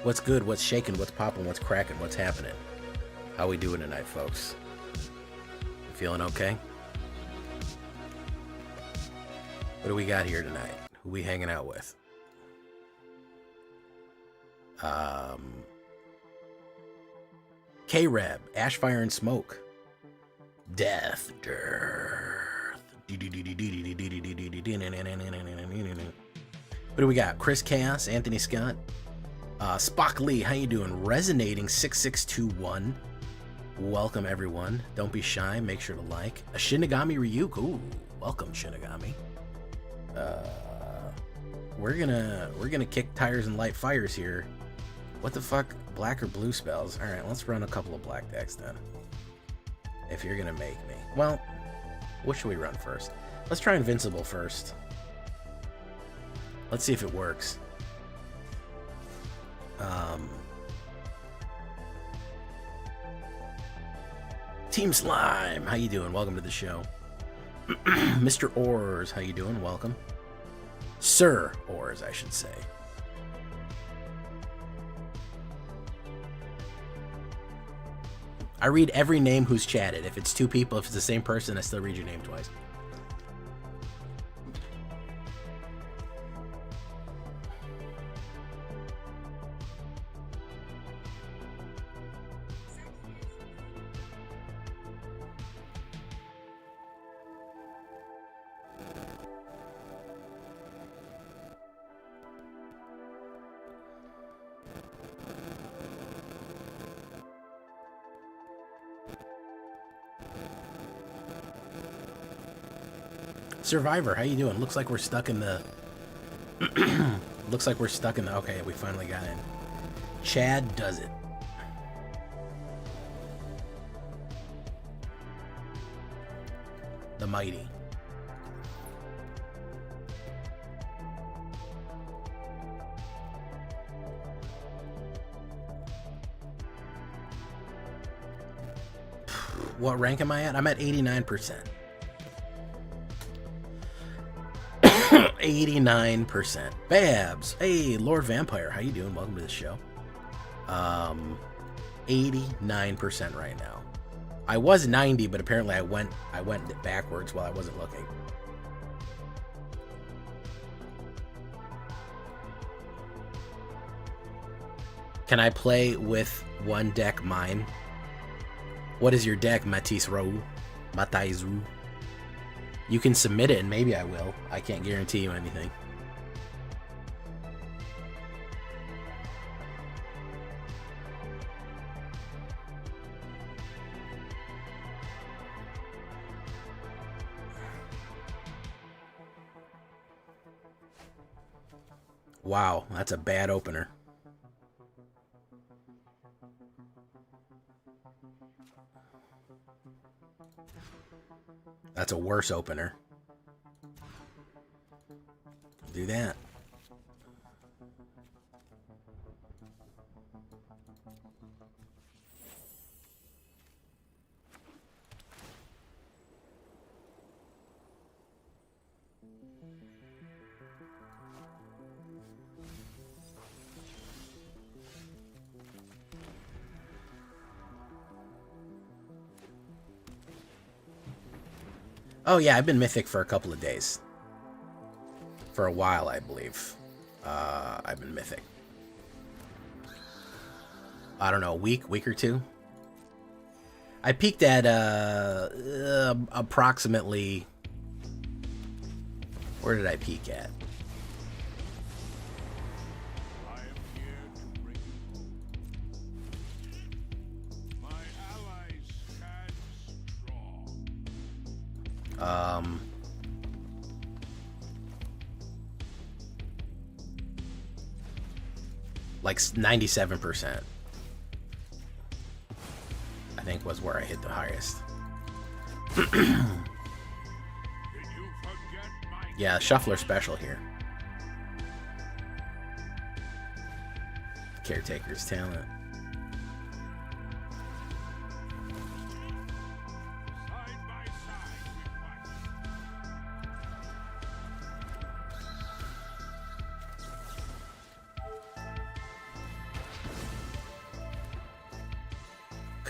What's good? What's shaking? What's popping? What's cracking? What's happening? How we doing tonight, folks? Feeling okay? What do we got here tonight? Who we hanging out with? K-Reb, Ash, Fire, and Smoke. Death. What do we got? Chris Chaos, Anthony Scott, Spock Lee, how you doing? Resonating 6621. Welcome everyone. Don't be shy. Make sure to like. A Shinigami Ryuk. Ooh, welcome Shinigami. We're gonna kick tires and light fires here. What the fuck? Black or blue spells? All right, let's run a couple of black decks then. If you're gonna make me. Well, what should we run first? Let's try Invincible first. Let's see if it works. Team Slime, how you doing? Welcome to the show. Mr. Oars, how you doing? Welcome. Sir Oars, I should say. I read every name who's chatted. If it's two people, if it's the same person, I still read your name twice. Survivor, how you doing? Looks like we're stuck in the... Looks like we're stuck in the... Okay, we finally got in. Chad does it. The Mighty. What rank am I at? I'm at 89%. 89%. Babs. Hey, Lord Vampire. How you doing? Welcome to the show. 89% right now. I was 90, but apparently I went backwards while I wasn't looking. Can I play with one deck mine? What is your deck, Matisse Roux? Mataizu? You can submit it and maybe I will. I can't guarantee you anything. Wow, that's a bad opener. That's a worse opener. Do that. Oh yeah, I've been Mythic for a couple of days. For a while, I believe. I've been Mythic. I don't know, a week or two? I peaked at approximately... Where did I peak at? Like 97%, I think was where I hit the highest. Yeah, Shuffler special here. Caretaker's talent.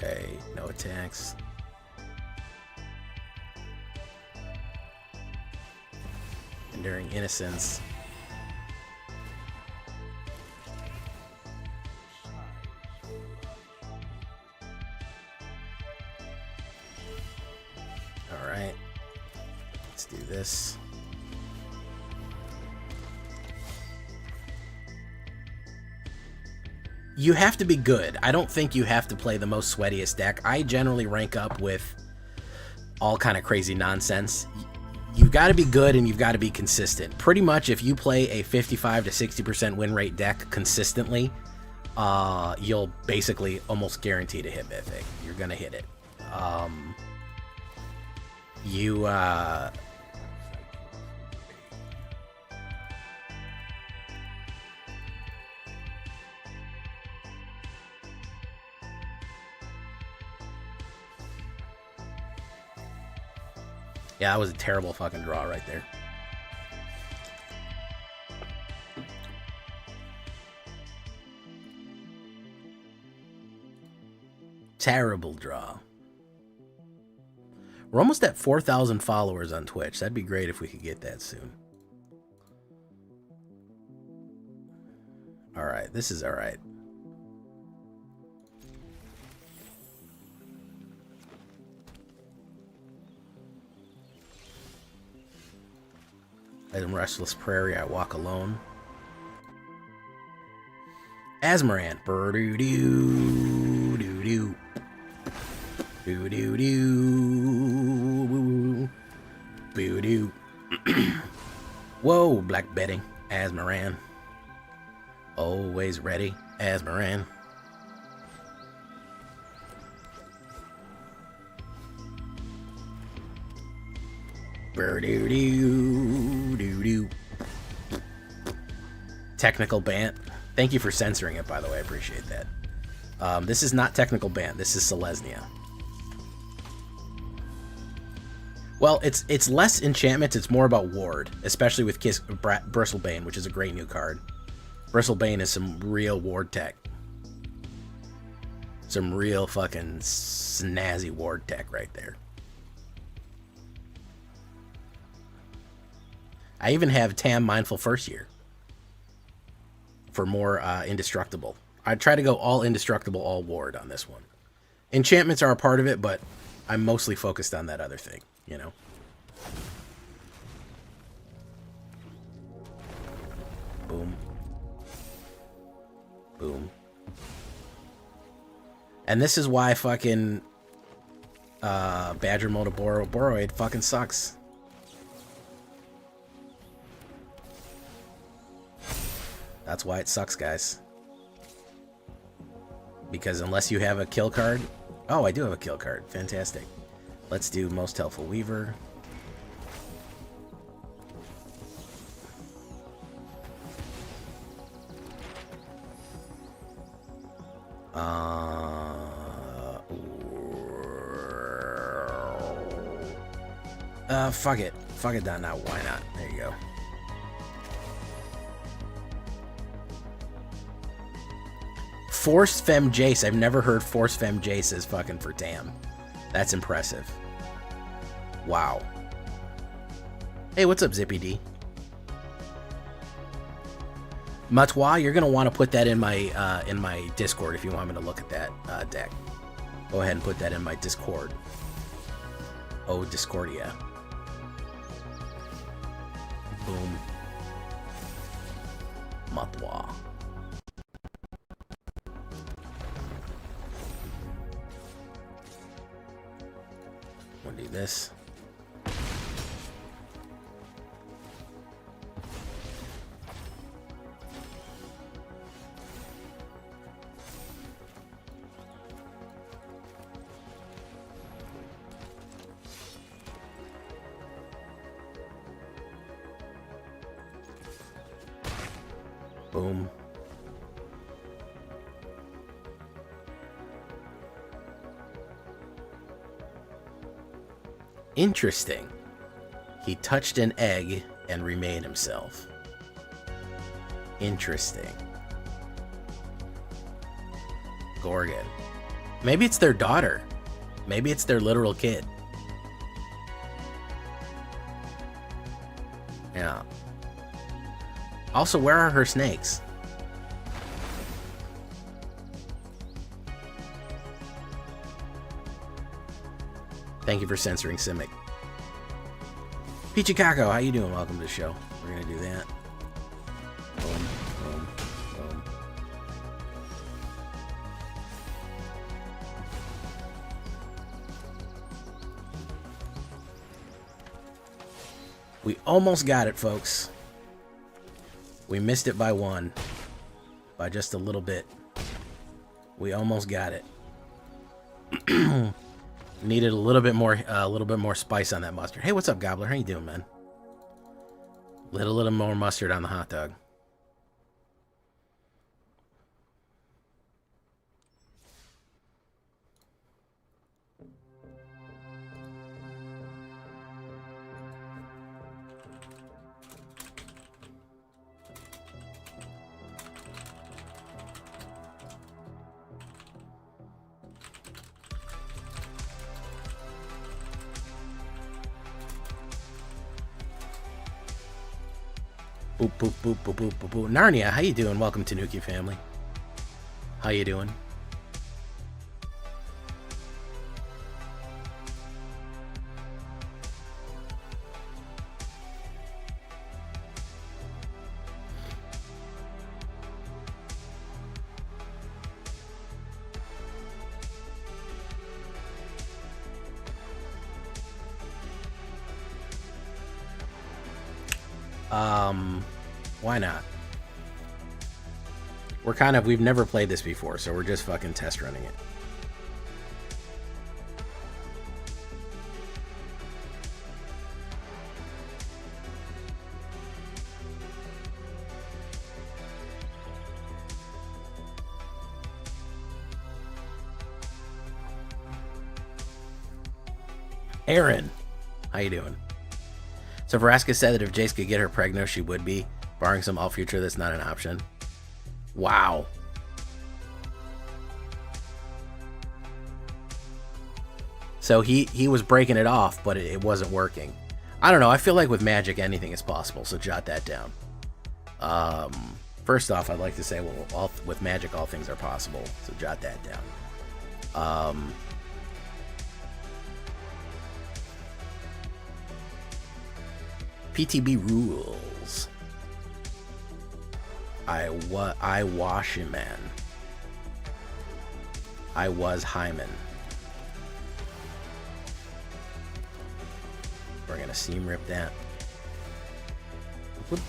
Okay, no attacks. Enduring Innocence. Alright. Let's do this. You have to be good. I don't think you have to play the most sweatiest deck. I generally rank up with all kind of crazy nonsense. You've got to be good and you've got to be consistent. Pretty much if you play a 55 to 60% win rate deck consistently, you'll basically almost guarantee to hit Mythic. You're going to hit it. Yeah, that was a terrible fucking draw right there. Terrible draw. We're almost at 4,000 followers on Twitch. That'd be great if we could get that soon. Alright, this is alright. In Restless Prairie, I Walk Alone. Asmarant. Boo-doo-doo. Doo-doo. Boo-doo-doo. Boo-doo. Whoa, Black Betting. Asmarant. Always ready. Asmarant. Doo-doo-doo. Technical Bant. Thank you for censoring it, by the way. I appreciate that. This is not Technical Bant. This is Selesnya. Well, it's less enchantments. It's more about ward, especially with Bristlebane, which is a great new card. Bristlebane is some real ward tech. Some real fucking snazzy ward tech right there. I even have Tam Mindful First Year for more indestructible. I try to go all indestructible, all ward on this one. Enchantments are a part of it, but I'm mostly focused on that other thing, you know? Boom. Boom. And this is why fucking Badger Mode Boroid fucking sucks. That's why it sucks, guys. Because unless you have a kill card... Oh, I do have a kill card. Fantastic. Let's do Most Helpful Weaver. Fuck it. Fuck it down now. Why not? There you go. Force Fem Jace. I've never heard Force Fem Jace as fucking for Tam. That's impressive. Wow. Hey, what's up, Zippy D? Matwa, you're gonna want to put that in my Discord if you want me to look at that deck. Go ahead and put that in my Discord. Oh, Discordia. Boom. Matwa. Want to do this? Boom. Interesting. He touched an egg and remade himself. Interesting. Gorgon. Maybe it's their daughter. Maybe it's their literal kid. Yeah. Also, where are her snakes? Thank you for censoring Simic. Peachy Kako, how you doing? Welcome to the show. We're gonna do that. Boom, boom, boom. We almost got it, folks. We missed it by one. By just a little bit. We almost got it. Needed a little bit more spice on that mustard. Hey, what's up, Gobbler? How you doing, man? Little more mustard on the hot dog. Boop, boop, boop, boop, boop, boop, boop. Narnia, how you doing? Welcome to Nuki family. How you doing? Why not? We've never played this before, so we're just fucking test running it. Aaron, how you doing? So Vraska said that if Jace could get her pregnant, she would be, barring some alt future that's not an option. Wow. So he was breaking it off, but it wasn't working. I don't know. I feel like with Magic, anything is possible, so jot that down. First off, I'd like to say, well, with Magic, all things are possible, so jot that down. PTB rules. I wash him, man. I was Hyman. We're gonna seam rip that. Whoop.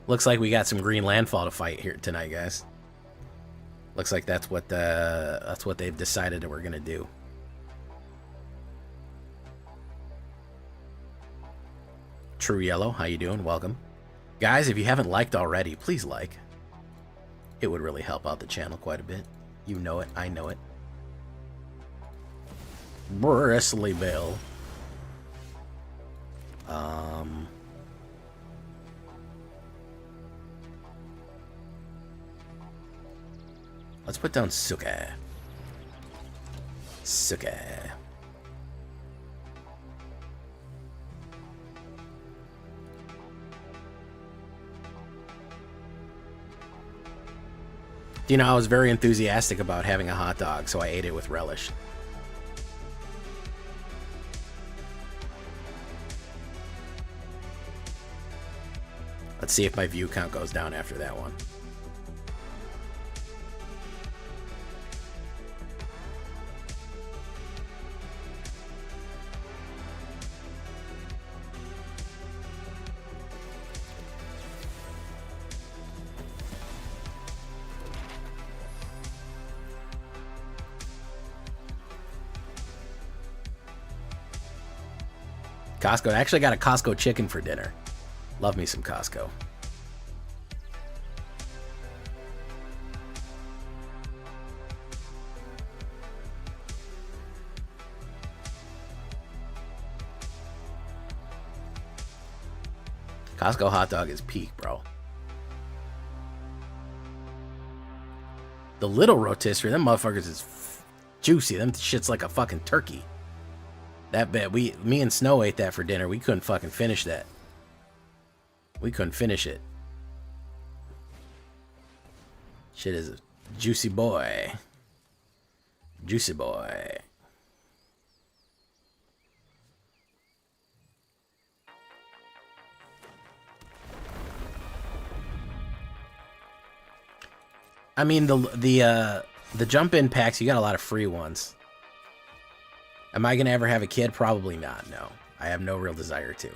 Looks like we got some green landfall to fight here tonight, guys. Looks like that's what they've decided that we're gonna do. True Yellow, how you doing? Welcome. Guys, if you haven't liked already, please like. It would really help out the channel quite a bit. You know it, I know it. Bristly Bill. Let's put down Suka. Suka. You know, I was very enthusiastic about having a hot dog, so I ate it with relish. Let's see if my view count goes down after that one. Costco. I actually got a Costco chicken for dinner. Love me some Costco. Costco hot dog is peak, bro. The little rotisserie, them motherfuckers is juicy. Them shit's like a fucking turkey. That bet me and Snow ate that for dinner. We couldn't fucking finish that. We couldn't finish it. Shit is a juicy boy. Juicy boy. I mean, the jump-in packs, you got a lot of free ones. Am I going to ever have a kid? Probably not, no. I have no real desire to.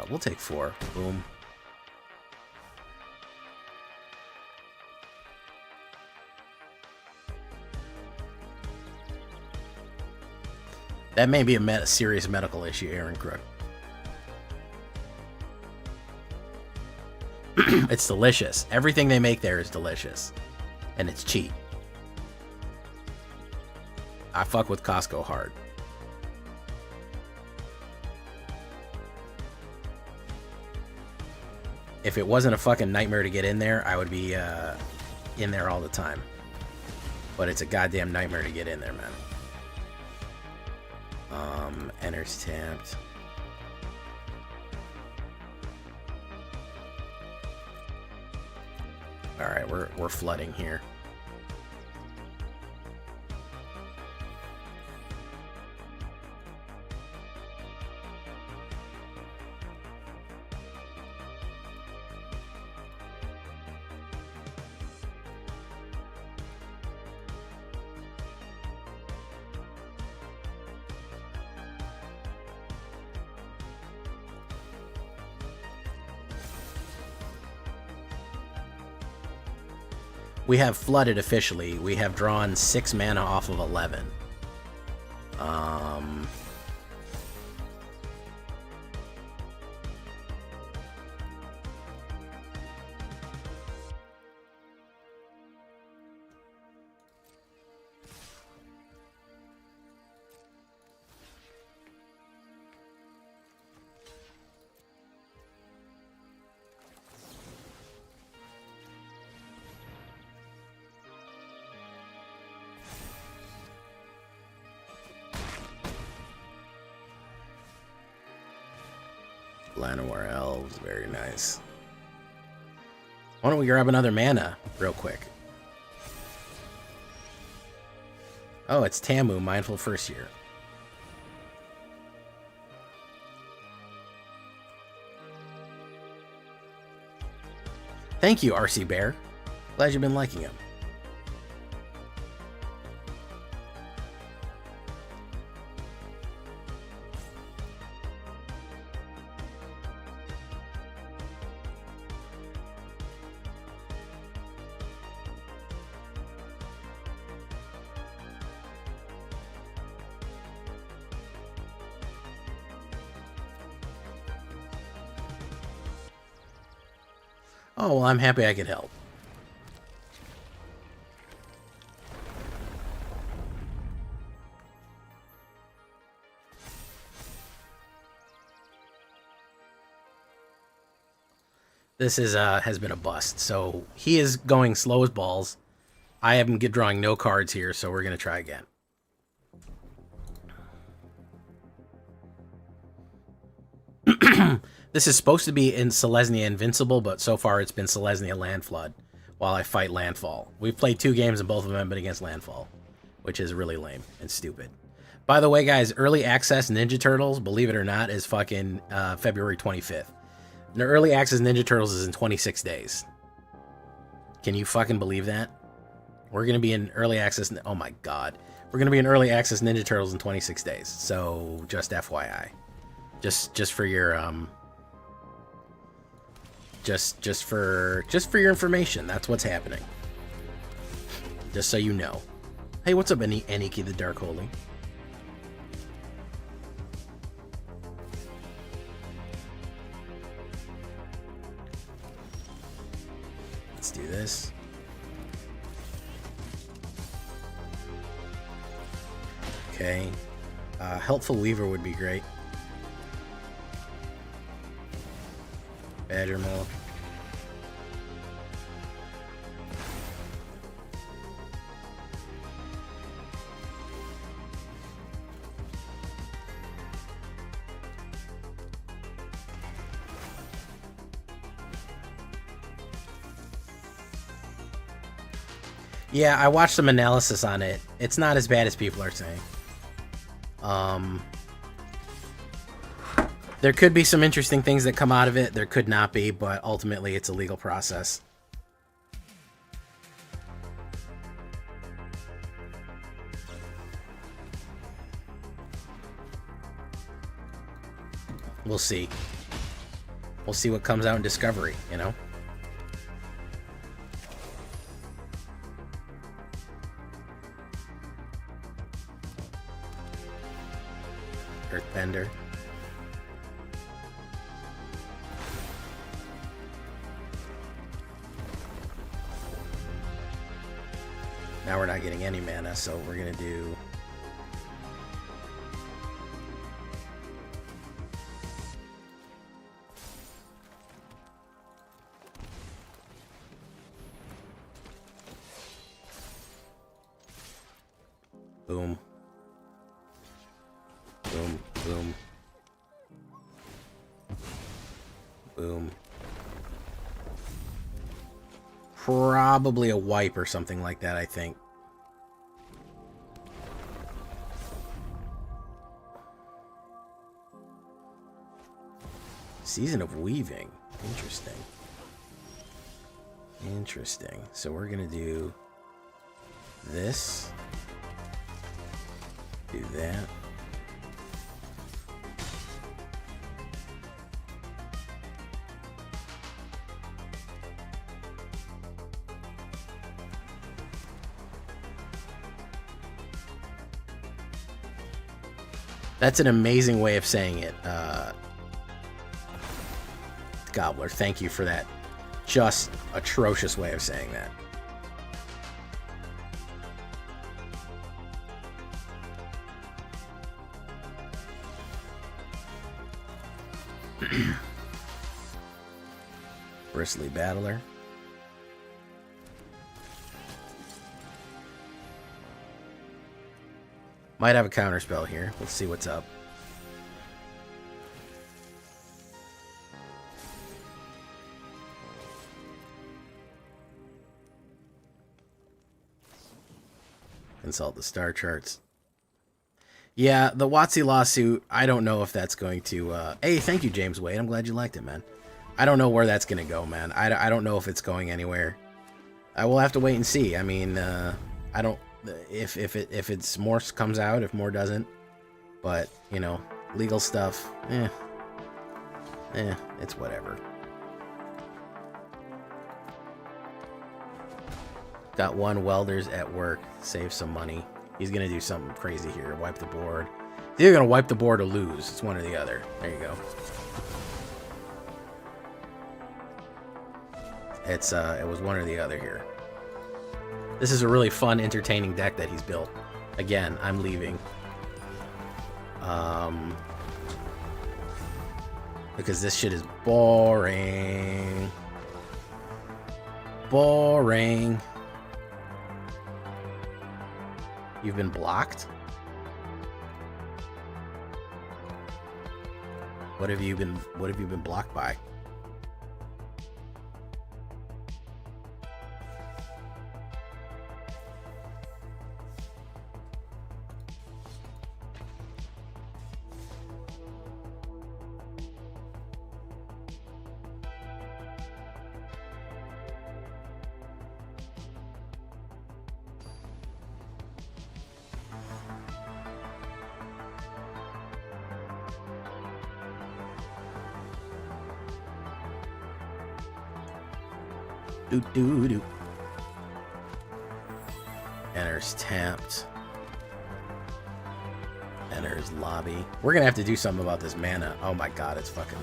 We'll take 4. Boom. That may be a serious medical issue, Aaron Crook. It's delicious. Everything they make there is delicious. And it's cheap. I fuck with Costco hard. If it wasn't a fucking nightmare to get in there, I would be in there all the time. But it's a goddamn nightmare to get in there, man. Enters tapped. Alright, we're flooding here. We have flooded officially. We have drawn 6 mana off of 11. Llanowar Elves, very nice. Why don't we grab another mana real quick? Oh, it's Tamu, Mindful First Year. Thank you, RC Bear. Glad you've been liking him. Oh, well, I'm happy I could help. This is has been a bust. So he is going slow as balls. I am drawing no cards here, so we're going to try again. This is supposed to be in Selesnya Invincible, but so far it's been Selesnya Landflood while I fight Landfall. We've played 2 games and both of them have been against Landfall, which is really lame and stupid. By the way, guys, early access Ninja Turtles, believe it or not, is fucking February 25th. And early access Ninja Turtles is in 26 days. Can you fucking believe that? We're going to be in early access. Oh my God. We're going to be in early access Ninja Turtles in 26 days. So just FYI. Just for your, just for your information. That's what's happening. Just so you know. Hey, what's up, Aniki the Dark Holy? Let's do this. okay. Helpful Weaver would be great. Badger Mole. Yeah, I watched some analysis on it. It's not as bad as people are saying. There could be some interesting things that come out of it. There could not be, but ultimately it's a legal process. We'll see. We'll see what comes out in Discovery, you know? Earthbender. Now we're not getting any mana, so we're gonna do boom. Boom, boom. Boom. Probably a wipe or something like that, I think. Season of Weaving. Interesting. Interesting. So we're gonna do this. Do that. That's an amazing way of saying it, Gobbler. Thank you for that. Just atrocious way of saying that. Bristly Battler. Might have a counterspell here. Let's see what's up. Consult the star charts. Yeah, the WotC lawsuit, I don't know if that's going to... Hey, thank you, James Wade. I'm glad you liked it, man. I don't know where that's going to go, man. I don't know if it's going anywhere. I will have to wait and see. I mean, I don't... If it's more comes out, if more doesn't. But, you know, legal stuff, it's whatever. Got one welder's at work. Save some money. He's going to do something crazy here. Wipe the board. It's either going to wipe the board or lose. It's one or the other. There you go. It was one or the other here. This is a really fun, entertaining deck that he's built. Again, I'm leaving. Because this shit is boring. Boring. You've been blocked? What have you been blocked by? Doo-doo-doo. Enters tapped. Enters lobby. We're gonna have to do something about this mana. Oh my god, it's fucking...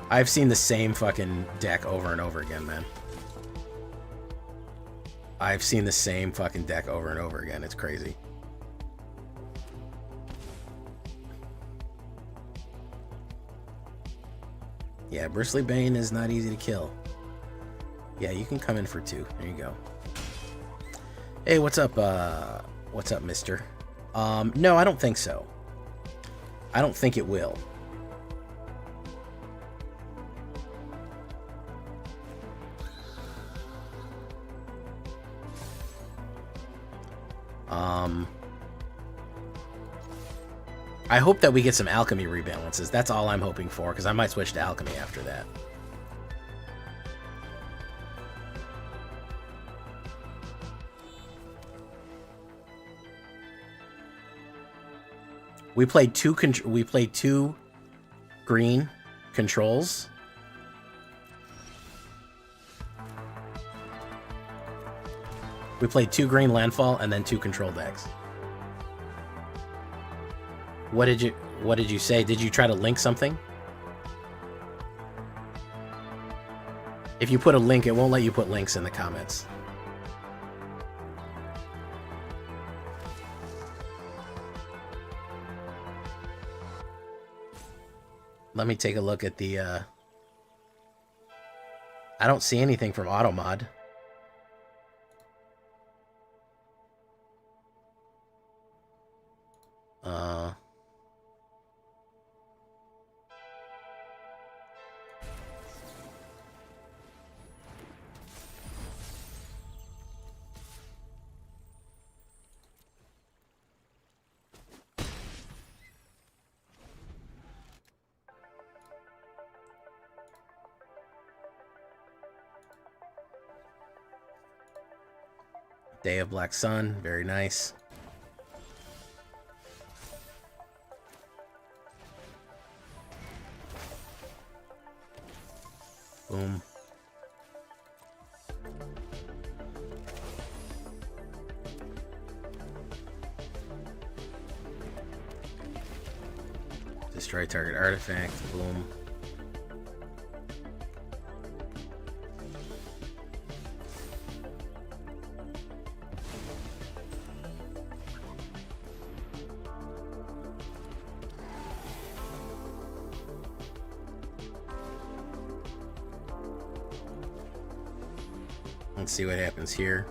I've seen the same fucking deck over and over again, man. I've seen the same fucking deck over and over again. It's crazy. Yeah, Bristly Bane is not easy to kill. Yeah, you can come in for 2. There you go. Hey, what's up, mister? No, I don't think so. I don't think it will. I hope that we get some alchemy rebalances. That's all I'm hoping for, because I might switch to alchemy after that. We played two green controls. We played 2 green landfall and then 2 control decks. What did you say? Did you try to link something? If you put a link, it won't let you put links in the comments. Let me take a look at the I don't see anything from Automod. Day of Black Sun, very nice. Boom. Destroy target artifact, boom. Let's see what happens here.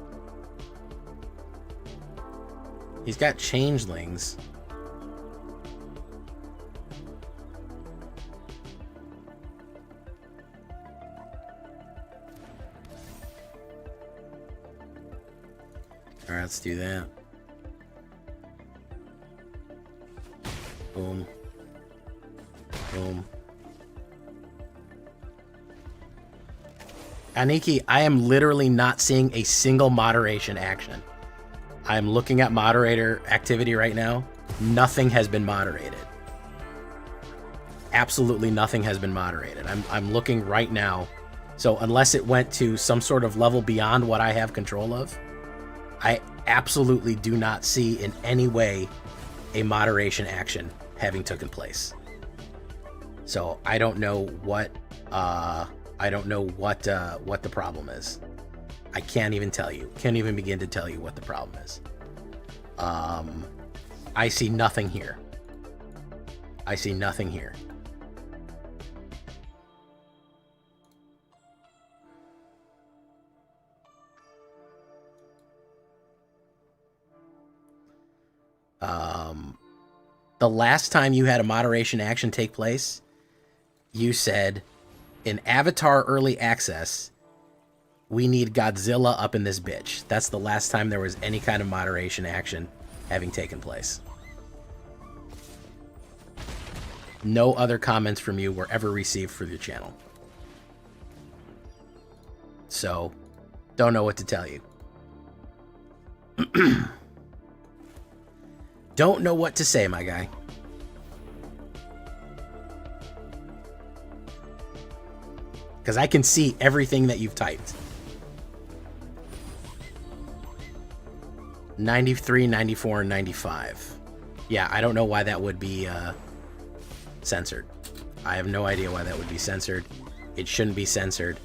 He's got changelings. Alright, let's do that. Boom. Boom. Aniki, I am literally not seeing a single moderation action. I'm looking at moderator activity right now. Nothing has been moderated. Absolutely nothing has been moderated. I'm looking right now. So unless it went to some sort of level beyond what I have control of, I absolutely do not see in any way a moderation action having taken place. So I don't know what the problem is. I can't even tell you. Can't even begin to tell you what the problem is. I see nothing here. I see nothing here. The last time you had a moderation action take place, you said, in Avatar Early Access, we need Godzilla up in this bitch. That's the last time there was any kind of moderation action having taken place. No other comments from you were ever received for your channel. So, don't know what to tell you. Don't know what to say, my guy. Because I can see everything that you've typed. 93, 94, and 95. Yeah, I don't know why that would be censored. I have no idea why that would be censored. It shouldn't be censored.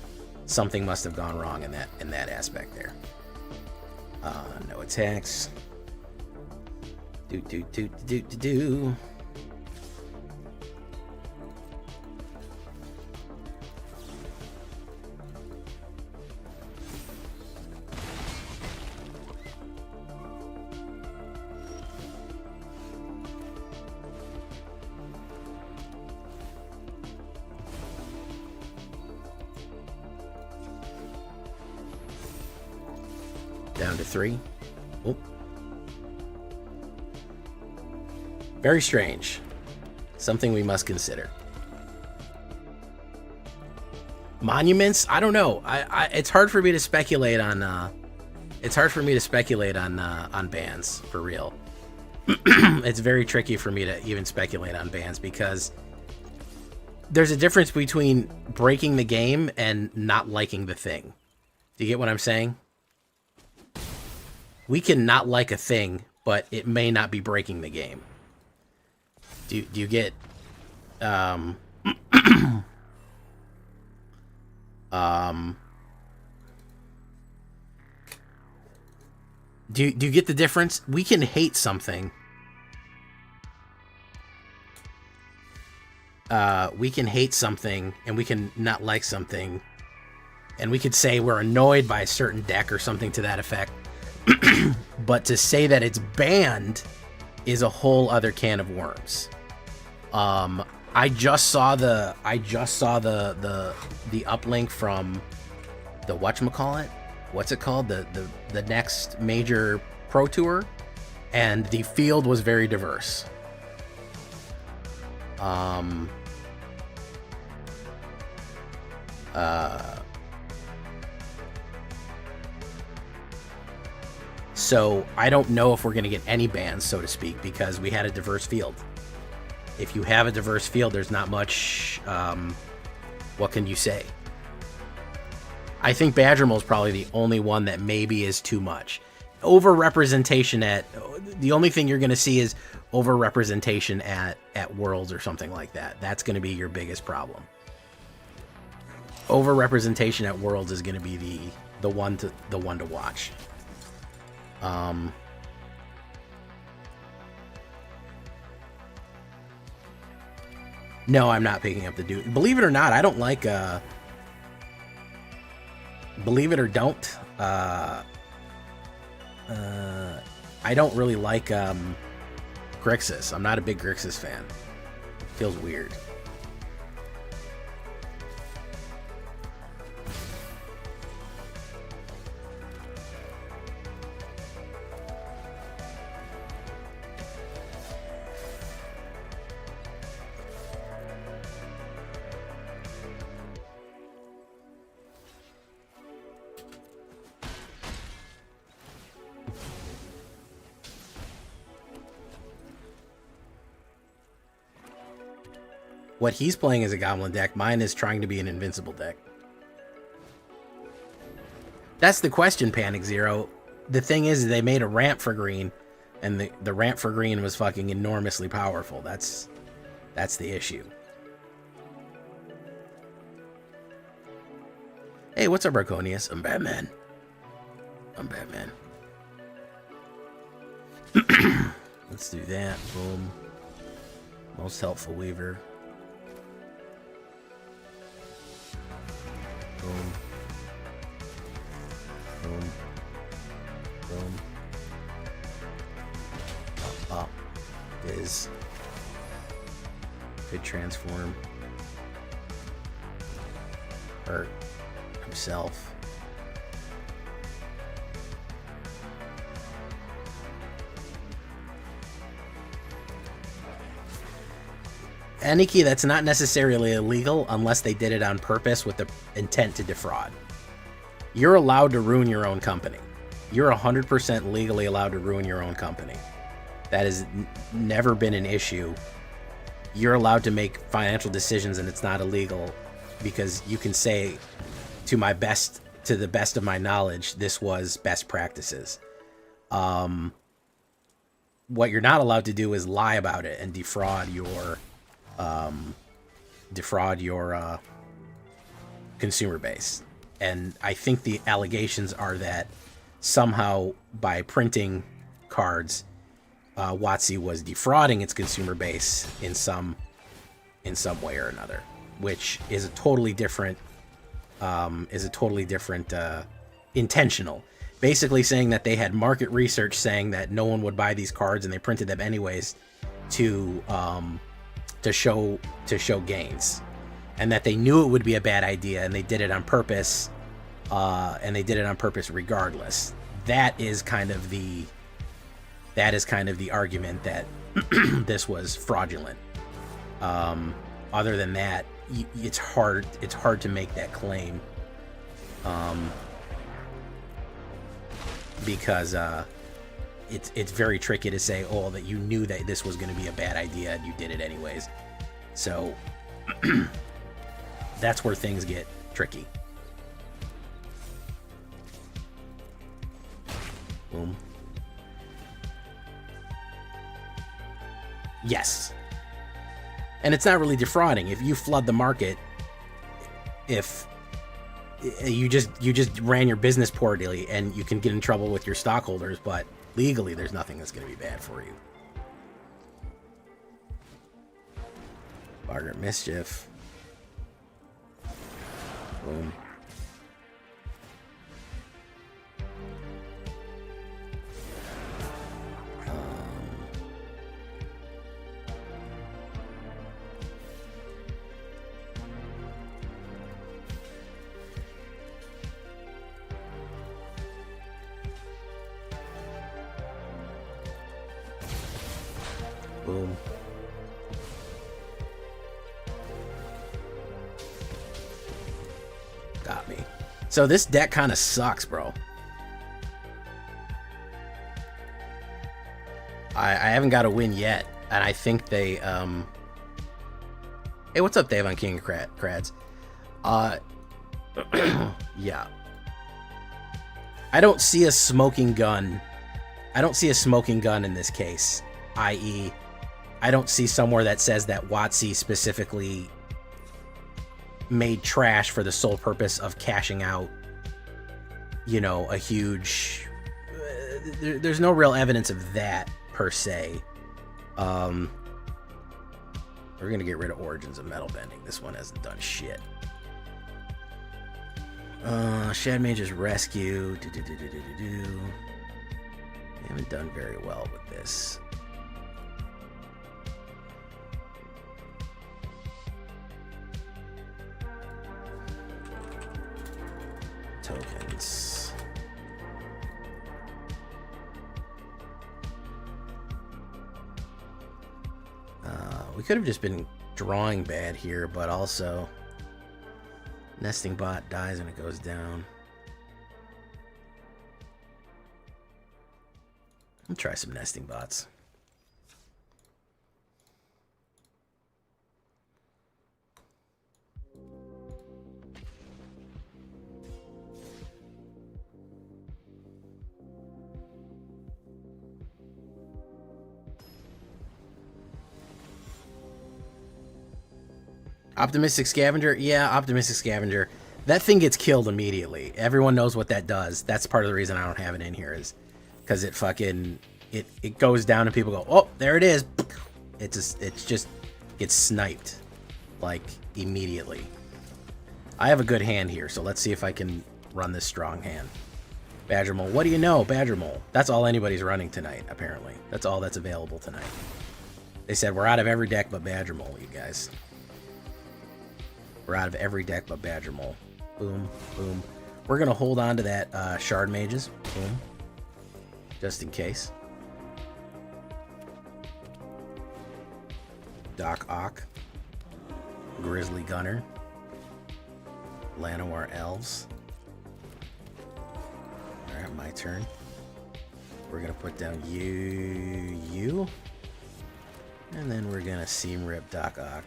Something must have gone wrong in that aspect there. No attacks. Down to 3. Oh. Very strange. Something we must consider. Monuments? I don't know. It's hard for me to speculate on. It's hard for me to speculate on bans for real. It's very tricky for me to even speculate on bans because there's a difference between breaking the game and not liking the thing. Do you get what I'm saying? We can not like a thing, but it may not be breaking the game. Do you get do you get the difference? We can hate something. We can hate something and we can not like something. And we could say we're annoyed by a certain deck or something to that effect. But to say that it's banned is a whole other can of worms. I just saw the uplink from the whatchamacallit? What's it called? The next major pro tour, and the field was very diverse. So I don't know if we're going to get any bans, so to speak, because we had a diverse field. If you have a diverse field, there's not much, what can you say? I think Badgermole is probably the only one that maybe is too much. Overrepresentation the only thing you're going to see is overrepresentation at Worlds or something like that. That's going to be your biggest problem. Overrepresentation at Worlds is going to be the one to watch. No, I'm not picking up the Duke. Believe it or not, I don't like, believe it or don't, I don't really like, Grixis. I'm not a big Grixis fan. Feels weird. What he's playing is a Goblin deck. Mine is trying to be an Invincible deck. That's the question, Panic Zero. The thing is, they made a ramp for green, and the ramp for green was fucking enormously powerful. That's the issue. Hey, what's up, Arconius? I'm Batman. I'm Batman. Let's do that. Boom. Most helpful Weaver. Boom. Boom. Boom. Up. Is. Could transform. Hurt himself. Any key that's not necessarily illegal unless they did it on purpose with the intent to defraud. You're allowed to ruin your own company. You're 100% legally allowed to ruin your own company. That has never been an issue. You're allowed to make financial decisions and it's not illegal because you can say to the best of my knowledge, this was best practices. What you're not allowed to do is lie about it and defraud your consumer base. And I think the allegations are that somehow by printing cards, WotC was defrauding its consumer base in some way or another, which is a totally different intentional. Basically saying that they had market research saying that no one would buy these cards and they printed them anyways to show gains, and that they knew it would be a bad idea and they did it on purpose, regardless. that is kind of the argument that this was fraudulent. Other than that, it's hard to make that claim, because it's very tricky to say, oh, that you knew that this was going to be a bad idea and you did it anyways. So that's where things get tricky. Boom. Yes. And it's not really defrauding. If you flood the market, if you just ran your business poorly, and you can get in trouble with your stockholders, but legally there's nothing that's going to be bad for you. Margaret Mischief. Boom. Boom. Got me. So this deck kind of sucks, bro. I haven't got a win yet, and I think they Hey, what's up, Dave on King of Crads? Yeah. I don't see a smoking gun. I don't see a smoking gun in this case, i.e., I don't see somewhere that says that WotC specifically made trash for the sole purpose of cashing out, you know, a huge... there's no real evidence of that, per se. We're gonna get rid of Origins of Metal Bending. This one hasn't done shit. Shad Mage's Rescue. They haven't done very well with this. Tokens. We could have just been drawing bad here, but also Nesting Bot dies and it goes down. I'll try some Nesting Bots. Optimistic Scavenger? Yeah, Optimistic Scavenger. That thing gets killed immediately. Everyone knows what that does. That's part of the reason I don't have it in here, is because it fucking... It goes down and people go, oh, there it is. It's just gets sniped, like, immediately. I have a good hand here, so let's see if I can run this strong hand. Badger Mole. What do you know, Badger Mole? That's all anybody's running tonight, apparently. That's all that's available tonight. They said we're out of every deck but Badger Mole, you guys. We're out of every deck but Badger Mole. Boom, boom. We're going to hold on to that Shard Mages. Boom. Just in case. Doc Ock. Grizzly Gunner. Llanowar Elves. Alright, my turn. We're going to put down you. And then we're going to Seam Rip Doc Ock.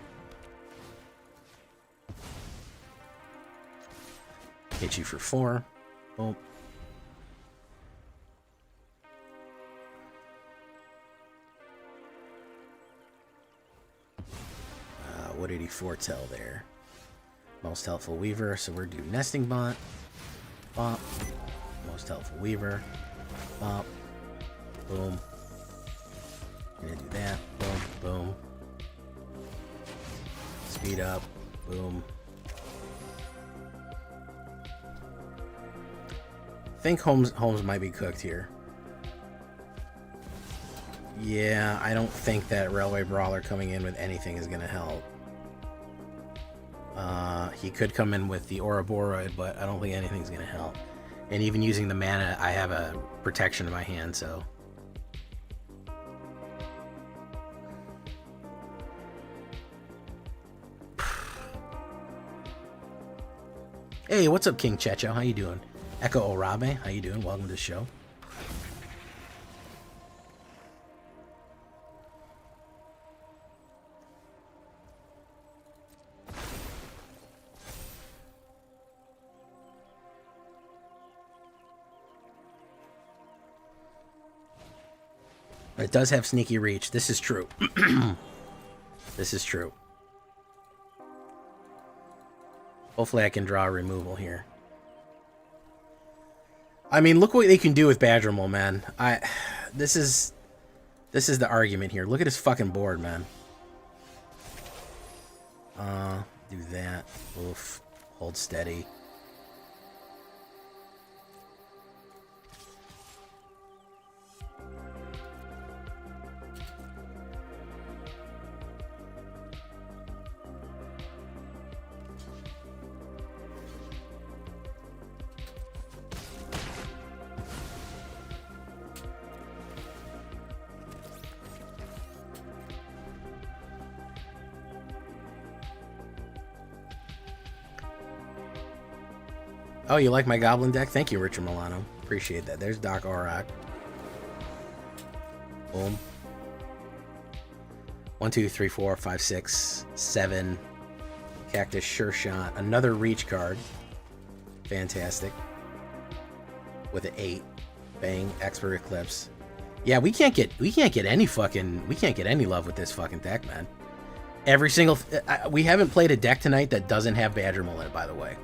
Hit you for 4. Boom. What did he foretell there? Most Helpful Weaver. So we're doing Nesting Bot. Bop. Most Helpful Weaver. Bop. Boom. We're gonna do that. Boom. Boom. Speed up. Boom. I think Holmes might be cooked here. Yeah, I don't think that Railway Brawler coming in with anything is going to help. He could come in with the Ouroboros, but I don't think anything's going to help. And even using the mana, I have a protection in my hand, so. Hey, what's up, King Checho? How you doing? Echo Orabe, how you doing? Welcome to the show. It does have sneaky reach. This is true. This is true. Hopefully I can draw a removal here. I mean, look what they can do with Badgermole, man. This is the argument here. Look at his fucking board, man. Do that. Oof. Hold steady. Oh, you like my Goblin deck? Thank you, Richard Milano. Appreciate that. There's Doc Auroch. Boom. 1, 2, 3, 4, 5, 6, 7. Cactus Sure Shot. Another reach card. Fantastic. With an 8. Bang. Expert Eclipse. Yeah, we can't get any love with this fucking deck, man. Every single we haven't played a deck tonight that doesn't have Badgermole in it, by the way.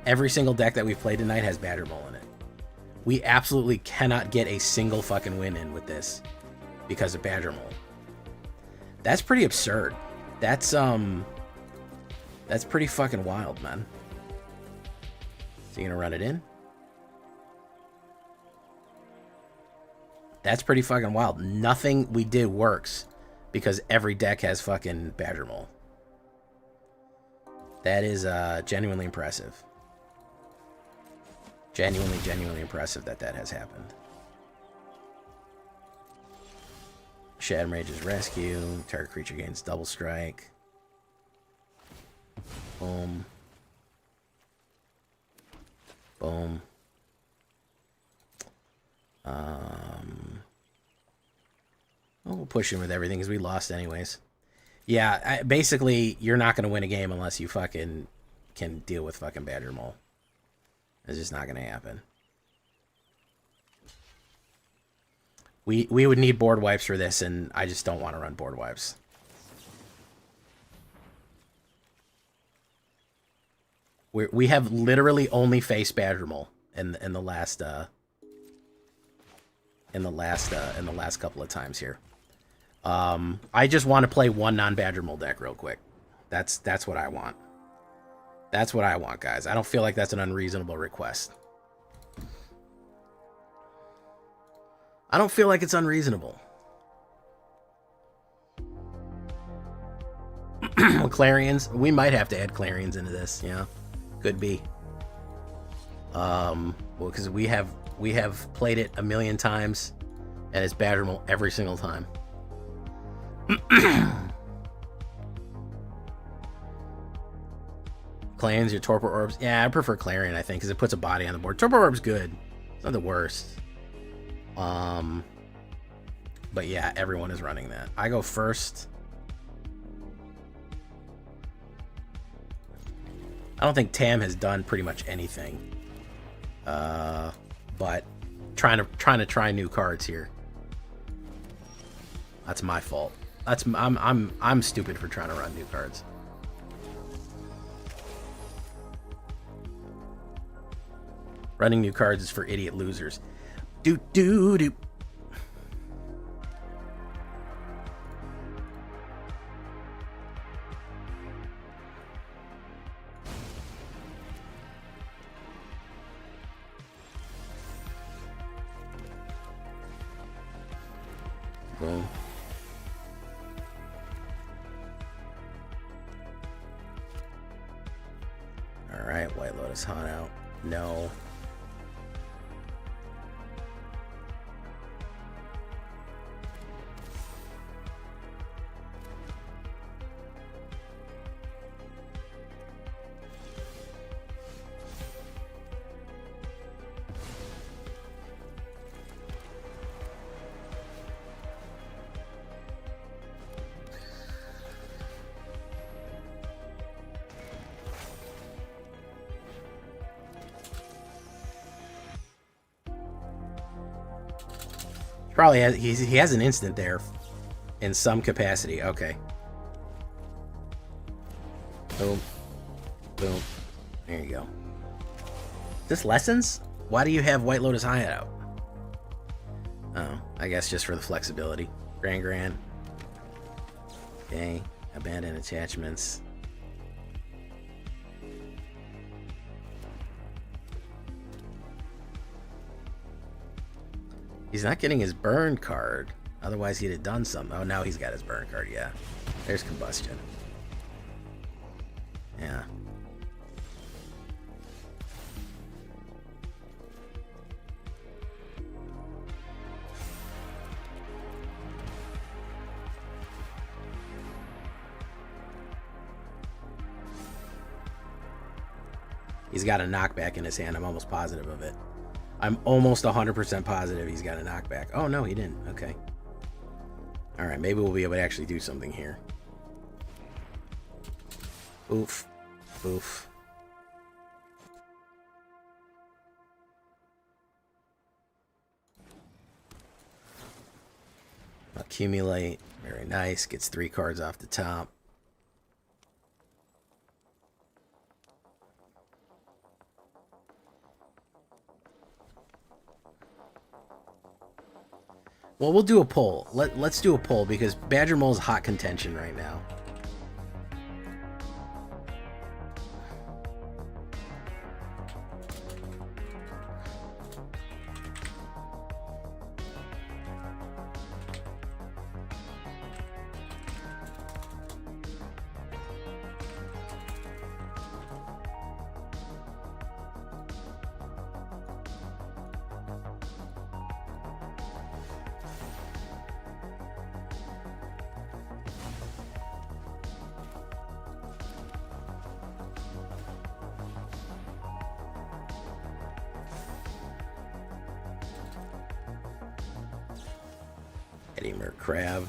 Every single deck that we've played tonight has Badgermole in it. We absolutely cannot get a single fucking win in with this because of Badgermole. That's pretty absurd. That's pretty fucking wild, man. So you gonna run it in? That's pretty fucking wild. Nothing we did works because every deck has fucking Badgermole. That is genuinely impressive. Genuinely impressive that has happened. Shadow Rage's Rescue. Target creature gains double strike. Boom. Boom. We'll push in with everything because we lost anyways. Yeah, basically, you're not going to win a game unless you fucking can deal with fucking Badgermole. It's just not going to happen. We would need board wipes for this, and I just don't want to run board wipes. We have literally only faced Badgermole in the last couple of times here. I just want to play one non-Badgermole deck real quick. That's what I want. That's what I want, guys. I don't feel like that's an unreasonable request. I don't feel like it's unreasonable. Clarions. We might have to add Clarions into this, yeah. Could be. Well, because we have played it a million times, and it's Badgermole every single time. Clarions, your Torpor Orbs. Yeah, I prefer Clarion, I think, because it puts a body on the board. Torpor Orb's good. It's not the worst. But yeah, everyone is running that. I go first. I don't think Tam has done pretty much anything. But trying to try new cards here. That's my fault. I'm stupid for trying to run new cards. Running new cards is for idiot losers. Do. Boom. All right, White Lotus Hunt out. No. Probably has, he has an instant there in some capacity. Okay. Boom. Boom. There you go. This lessons? Why do you have White Lotus Hideout? Oh, I guess just for the flexibility. Grand. Okay. Abandon attachments. He's not getting his burn card. Otherwise, he'd have done something. Oh, now he's got his burn card. Yeah. There's combustion. Yeah. He's got a knockback in his hand. I'm almost positive of it. I'm almost 100% positive he's got a knockback. Oh, no, he didn't. Okay. All right, maybe we'll be able to actually do something here. Oof. Oof. Accumulate. Very nice. Gets 3 cards off the top. Well, we'll do a poll. Let's do a poll because Badger Mole's hot contention right now. Eddimer Crab.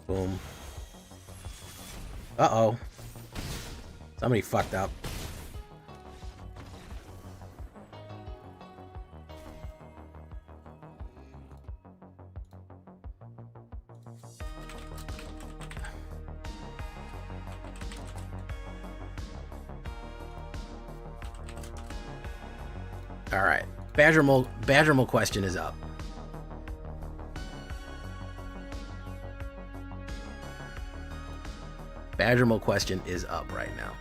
Boom. Uh-oh. Somebody fucked up. All right, Badger Mole question is up. Badger Mole question is up right now.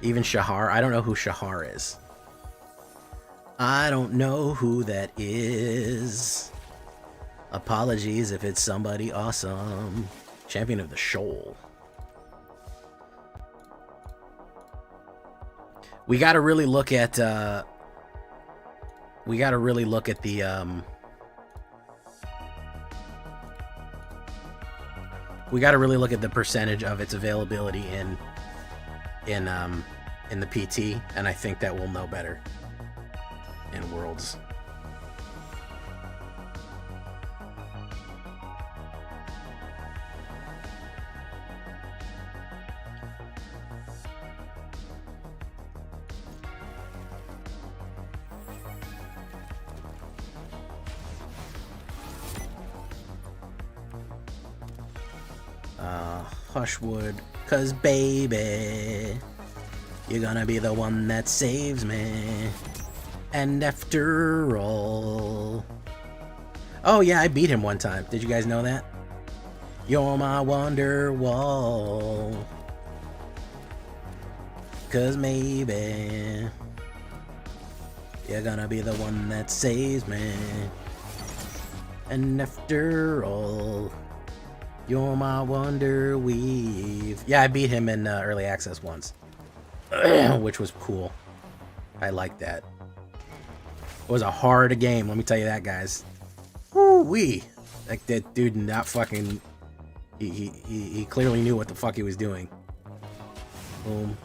Even Shahar, I don't know who Shahar is. I don't know who that is. Apologies if it's somebody awesome. Champion of the Shoal. We got to really look at the we got to really look at the percentage of its availability in the PT, and I think that we'll know better in Worlds. Hushwood, 'cause baby, you're gonna be the one that saves me. And after all... Oh yeah, I beat him one time. Did you guys know that? You're my wonder wall. 'Cause maybe you're gonna be the one that saves me. And after all... You're my wonder weave. Yeah, I beat him in early access once, which was cool. I liked that. It was a hard game, let me tell you that, guys. Woo-wee. Like, that dude not fucking... He clearly knew what the fuck he was doing. Boom.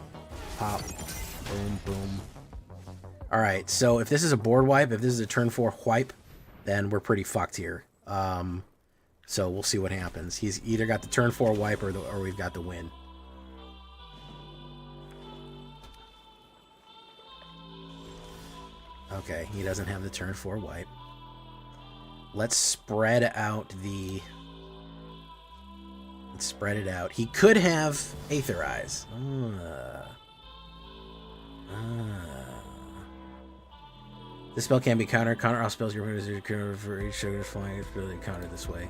Pop. Boom, boom. Alright, so if this is a board wipe, if this is a turn 4 wipe, then we're pretty fucked here. So we'll see what happens. He's either got the turn 4 wipe or we've got the win. Okay, he doesn't have the turn 4 wipe. Let's spread out the... Let's spread it out. He could have Aether Eyes. This spell can be countered. Counter all spells you're going to counter for each sugar flying. It's really countered this way.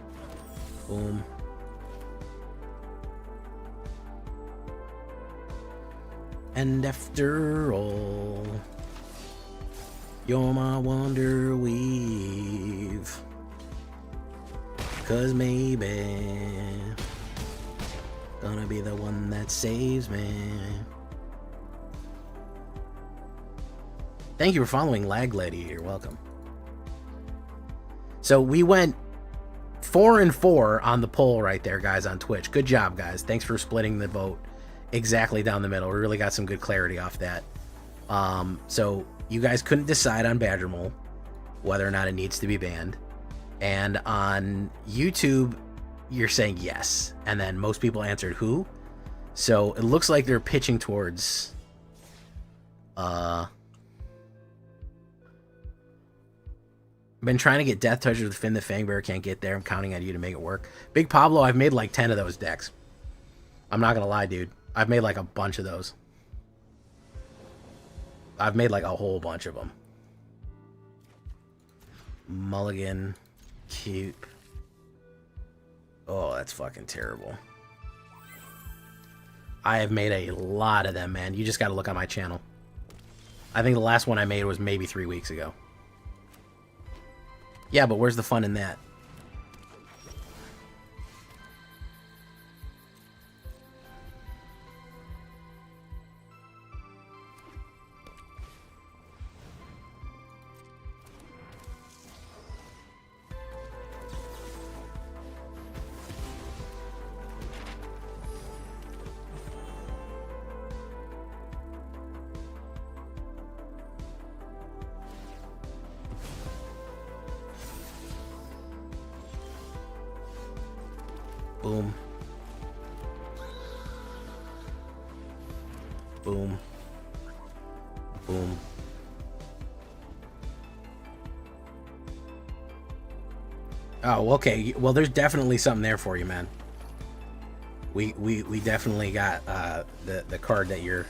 Boom. And after all, you're my wonder weave. 'Cause maybe gonna be the one that saves me. Thank you for following Lag Lady. You're welcome. So we went 4 and 4 on the poll right there, guys, on Twitch. Good job, guys. Thanks for splitting the vote exactly down the middle. We really got some good clarity off that. So you guys couldn't decide on Badger Mole, whether or not it needs to be banned. And on YouTube, you're saying yes. And then most people answered who. So it looks like they're pitching towards... been trying to get Death Toucher with Finn the Fangbearer, can't get there. I'm counting on you to make it work. Big Pablo, I've made like 10 of those decks. I'm not gonna lie, dude. I've made like a bunch of those. I've made like a whole bunch of them. Mulligan. Keep. Oh, that's fucking terrible. I have made a lot of them, man. You just gotta look on my channel. I think the last one I made was maybe 3 weeks ago. Yeah, but where's the fun in that? Boom. Boom. Boom. Oh, okay. Well, there's definitely something there for you, man. We definitely got the card that you're...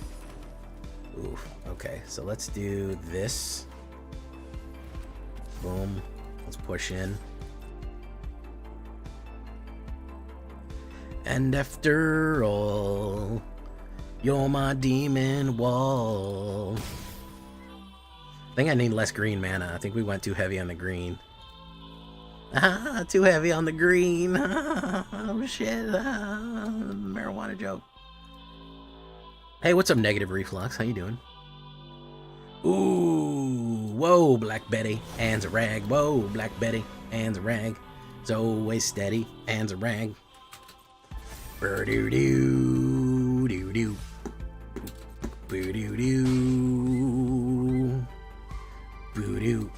Ooh, okay. So let's do this. Boom. Let's push in. And after all, you're my demon wall. I think I need less green mana. I think we went too heavy on the green. Ah, too heavy on the green. Oh, shit. Marijuana joke. Hey, what's up, Negative Reflux? How you doing? Ooh, whoa, Black Betty. Hands a rag. Whoa, Black Betty. Hands a rag. It's always steady. Hands a rag. Boo-doo-doo, doo-doo. Boo-doo-doo. Boo-doo.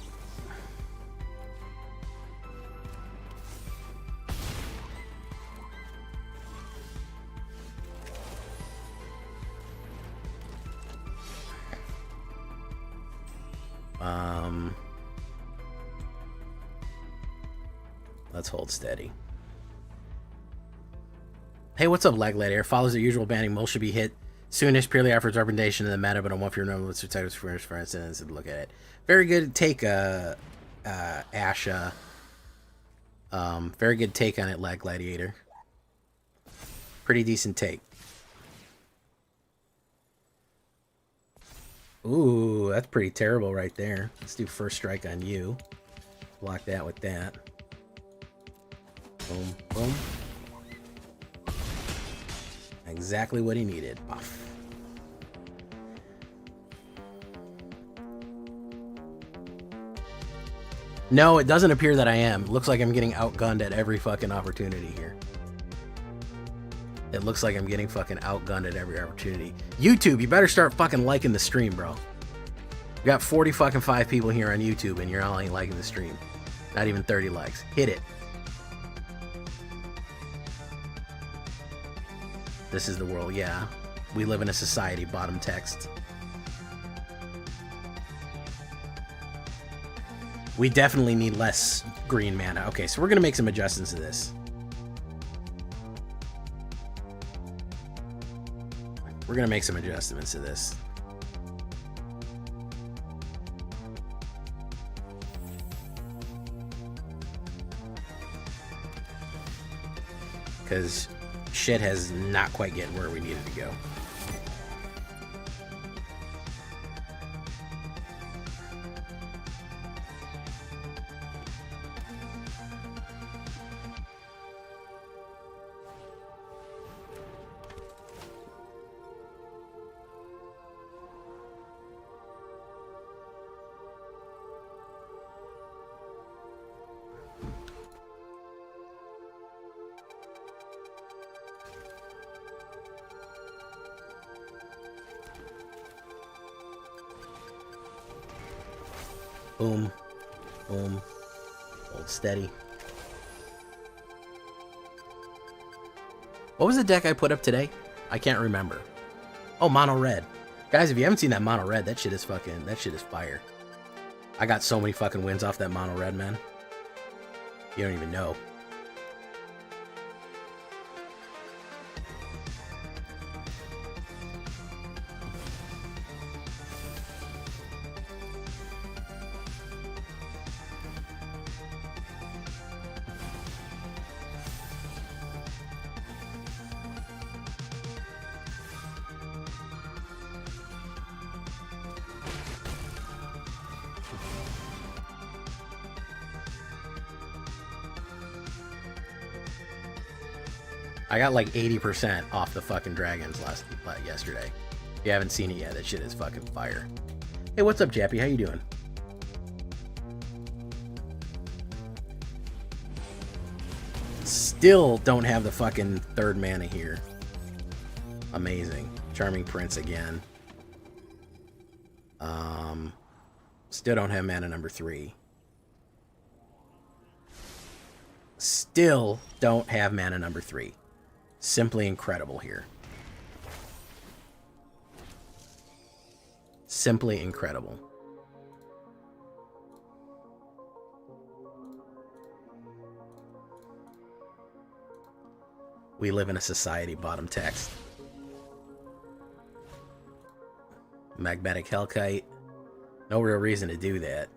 Let's hold steady. Hey, what's up, Lag Lady? Follows the usual banning. Mole should be hit soonish, purely after its recommendation in the meta, but I want if you remember what's protected for instance, and look at it. Very good take, Asha. Very good take on it, Lag Gladiator. Pretty decent take. Ooh, that's pretty terrible right there. Let's do first strike on you. Block that with that. Boom, boom. Exactly what he needed. Buff. No, it doesn't appear that I am. Looks like I'm getting outgunned at every fucking opportunity here. It looks like I'm getting fucking outgunned at every opportunity. YouTube, you better start fucking liking the stream, bro. You got 40 fucking 5 people here on YouTube and you're only liking the stream. Not even 30 likes. Hit it. This is the world, yeah. We live in a society, bottom text. We definitely need less green mana. Okay, so we're going to make some adjustments to this. We're going to make some adjustments to this. Because shit has not quite getting where we needed to go. Boom. Boom. Hold steady. What was the deck I put up today? I can't remember. Oh, mono red. Guys, if you haven't seen that mono red, that shit is fire. I got so many fucking wins off that mono red, man. You don't even know. I got like 80% off the fucking dragons yesterday. If you haven't seen it yet, that shit is fucking fire. Hey, what's up, Jappy? How you doing? Still don't have the fucking third mana here. Amazing. Charming Prince again. Still don't have mana number 3. Still don't have mana number 3. Simply incredible here. Simply incredible. We live in a society, bottom text. Magmatic Hellkite. No real reason to do that.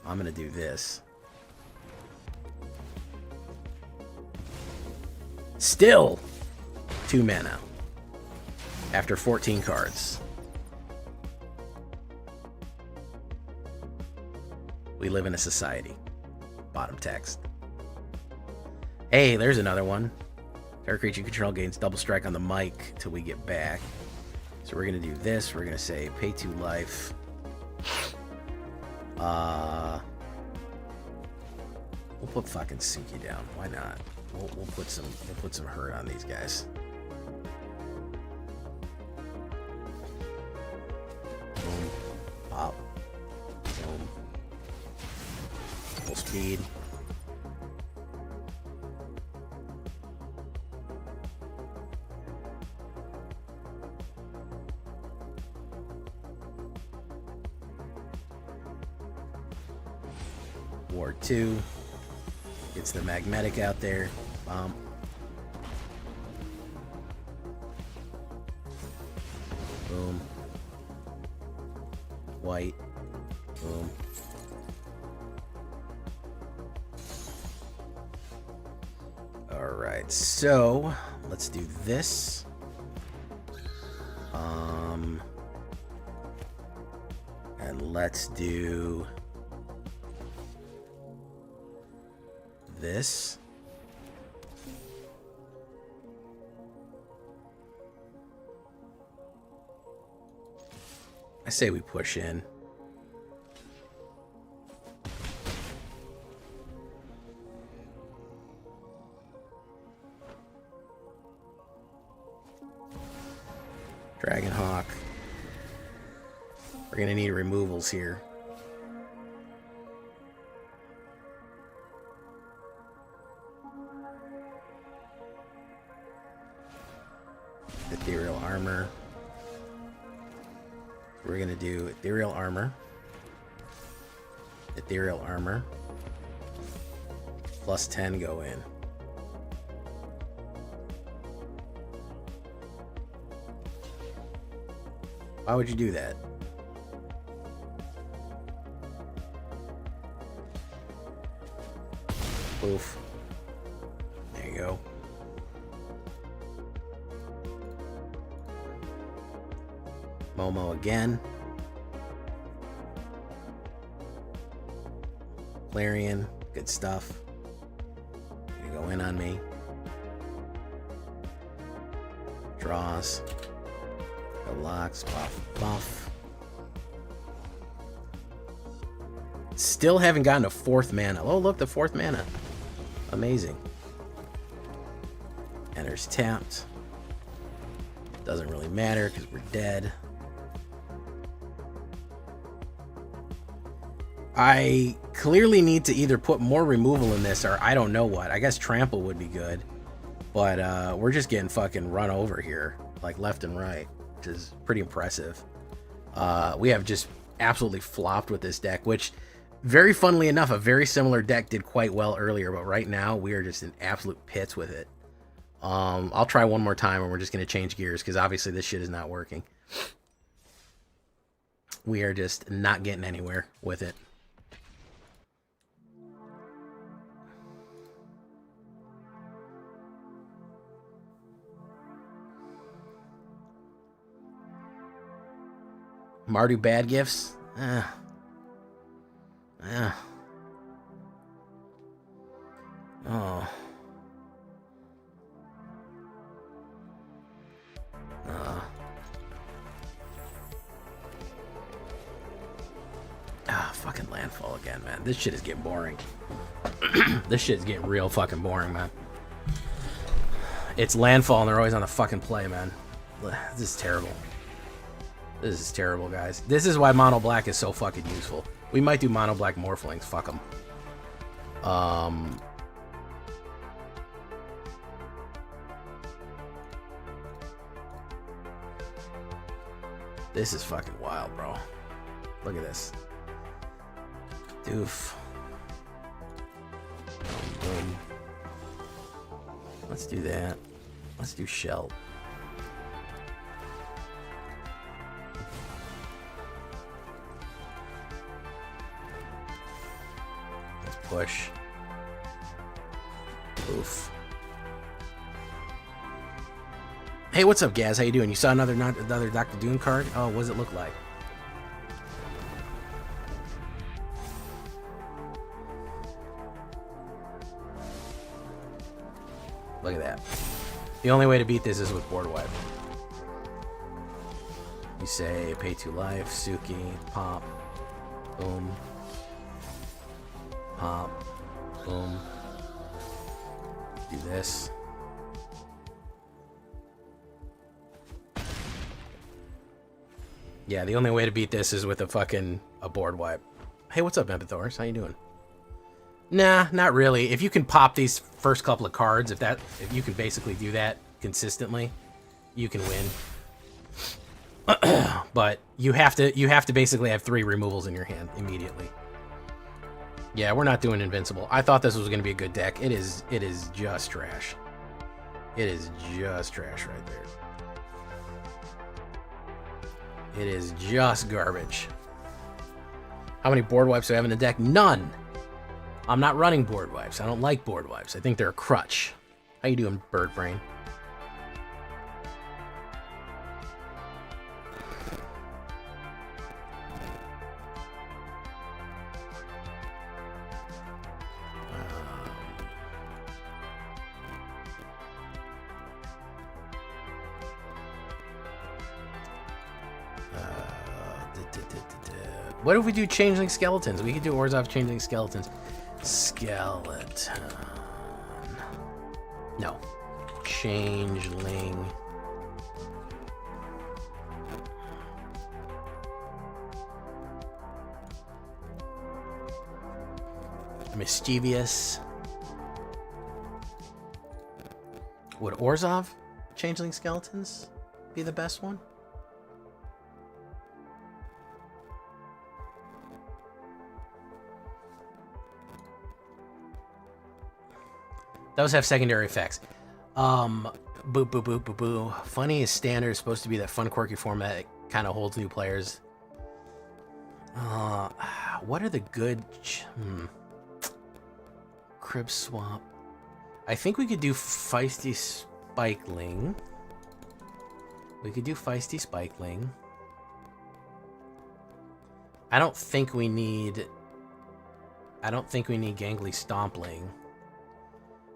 I'm gonna do this. Still 2 mana after 14 cards. We live in a society. Bottom text. Hey, there's another one. Target creature control gains double strike on the mic till we get back. So we're gonna do this. We're gonna say pay 2 life. We'll put fucking Sinky down. Why not? We'll put some hurt on these guys. Boom. Pop. Boom. Full speed. War 2. Gets the magmatic out there. Bomb. Boom. White. Boom. Alright, so let's do this. And let's do this. I say we push in. Dragonhawk. We're gonna need removals here. Ethereal Armor. We're gonna do Ethereal Armor. Ethereal Armor. Plus 10 go in. Why would you do that? Oof. There you go. Momo again. Clarion, good stuff. You go in on me. Draws. The locks, buff, buff. Still haven't gotten a 4th mana. Oh, look, the 4th mana. Amazing. Enters tapped. Doesn't really matter because we're dead. I clearly need to either put more removal in this or I don't know what. I guess trample would be good. But we're just getting fucking run over here, like left and right, which is pretty impressive. We have just absolutely flopped with this deck, which, very funnily enough, a very similar deck did quite well earlier, but right now we are just in absolute pits with it. I'll try one more time and we're just going to change gears because obviously this shit is not working. We are just not getting anywhere with it. Mardu bad gifts? Oh. Fucking landfall again, man. This shit is getting boring. This shit is getting real fucking boring, man. It's landfall and they're always on the fucking play, man. This is terrible. This is terrible, guys. This is why mono black is so fucking useful. We might do mono black morphlings. Fuck them. This is fucking wild, bro. Look at this. Doof. Boom, boom. Let's do that. Let's do shell. Let's push. Oof. Hey, what's up, Gaz? How you doing? You saw another Dr. Doom card? Oh, what does it look like? Look at that. The only way to beat this is with board wipe. You say pay 2 life, Suki, pop, boom, pop, boom. Do this. Yeah, the only way to beat this is with a board wipe. Hey, what's up, Empathors? How you doing? Nah, not really. If you can pop these first couple of cards, if you can basically do that consistently, you can win. But you have to basically have 3 removals in your hand immediately. Yeah, we're not doing invincible. I thought this was going to be a good deck. It is just trash. It is just trash right there. It is just garbage. How many board wipes do I have in the deck? None. I'm not running board wipes. I don't like board wipes. I think they're a crutch. How you doing, Bird Brain? What if we do Changeling Skeletons? We could do Orzhov Changeling Skeletons. Skeleton. No. Changeling. Mischievous. Would Orzhov Changeling Skeletons be the best one? Those have secondary effects. Boo, boo, boo, boo, boo. Funny is standard. Is supposed to be that fun, quirky format. Kind of holds new players. What are the good... Crib swap. I think we could do Feisty Spikeling. We could do Feisty Spikeling. I don't think we need Gangly Stompling.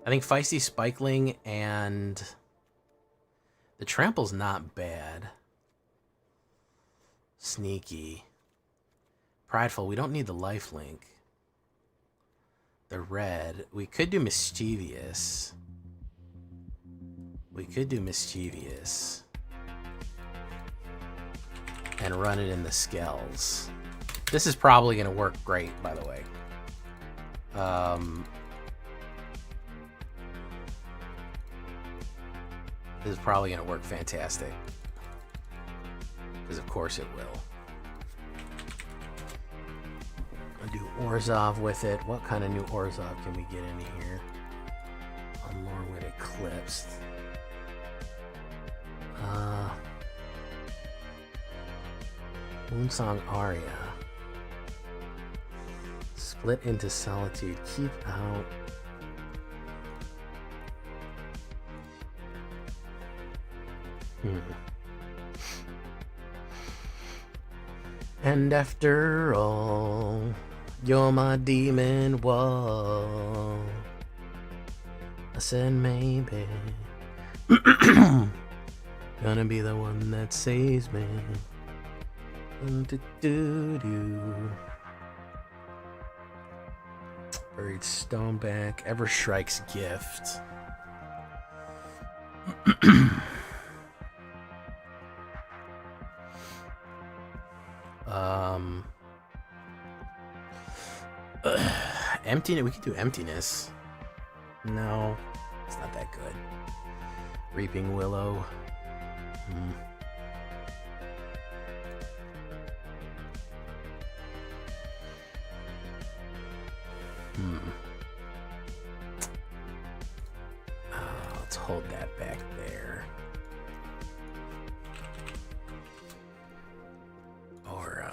I think Feisty Spikeling and the Trample's not bad. Sneaky. Prideful, we don't need the lifelink. The red, we could do Mischievous. We could do Mischievous. And run it in the Skells. This is probably going to work great, by the way. This is probably going to work fantastic. Because of course it will. I'll do Orzhov with it. What kind of new Orzhov can we get in here? On LORWYN Eclipsed. Moonsong Aria. Split into Solitude. Keep out. And after all, you're my demon wall. I said maybe gonna be the one that saves me. Buried Stoneback, Everstrike's Gift. Emptiness. We could do Emptiness. No, it's not that good. Reaping Willow. Let's hold that back there. Or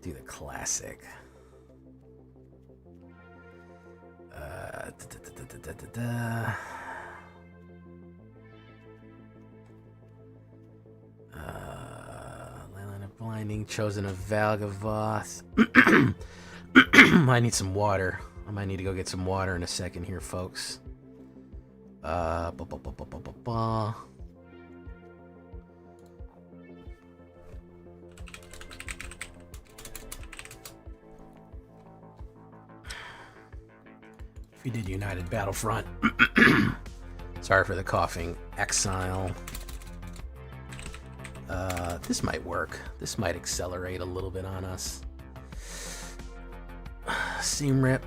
do the classic. Land of Blinding, Chosen of Valgavoth. I need some water. I might need to go get some water in a second here, folks. We did United Battlefront. Sorry for the coughing. Exile. This might work. This might accelerate a little bit on us. Seam Rip.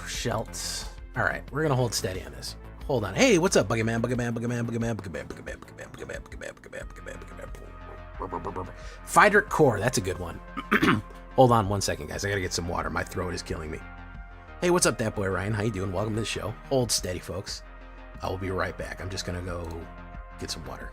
Shelts. All right, we're gonna hold steady on this. Hold on. Hey, what's up, Buggerman? Fidric Core. That's a good one. Hold on 1 second, guys. I gotta get some water. My throat is killing me. Hey, what's up, that boy Ryan? How you doing? Welcome to the show. Hold steady, folks. I will be right back. I'm just gonna go get some water.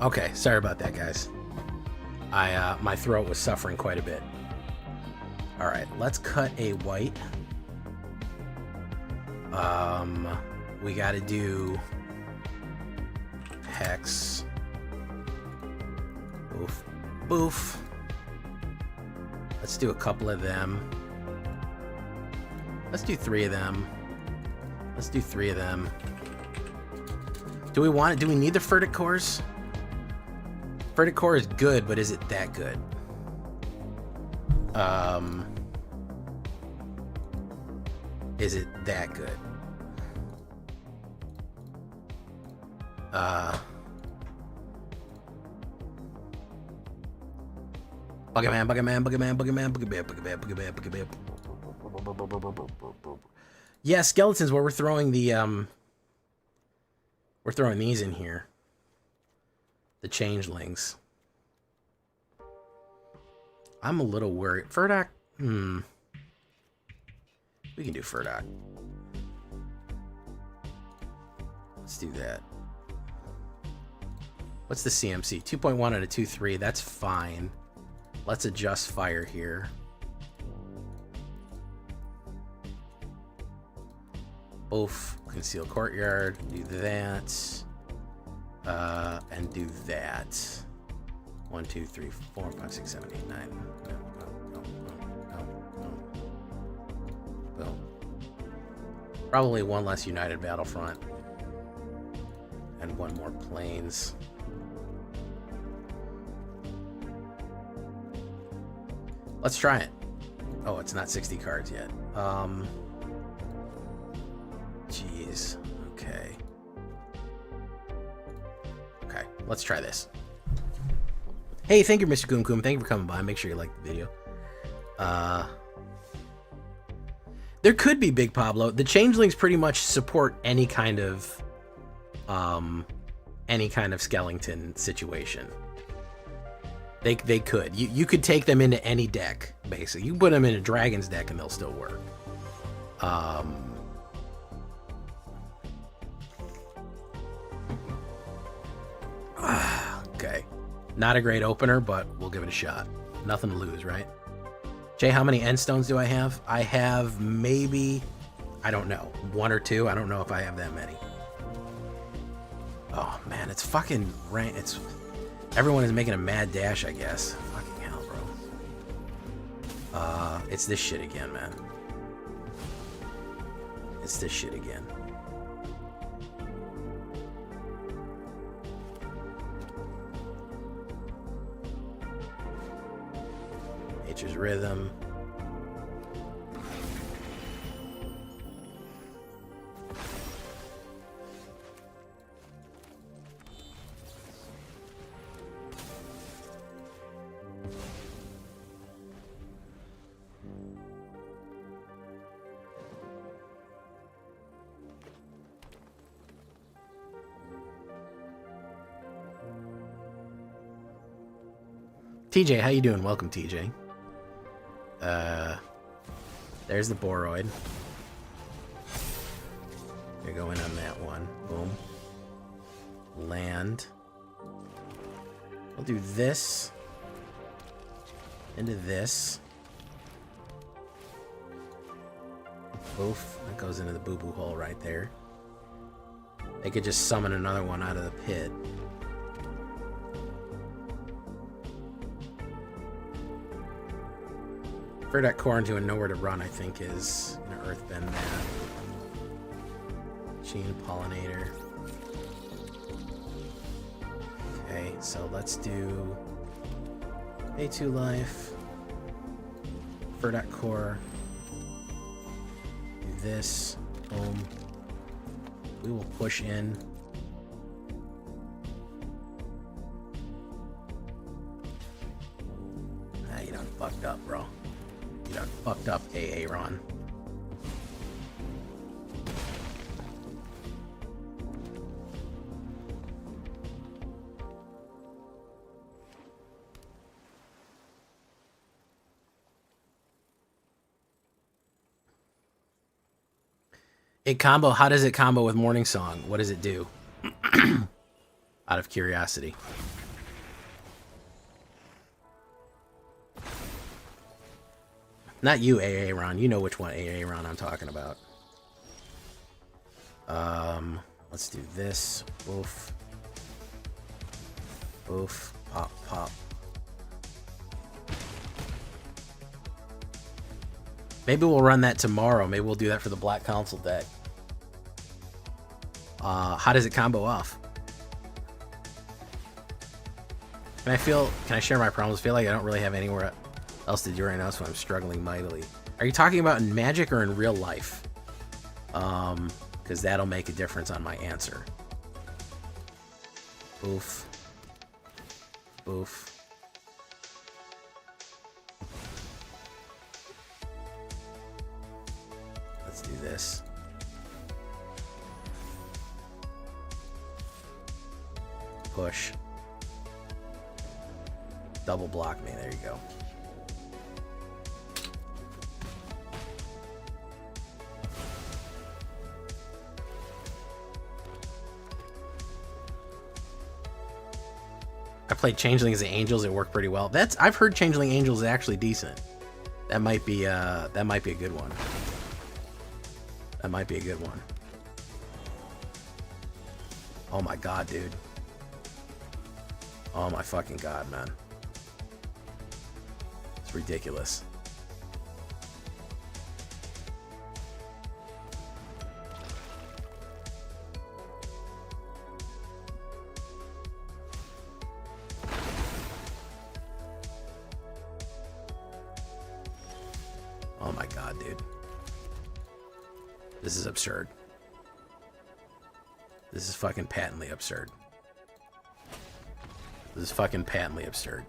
Okay, sorry about that, guys. My throat was suffering quite a bit. All right, let's cut a white. We got to do hex. Boof, boof. Let's do a couple of them. Let's do 3 of them. Let's do 3 of them. Do we want it? Do we need the Furtic cores? Furtic core is good, but is it that good? Is it that good? Buggerman, Buggerman, Buggerman, Buggerman, Buggerman, Buggerman, Buggerman, Buggerman. Yeah, skeletons. Where we're throwing the we're throwing these in here. The changelings. I'm a little worried. Furdock? We can do Furdock. Let's do that. What's the CMC? 2.1 out of 2.3. That's fine. Let's adjust fire here. Both conceal courtyard. Do that. And do that. 1, 2, 3, 4, 5, 6, 7, 8, 9. Boom. Probably one less United Battlefront. And one more Plains. Let's try it. Oh, it's not 60 cards yet. Jeez. Okay. Okay, let's try this. Hey, thank you, Mr. Koom Koom. Thank you for coming by. Make sure you like the video. There could be Big Pablo. The changelings pretty much support any kind of skeleton situation. They could. You could take them into any deck, basically. You can put them in a dragon's deck and they'll still work. Okay. Not a great opener, but we'll give it a shot. Nothing to lose, right? Jay, how many end stones do I have? I have maybe, I don't know, 1 or 2. I don't know if I have that many. Oh man, it's fucking rain. Everyone is making a mad dash, I guess. Fucking hell, bro. It's this shit again, man. It's this shit again. Nature's Rhythm. TJ, how you doing? Welcome, TJ. There's the Boroid. You're going on that one. Boom. Land. We'll do this. Into this. Oof. That goes into the boo-boo hole right there. They could just summon another one out of the pit. For that core into a nowhere to run, I think is gonna earthbend that. Gene Pollinator. Okay, so let's do A2 life. For that core. Do this. Boom. We will push in. Ah, you done fucked up, bro. You done fucked up, Aaron. It combo. How does it combo with Morning Song? What does it do? Out of curiosity. Not you, AA Ron. You know which one AA Ron I'm talking about. Let's do this. Oof. Oof. Pop, pop. Maybe we'll run that tomorrow. Maybe we'll do that for the Black Council deck. How does it combo off? Can I share my problems? I feel like I don't really have anywhere else to do right now, so I'm struggling mightily. Are you talking about in Magic or in real life? Because that'll make a difference on my answer. Oof. Oof. Let's do this. Push. Double block me. There you go. I played Changelings and Angels. It worked pretty well. I've heard Changeling Angels is actually decent. That might be a good one. That might be a good one. Oh my god, dude. Oh my fucking god, man. It's ridiculous. Oh my god, dude. This is absurd. This is fucking patently absurd. This is fucking patently absurd.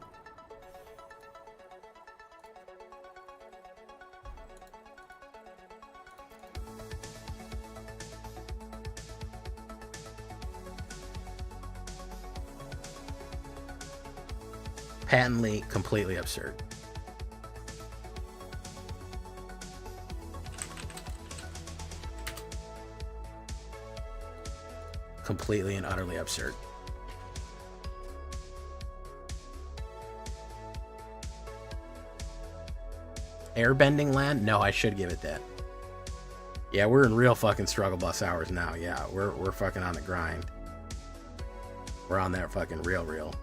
Patently, completely absurd. Completely and utterly absurd. Airbending land? No, I should give it that. Yeah, we're in real fucking struggle bus hours now. Yeah, we're fucking on the grind. We're on that fucking real.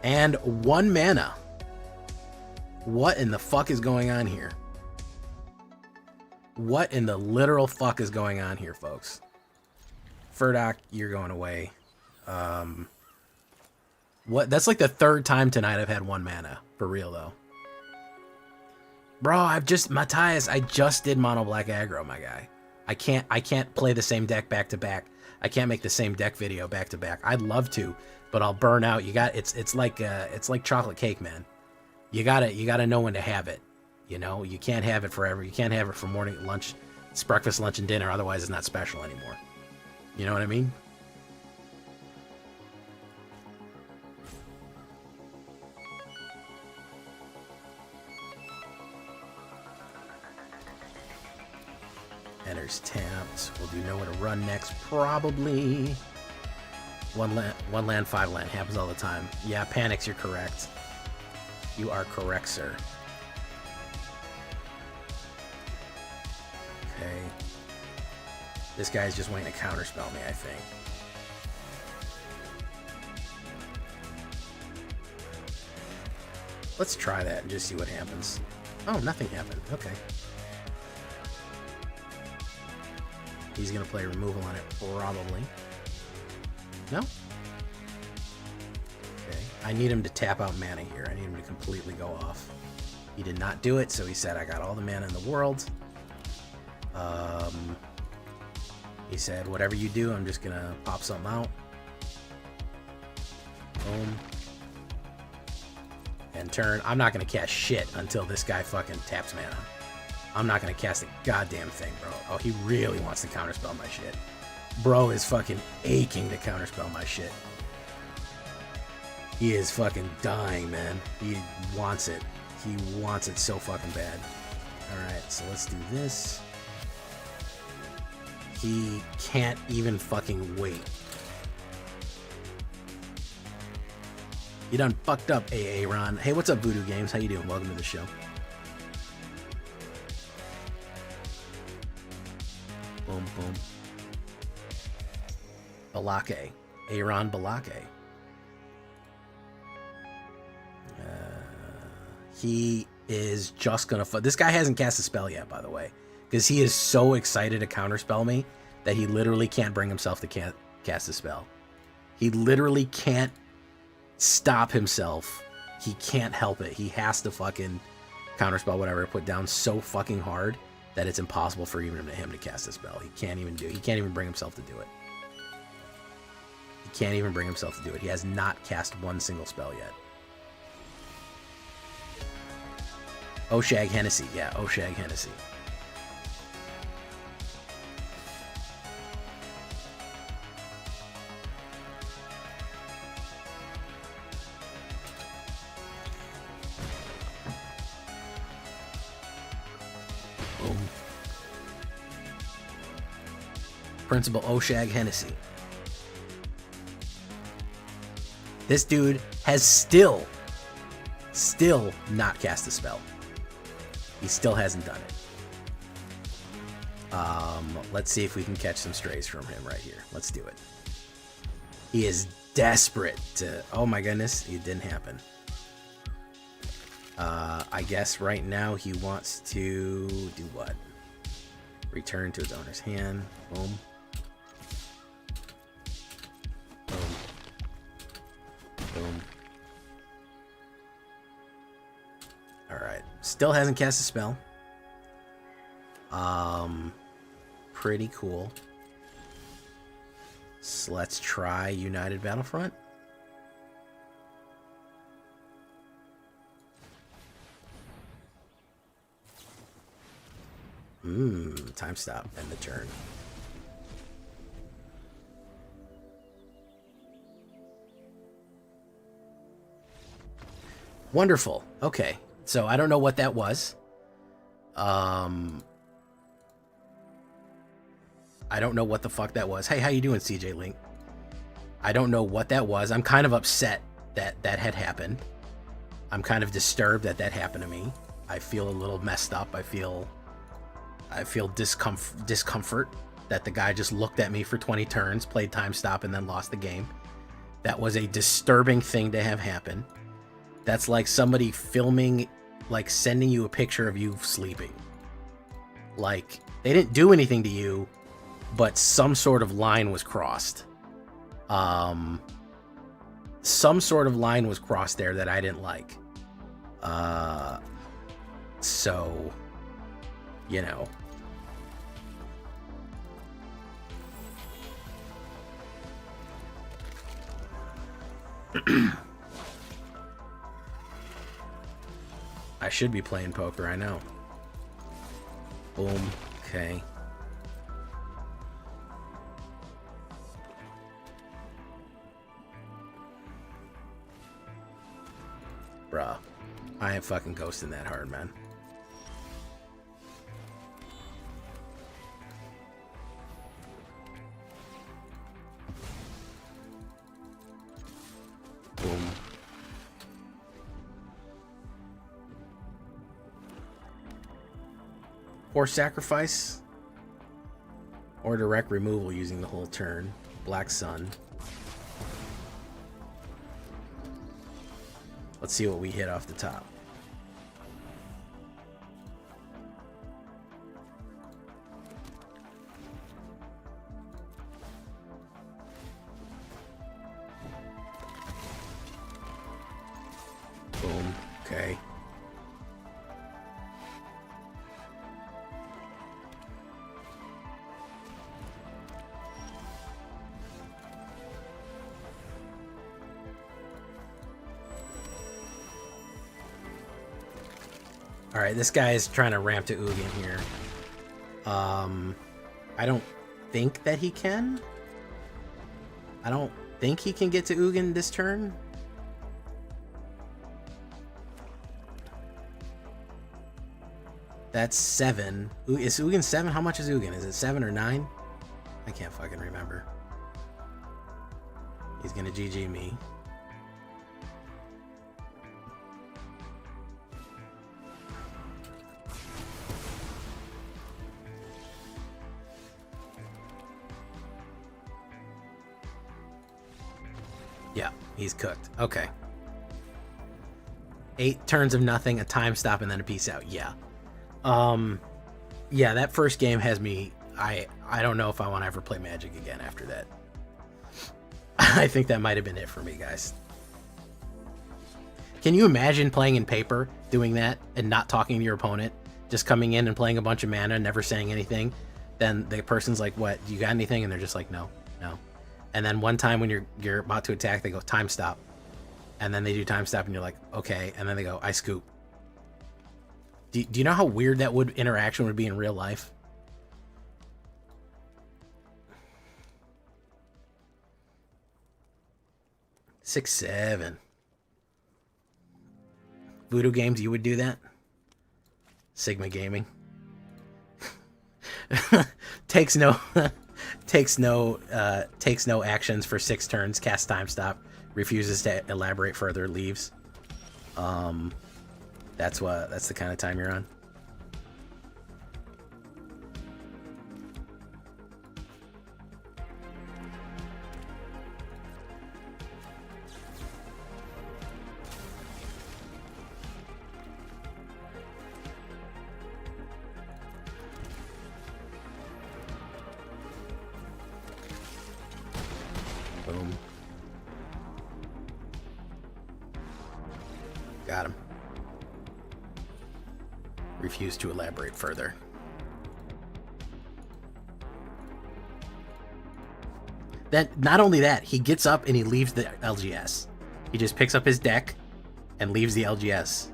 And 1 mana. What in the fuck is going on here? What in the literal fuck is going on here, folks? Furdock, you're going away. What? That's like the 3rd time tonight I've had 1 mana. For real, though. Bro, Matthias, I just did mono black aggro, my guy. I can't play the same deck back to back. I can't make the same deck video back to back. I'd love to, but I'll burn out. It's like chocolate cake, man. You gotta know when to have it. You know, you can't have it forever. You can't have it for morning, lunch, it's breakfast, lunch, and dinner. Otherwise, it's not special anymore. You know what I mean? Enters tapped. We'll do nowhere to run next, probably. 1 land, 5 land. Happens all the time. Yeah, Panics, you're correct. You are correct, sir. Okay. This guy's just waiting to counterspell me, I think. Let's try that and just see what happens. Oh, nothing happened. Okay. He's going to play removal on it, probably. No? Okay. I need him to tap out mana here. I need him to completely go off. He did not do it, so he said, I got all the mana in the world. He said, whatever you do, I'm just going to pop something out. Boom. And turn. I'm not going to cast shit until this guy fucking taps mana. I'm not going to cast a goddamn thing, bro. Oh, he really wants to counterspell my shit. Bro is fucking aching to counterspell my shit. He is fucking dying, man. He wants it. He wants it so fucking bad. Alright, so let's do this. He can't even fucking wait. You done fucked up, AA Ron. Hey, what's up, Voodoo Games? How you doing? Welcome to the show. Boom, boom. Balake. Aaron Balake. He is just gonna... This guy hasn't cast a spell yet, by the way. Because he is so excited to counterspell me that he literally can't bring himself to cast a spell. He literally can't stop himself. He can't help it. He has to fucking counterspell whatever I put down so fucking hard that it's impossible for even him to cast a spell. He can't even bring himself to do it. He can't even bring himself to do it. He has not cast one single spell yet. Oshag Hennessy. Yeah, Oshag Hennessy. Boom. Principal Oshag Hennessy. This dude has still not cast a spell. He still hasn't done it. Let's see if we can catch some strays from him right here. Let's do it. He is desperate to... Oh my goodness, it didn't happen. I guess right now he wants to do what? Return to his owner's hand. Boom. Boom. Boom. Alright. Still hasn't cast a spell. Pretty cool. So let's try United Battlefront. Time stop and the turn. Wonderful. Okay. So I don't know what that was. I don't know what the fuck that was. Hey, how you doing, CJ Link? I don't know what that was. I'm kind of upset that that had happened. I'm kind of disturbed that that happened to me. I feel a little messed up. I feel discomfort that the guy just looked at me for 20 turns, played time stop, and then lost the game. That was a disturbing thing to have happen. That's like somebody filming, like sending you a picture of you sleeping. Like, they didn't do anything to you, but some sort of line was crossed. Some sort of line was crossed there that I didn't like. So, you know. I should be playing poker, I know. Boom. Okay. Bruh. I ain't fucking ghosting that hard, man. Boom. Or sacrifice. Or direct removal using the whole turn. Black Sun. Let's see what we hit off the top. Boom. Okay. Alright, this guy is trying to ramp to Ugin here. I don't think that he can. I don't think he can get to Ugin this turn. That's 7. Is Ugin 7? How much is Ugin? Is it 7 or 9? I can't fucking remember. He's gonna GG me. Yeah, he's cooked. Okay. 8 turns of nothing, a time stop, and then a peace out. Yeah. Yeah, that first game has me... I don't know if I want to ever play Magic again after that. I think that might have been it for me, guys. Can you imagine playing in paper, doing that, and not talking to your opponent? Just coming in and playing a bunch of mana, never saying anything? Then the person's like, what, do you got anything? And they're just like, no, no. And then one time when you're about to attack, they go, time stop. And then they do time stop, and you're like, okay. And then they go, I scoop. Do you know how weird that interaction would be in real life? Six, 7. Voodoo Games, you would do that? Sigma Gaming. takes no actions for 6 turns, cast time stop, refuses to elaborate further, leaves. That's the kind of time you're on. Boom. Got him. Refuse to elaborate further. That not only that, he gets up and he leaves the LGS. He just picks up his deck and leaves the LGS.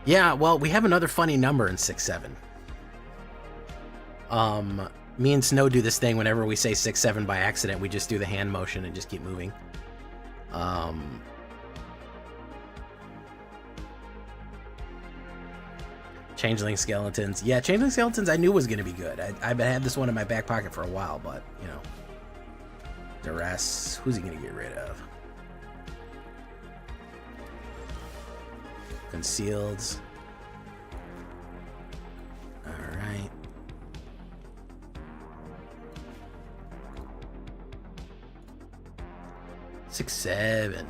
Yeah, well, we have another funny number in 6-7. Me and Snow do this thing whenever we say 6-7 by accident. We just do the hand motion and just keep moving. Changeling Skeletons. Yeah, Changeling Skeletons I knew was going to be good. I've had this one in my back pocket for a while, but, you know. Duress. Who's he going to get rid of? Concealed. Alright. Six, 7.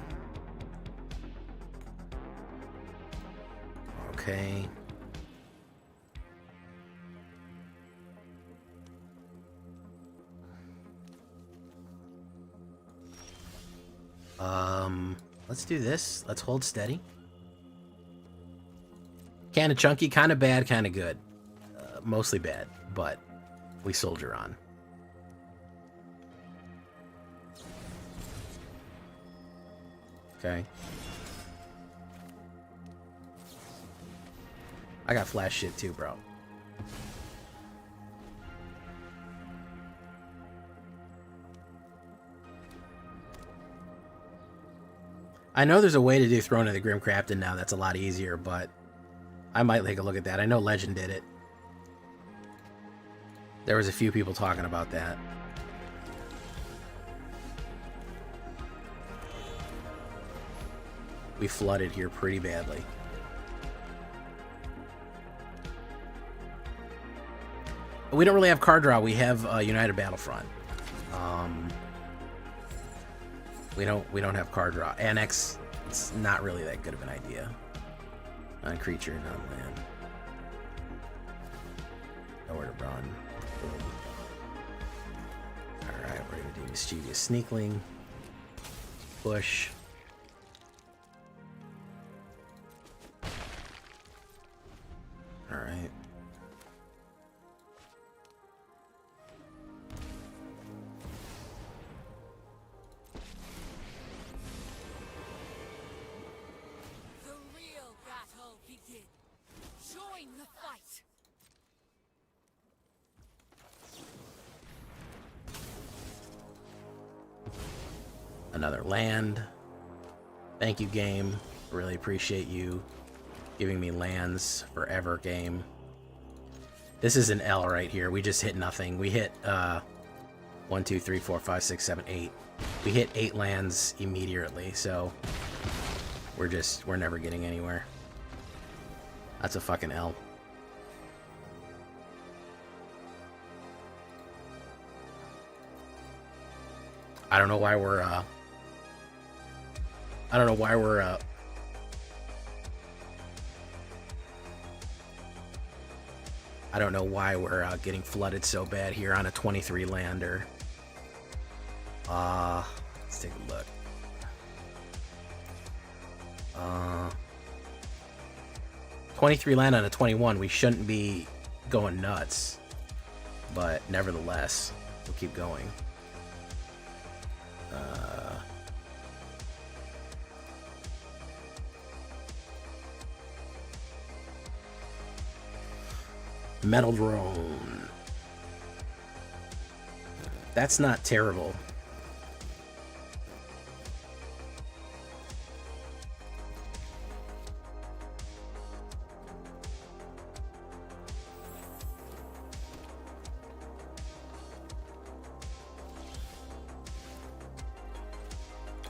Okay. Let's do this. Let's hold steady. Kind of chunky, kind of bad, kind of good. Mostly bad, but we soldier on. Okay. I got flash shit too, bro. I know there's a way to do Throne of the Grim Crafted now that's a lot easier, but I might take a look at that. I know Legend did it. There was a few people talking about that. We flooded here pretty badly. We don't really have card draw. We have United Battlefront. We don't have card draw. Annex, it's not really that good of an idea. Non-creature, non-land. Nowhere to run. Boom. Alright, we're gonna do Mischievous Sneakling. Push. Alright. Another land. Thank you, game. Really appreciate you giving me lands forever, game. This is an L right here. We just hit nothing. We hit 1, 2, 3, 4, 5, 6, 7, 8. We hit 8 lands immediately, so we're never getting anywhere. That's a fucking L. I don't know why we're getting flooded so bad here on a 23 lander. Let's take a look. 23 land on a 21. We shouldn't be going nuts, but nevertheless, we'll keep going. Metal drone. That's not terrible.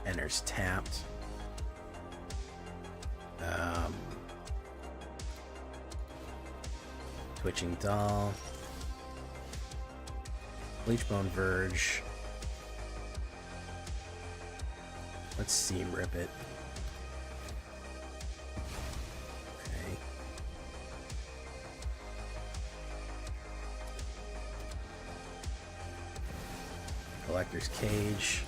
Enters tapped. Twitching Doll. Bleachbone Verge. Let's Seam Rip it. Okay. Collector's Cage.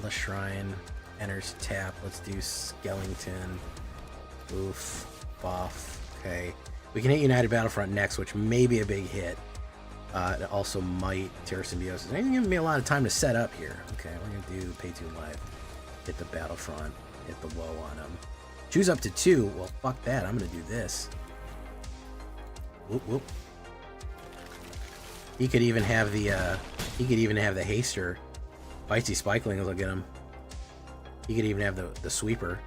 The Shrine enters tap. Let's do Skellington. Oof. Buff. Okay. We can hit United Battlefront next, which may be a big hit. It also might Terror Symbiosis. It's giving me a lot of time to set up here. Okay, we're gonna do Pay 2 Life. Hit the Battlefront. Hit the low on him. Choose up to 2. Well, fuck that. I'm gonna do this. Whoop whoop. He could even have the haster. Bitesy Spikelings will get him. He could even have the sweeper.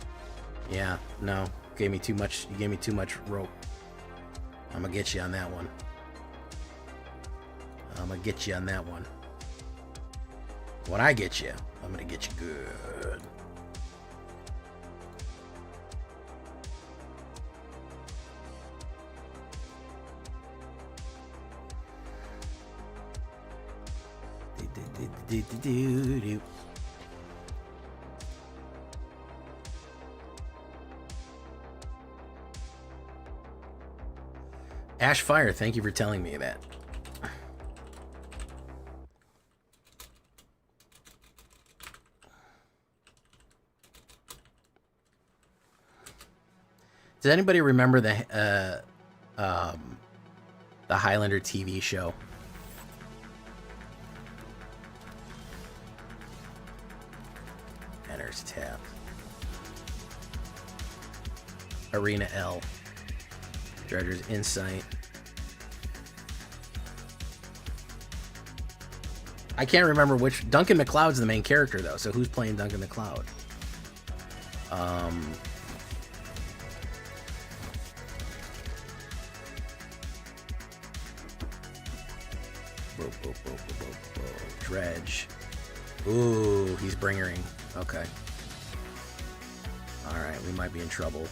Yeah, no. Gave me too much. You gave me too much rope. I'm gonna get you on that one. I'm gonna get you on that one. When I get you, I'm gonna get you good. Ash Fire, thank you for telling me that. Does anybody remember the Highlander TV show? Enters tap. Arena L. Dredger's Insight. I can't remember which. Duncan MacLeod's the main character though, so who's playing Duncan MacLeod? Dredge. Ooh, he's Bringering. Okay. Alright, we might be in trouble.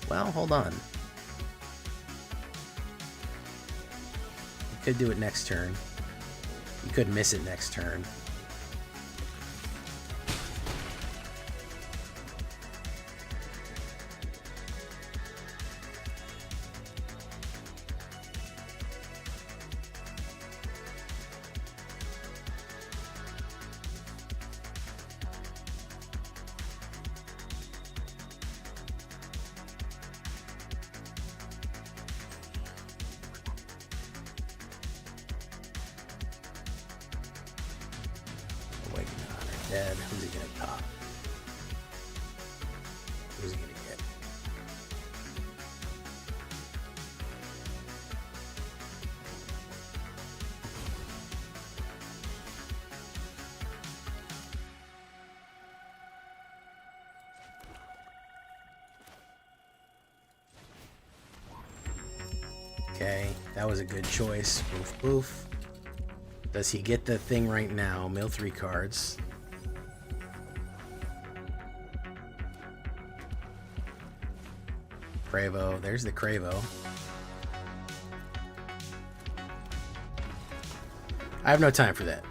Well, hold on. You could do it next turn. You could miss it next turn. Dead. Who's he gonna pop? Who's he gonna get? Okay, that was a good choice. Boof, boof. Does he get the thing right now? Mill 3 cards. Cravo. There's the Cravo. I have no time for that.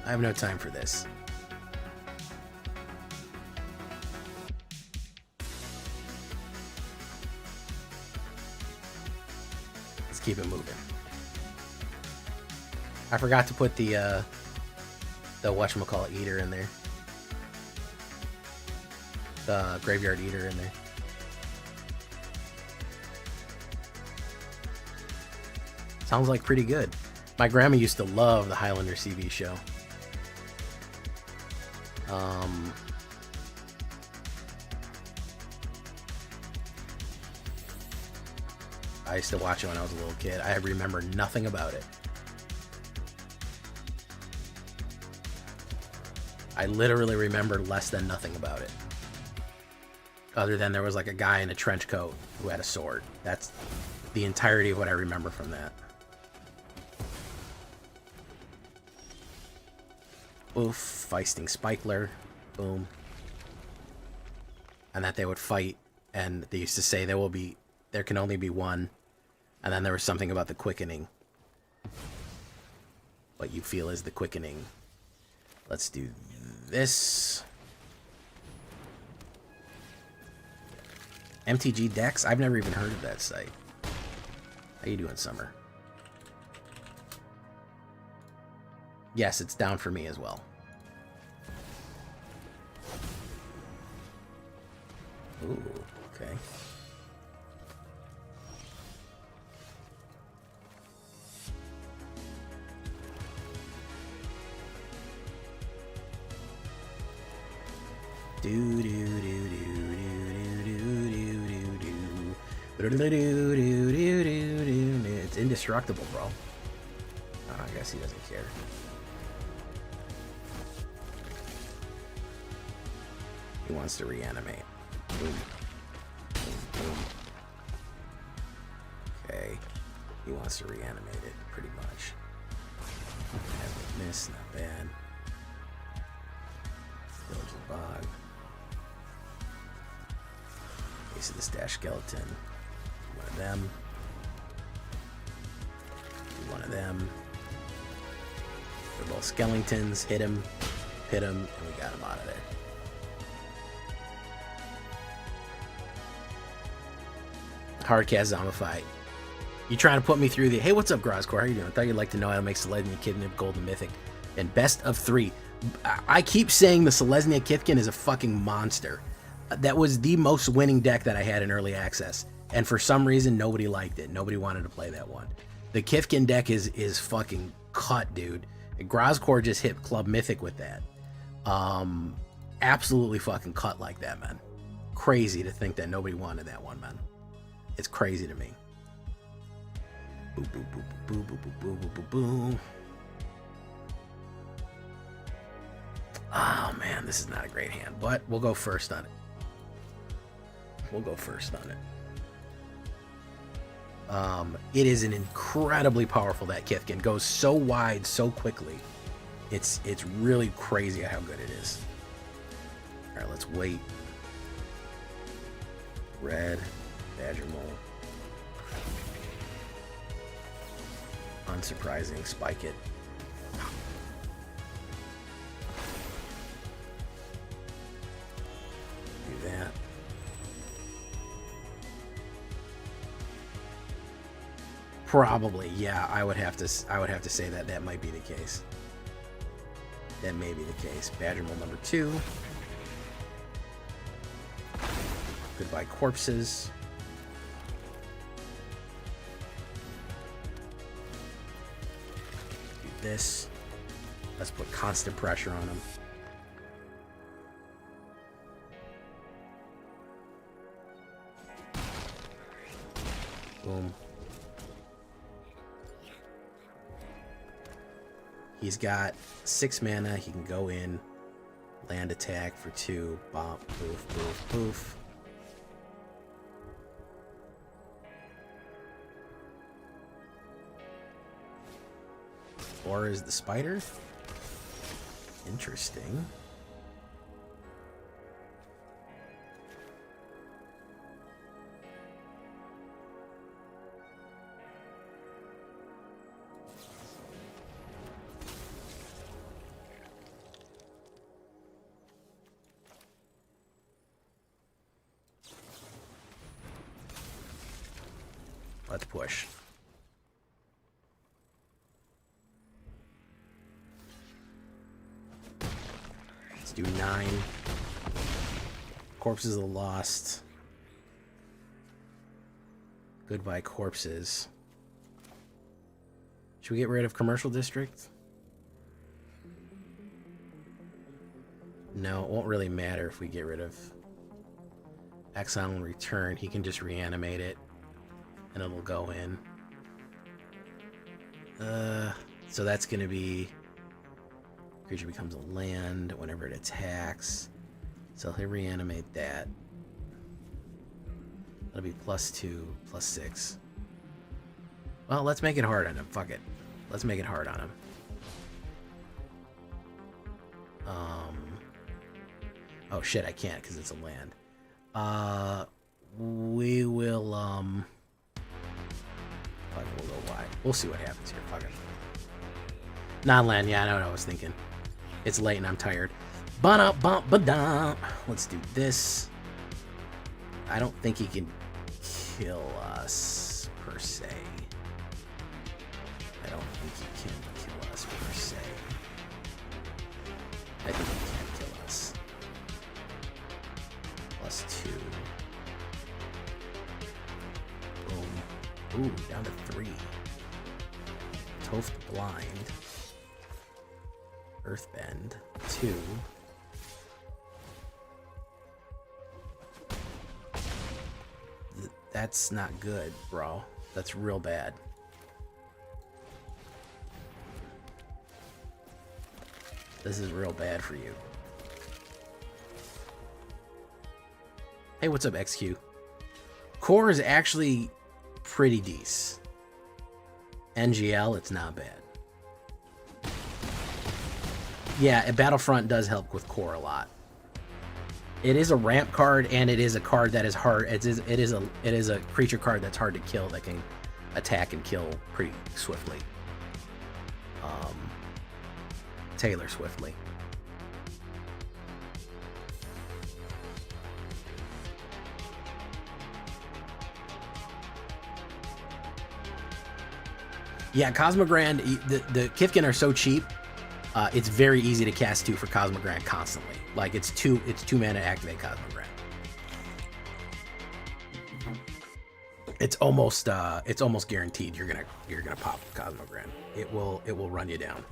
I have no time for this. Let's keep it moving. I forgot to put the whatchamacallit eater in there. The graveyard eater in there. Sounds like pretty good. My grandma used to love the Highlander CV show. I used to watch it when I was a little kid. I remember nothing about it. I literally remember less than nothing about it. Other than there was like a guy in a trench coat who had a sword. That's the entirety of what I remember from that. Oof, feisting Spikeler. Boom. And that they would fight, and they used to say there can only be one. And then there was something about the quickening. What you feel is the quickening. Let's do this. MTG decks? I've never even heard of that site. How you doing, Summer? Yes, it's down for me as well. Ooh, okay. It's indestructible, bro. Oh, I guess he doesn't care. He wants to reanimate. Boom. Boom, boom. Okay. He wants to reanimate it, pretty much. Miss, not bad. Village of the Bog. Ace of the Stash Skeleton. One of them. One of them. They're both skeletons. Hit him. Hit him. And we got him out of there. Hardcast Zombified. You trying to put me through the... Hey, what's up, Grozcore? How you doing? I thought you'd like to know how to make Selesnya Kithkin Golden Mythic and best of 3. I keep saying the Selesnya Kithkin is a fucking monster. That was the most winning deck that I had in early access. And for some reason, nobody liked it. Nobody wanted to play that one. The Kithkin deck is fucking cut, dude. Grozcore just hit Club Mythic with that. Absolutely fucking cut like that, man. Crazy to think that nobody wanted that one, man. It's crazy to me. Boo, boo, boo, boo, boo, boo, boo, boo, boo. Oh, man, this is not a great hand, but we'll go first on it. We'll go first on it. It is an incredibly powerful, that Kithkin. Goes so wide so quickly. It's really crazy how good it is. All right, let's wait. Red. Badger Mole. Unsurprising. Spike it. Do that. Probably, yeah. I would have to say that might be the case. That may be the case. Badger Mole number 2. Goodbye Corpses. This. Let's put constant pressure on him. Boom. He's got 6 mana. He can go in, land attack for 2. Bop, poof, poof, poof. Or is the spider? Interesting. Let's push. Let's do 9. Corpses of the Lost. Goodbye, corpses. Should we get rid of Commercial District? No, it won't really matter if we get rid of Exile and Return. He can just reanimate it, and it'll go in. So that's going to be... Creature becomes a land whenever it attacks. So he'll reanimate that. That'll be +2, +6. Well, let's make it hard on him. Fuck it. Let's make it hard on him. Oh shit, I can't because it's a land. We will, fuck, we'll go wide. We'll see what happens here. Fuck it. Non-land, yeah, I know what I was thinking. It's late and I'm tired. Let's do this. I don't think he can kill us, per se. I don't think he can kill us, per se. I think he can kill us. +2. Boom. Ooh, down to 3. Toast blind. Earthbend. 2. That's not good, bro. That's real bad. This is real bad for you. Hey, what's up, XQ? Core is actually pretty decent. NGL, it's not bad. Yeah, Battlefront does help with core a lot. It is a ramp card, and it is a card that is hard. It is a creature card that's hard to kill, that can attack and kill pretty swiftly. Taylor swiftly. Yeah, Cosmogrand, the Kifkin are so cheap. It's very easy to cast 2 for Cosmogrand constantly. Like it's 2 mana to activate Cosmogrand. It's almost guaranteed you're gonna pop Cosmogrand. It will run you down.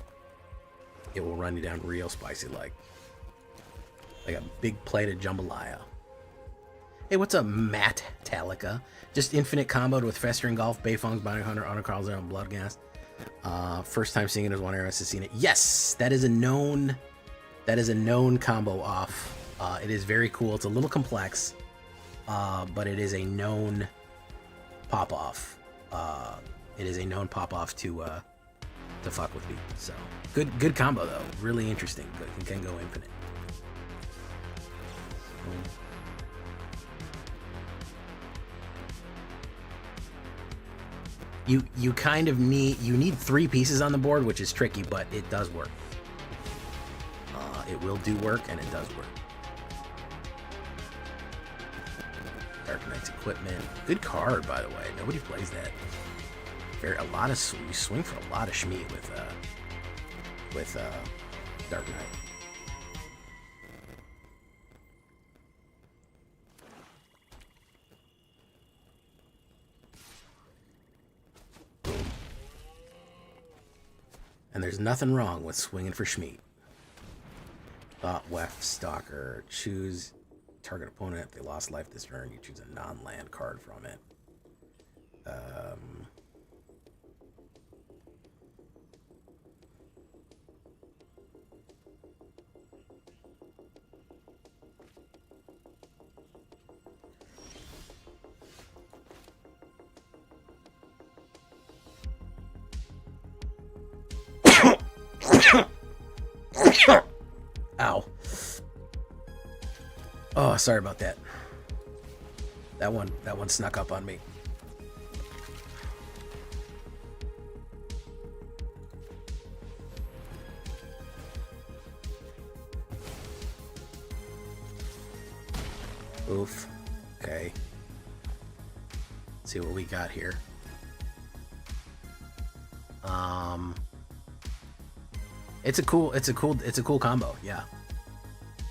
It will run you down real spicy like a big plated jambalaya. Hey, what's up, Matt Talica? Just infinite comboed with Festering Golf, Bayfong's Bounty Hunter, Honor Karl's and Bloodghast. First time seeing it as one arrow has seen it. Yes, that is a known combo off. It is very cool. It's a little complex, but it is a known pop off. It is a known pop off to fuck with people. So good combo though. Really interesting. Good, can go infinite. You kind of need 3 pieces on the board, which is tricky, but it does work. It will do work, and it does work. Dark Knight's Equipment, good card, by the way. Nobody plays that. You swing for a lot of schmeat with Dark Knight. And there's nothing wrong with swinging for schmeat. Thought Weft Stalker. Choose target opponent. If they lost life this turn, you choose a non-land card from it. sorry about that. That one snuck up on me. Oof. Okay. Let's see what we got here. It's a cool combo. Yeah.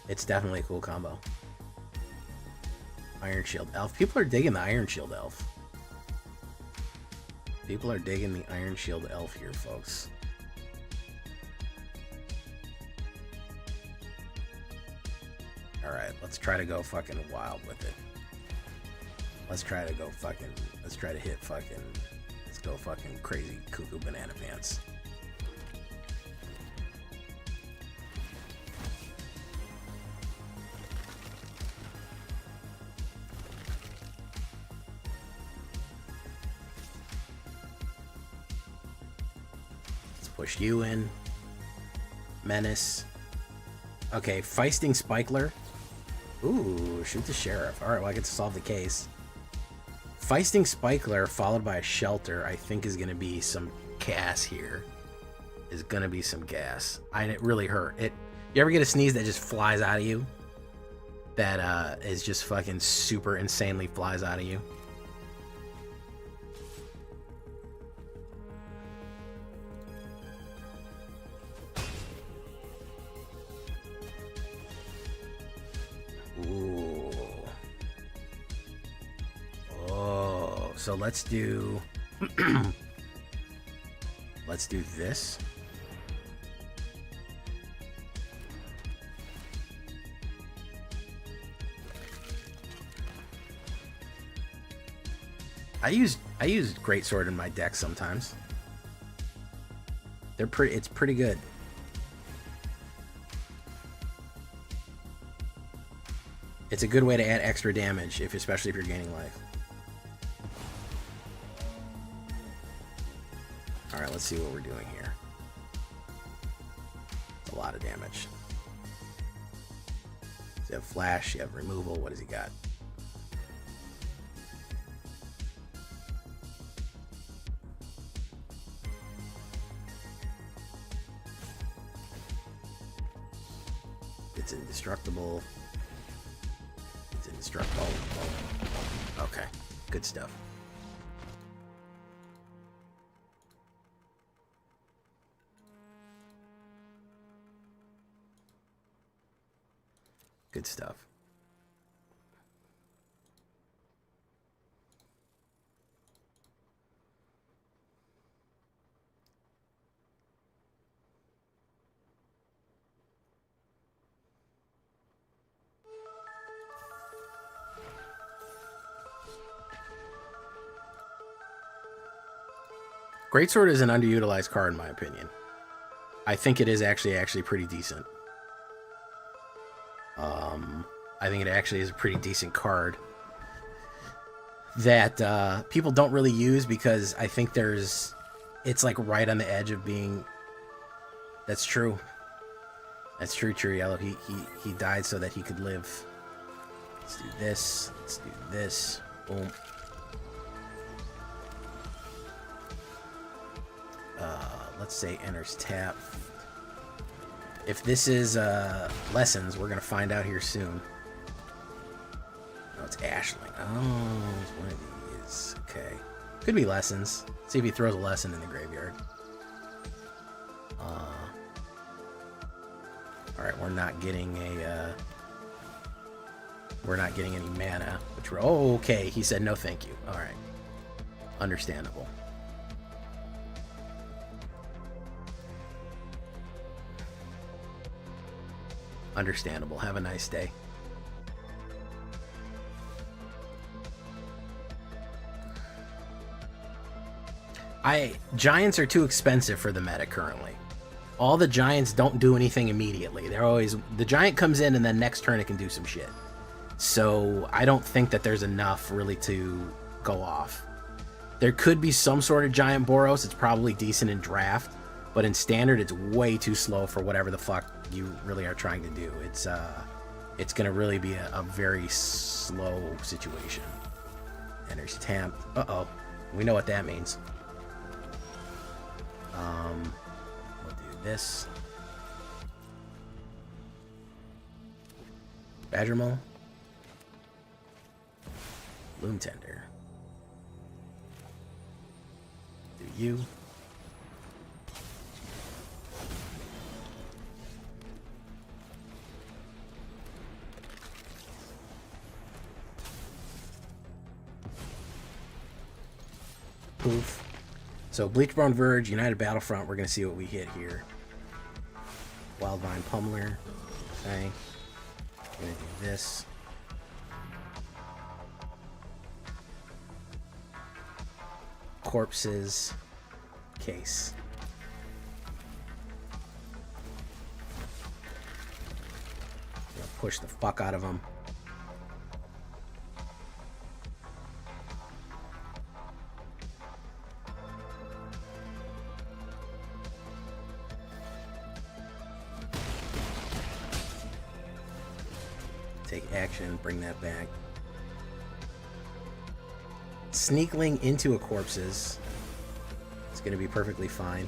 It's definitely a cool combo. Iron Shield Elf. People are digging the Iron Shield Elf. People are digging the Iron Shield Elf here, folks. Alright, let's try to go fucking wild with it. Let's try to hit fucking, let's go fucking crazy cuckoo banana pants. Let's push you in. Menace. Okay, Feisting Spikeler. Ooh, shoot the sheriff. Alright, well, I get to solve the case. Feisting Spikeler followed by a shelter, I think is going to be some gas here. Is going to be some gas. It really hurt. You ever get a sneeze that just flies out of you? That is just fucking super insanely flies out of you? Ooh. Oh, so let's do let's do this. I use Greatsword in my deck sometimes. It's pretty good. It's a good way to add extra damage, especially if you're gaining life. Alright, let's see what we're doing here. It's a lot of damage. So you have flash, you have removal. What does he got? It's indestructible. It's indestructible. Okay, good stuff. Good stuff. Greatsword is an underutilized card in my opinion. I think it is actually pretty decent. I think it actually is a pretty decent card that people don't really use because I think it's like right on the edge of being. That's true. That's true, Yellow. He died so that he could live. Let's do this. Let's do this. Boom. Let's say enters tap. If this is lessons, we're gonna find out here soon. Oh, it's Ashling. Oh, it's one of these. Okay. Could be lessons. See if he throws a lesson in the graveyard. Alright, we're not getting a we're not getting any mana, which we're okay. He said no thank you. Alright. Understandable. Understandable. Have a nice day. Giants are too expensive for the meta currently. All the giants don't do anything immediately. They're always, the giant comes in and then next turn it can do some shit. So I don't think that there's enough really to go off. There could be some sort of giant Boros. It's probably decent in draft, but in standard it's way too slow for whatever the fuck you really are trying to do. it's going to really be a very slow situation. Enters tapped. Uh-oh. We know what that means. We'll do this. Badger Mole. Loom Tender. Do you. Poof. So Bleachbone Verge, United Battlefront, we're going to see what we hit here. Wildvine Pummeler. Okay. We're going to do this. Corpses. Case. Gonna push the fuck out of them. Take action, bring that back. Sneakling into a corpses. It's going to be perfectly fine.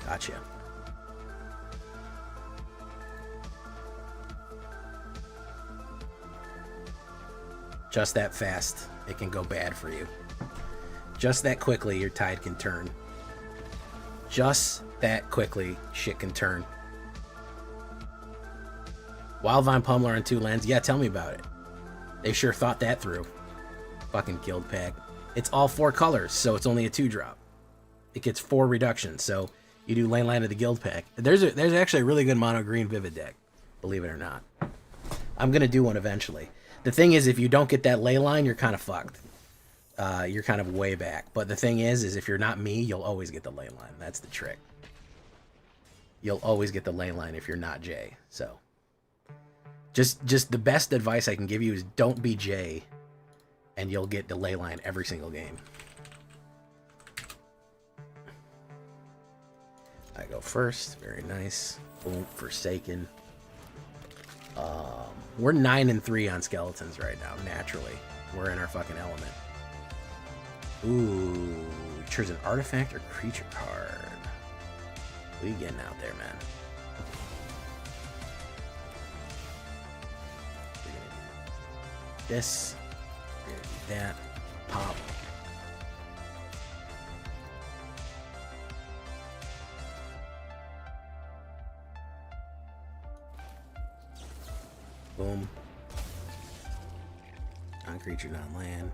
Gotcha. Just that fast, it can go bad for you. Just that quickly, your tide can turn. Just that quickly, shit can turn. Wildvine Pummeler on 2 lands. Yeah, tell me about it. They sure thought that through. Fucking guild pack. It's all 4 colors, so it's only a 2-drop. It gets 4 reductions, so you do lane line of the guild pack. There's actually a really good mono green Vivid deck, believe it or not. I'm gonna do one eventually. The thing is, if you don't get that ley line, you're kind of fucked. You're kind of way back. But the thing is if you're not me, you'll always get the ley line. That's the trick. You'll always get the ley line if you're not Jay. So, just the best advice I can give you is don't be Jay, and you'll get the ley line every single game. I go first. Very nice. Boom. Forsaken. We're 9-3 on skeletons right now, naturally. We're in our fucking element. Ooh, choose an artifact or creature card. What are you getting out there, man? We're gonna do this. We're gonna do that. Pop. Boom. Non-creature, non-land.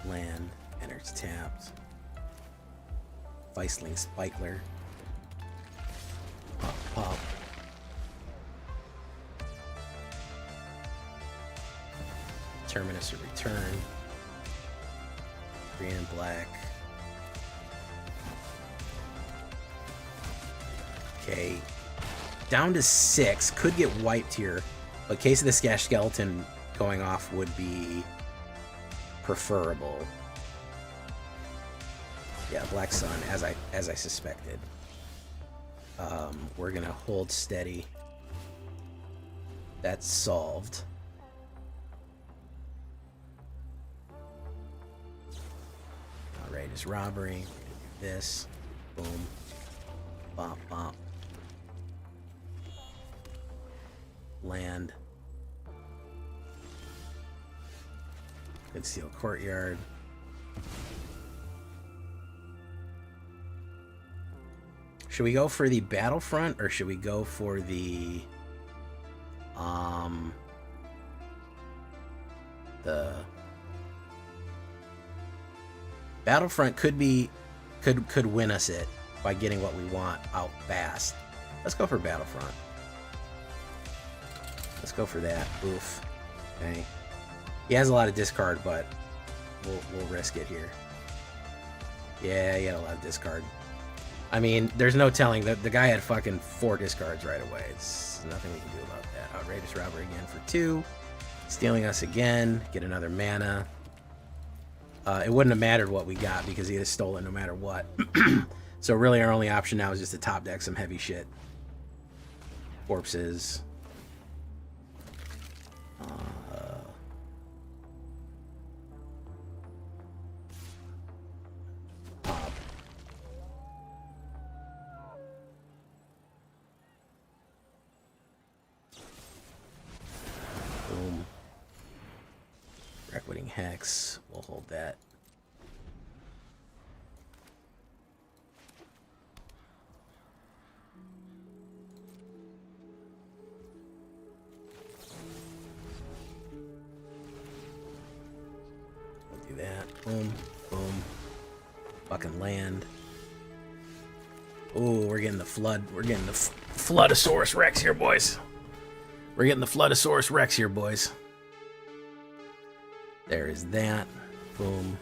Land. Enters tapped. Viceling Spikeler. Pop, pop. Terminus or return. Green and black. Okay. Down to 6. Could get wiped here. But Case of the Skash Skeleton going off would be preferable. Yeah, Black Sun, as I suspected. We're gonna hold steady. That's solved. Outrageous robbery. We're gonna do this. Boom. Bop, bop. Land. Concealed Courtyard. Should we go for the Battlefront or should we go for the Battlefront could win us it by getting what we want out fast. Let's go for Battlefront. Let's go for that. Oof. Okay. He has a lot of discard, but we'll risk it here. Yeah, he had a lot of discard. I mean, there's no telling. The guy had fucking 4 discards right away. It's nothing we can do about that. Outrageous Robbery again for 2. Stealing us again. Get another mana. It wouldn't have mattered what we got because he had stolen no matter what. So really our only option now is just to top deck some heavy shit. Corpses. Pop. Boom. Reckoning Hex. We'll hold that. We'll do that. Boom. Boom. Fucking land. Ooh, we're getting the flood. We're getting the Floodosaurus Rex here, boys. We're getting the Floodosaurus Rex here, boys. There is that. Boom.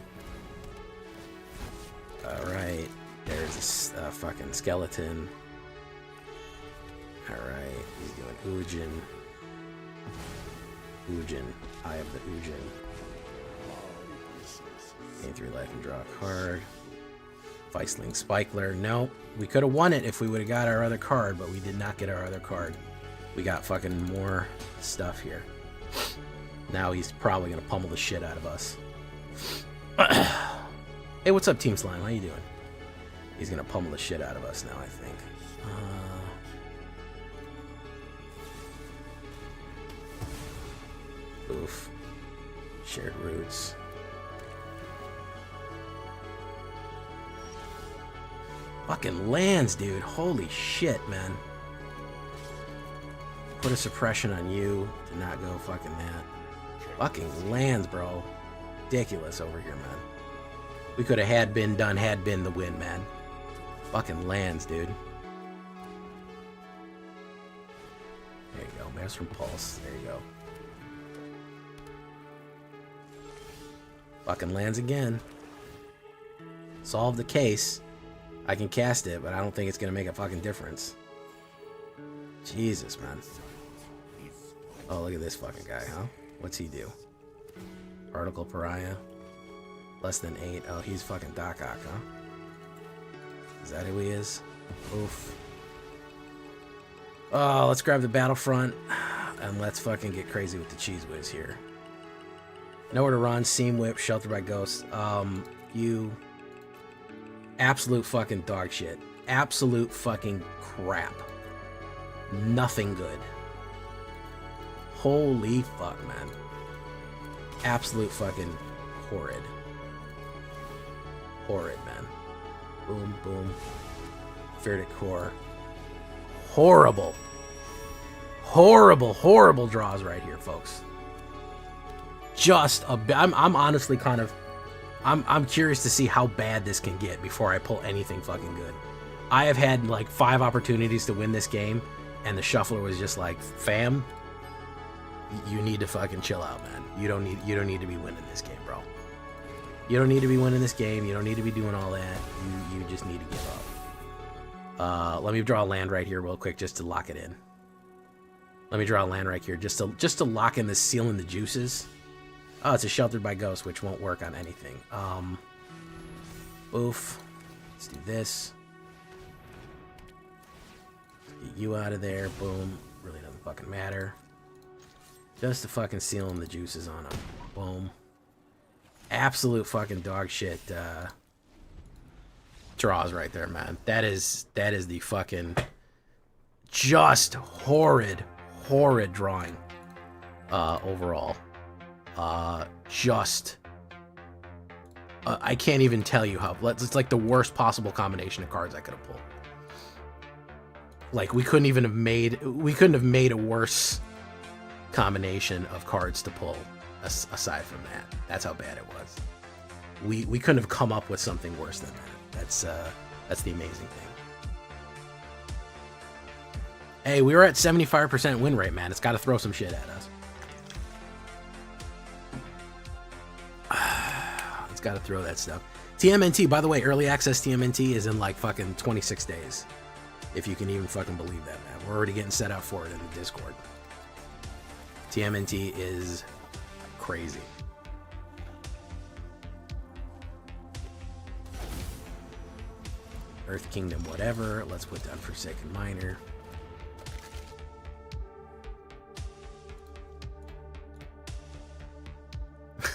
Alright. There's a fucking skeleton. Alright. He's doing Ujin. Ujin. Eye of the Ujin. Gain 3 life and draw a card. Feistling Spikeler. Nope. We could have won it if we would have got our other card, but we did not get our other card. We got fucking more stuff here. Now he's probably going to pummel the shit out of us. Hey, what's up, Team Slime? How you doing? He's going to pummel the shit out of us now, I think. Oof. Shared roots. Fucking lands, dude. Holy shit, man. Put a suppression on you. Did not go fucking that. Fucking lands, bro. Ridiculous over here, man. We could have had been the win, man. Fucking lands, dude. There you go. Mass from Pulse. There you go. Fucking lands again. Solve the case. I can cast it, but I don't think it's going to make a fucking difference. Jesus, man. Oh, look at this fucking guy, huh? What's he do? Particle Pariah. Less than 8. Oh, he's fucking Doc Ock, huh? Is that who he is? Oof. Oh, let's grab the Battlefront. And let's fucking get crazy with the Cheese Whiz here. Nowhere to run. Seam Whip. Sheltered by Ghosts. You... Absolute fucking dog shit. Absolute fucking crap. Nothing good. Holy fuck, man. Absolute fucking horrid. Horrid, man. Boom, boom. Verdict Core. Horrible. Horrible, horrible draws right here, folks. Just a bit. I'm honestly kind of... I'm curious to see how bad this can get before I pull anything fucking good. I have had like 5 opportunities to win this game, and the shuffler was just like, fam, you need to fucking chill out, man. You don't need to be winning this game, bro. You don't need to be winning this game. You don't need to be doing all that. You just need to give up. Let me draw a land right here real quick just to lock it in. Let me draw a land right here just to lock in this Sealing the Juices. Oh, it's a Sheltered by Ghosts, which won't work on anything. Oof. Let's do this. Get you out of there. Boom. Really doesn't fucking matter. Just to fucking Sealing the Juices on him. Boom. Absolute fucking dog shit draws right there, man. That is the fucking just horrid drawing overall. I can't even tell you how. It's like the worst possible combination of cards I could have pulled. Like we couldn't have made a worse combination of cards to pull aside from that. That's how bad it was. We couldn't have come up with something worse than that. That's the amazing thing. Hey, we were at 75% win rate, man. It's got to throw some shit at us. It's got to throw that stuff. TMNT, by the way, early access TMNT is in like fucking 26 days. If you can even fucking believe that, man. We're already getting set up for it in the Discord. TMNT is crazy. Earth Kingdom, whatever. Let's put down Forsaken Miner.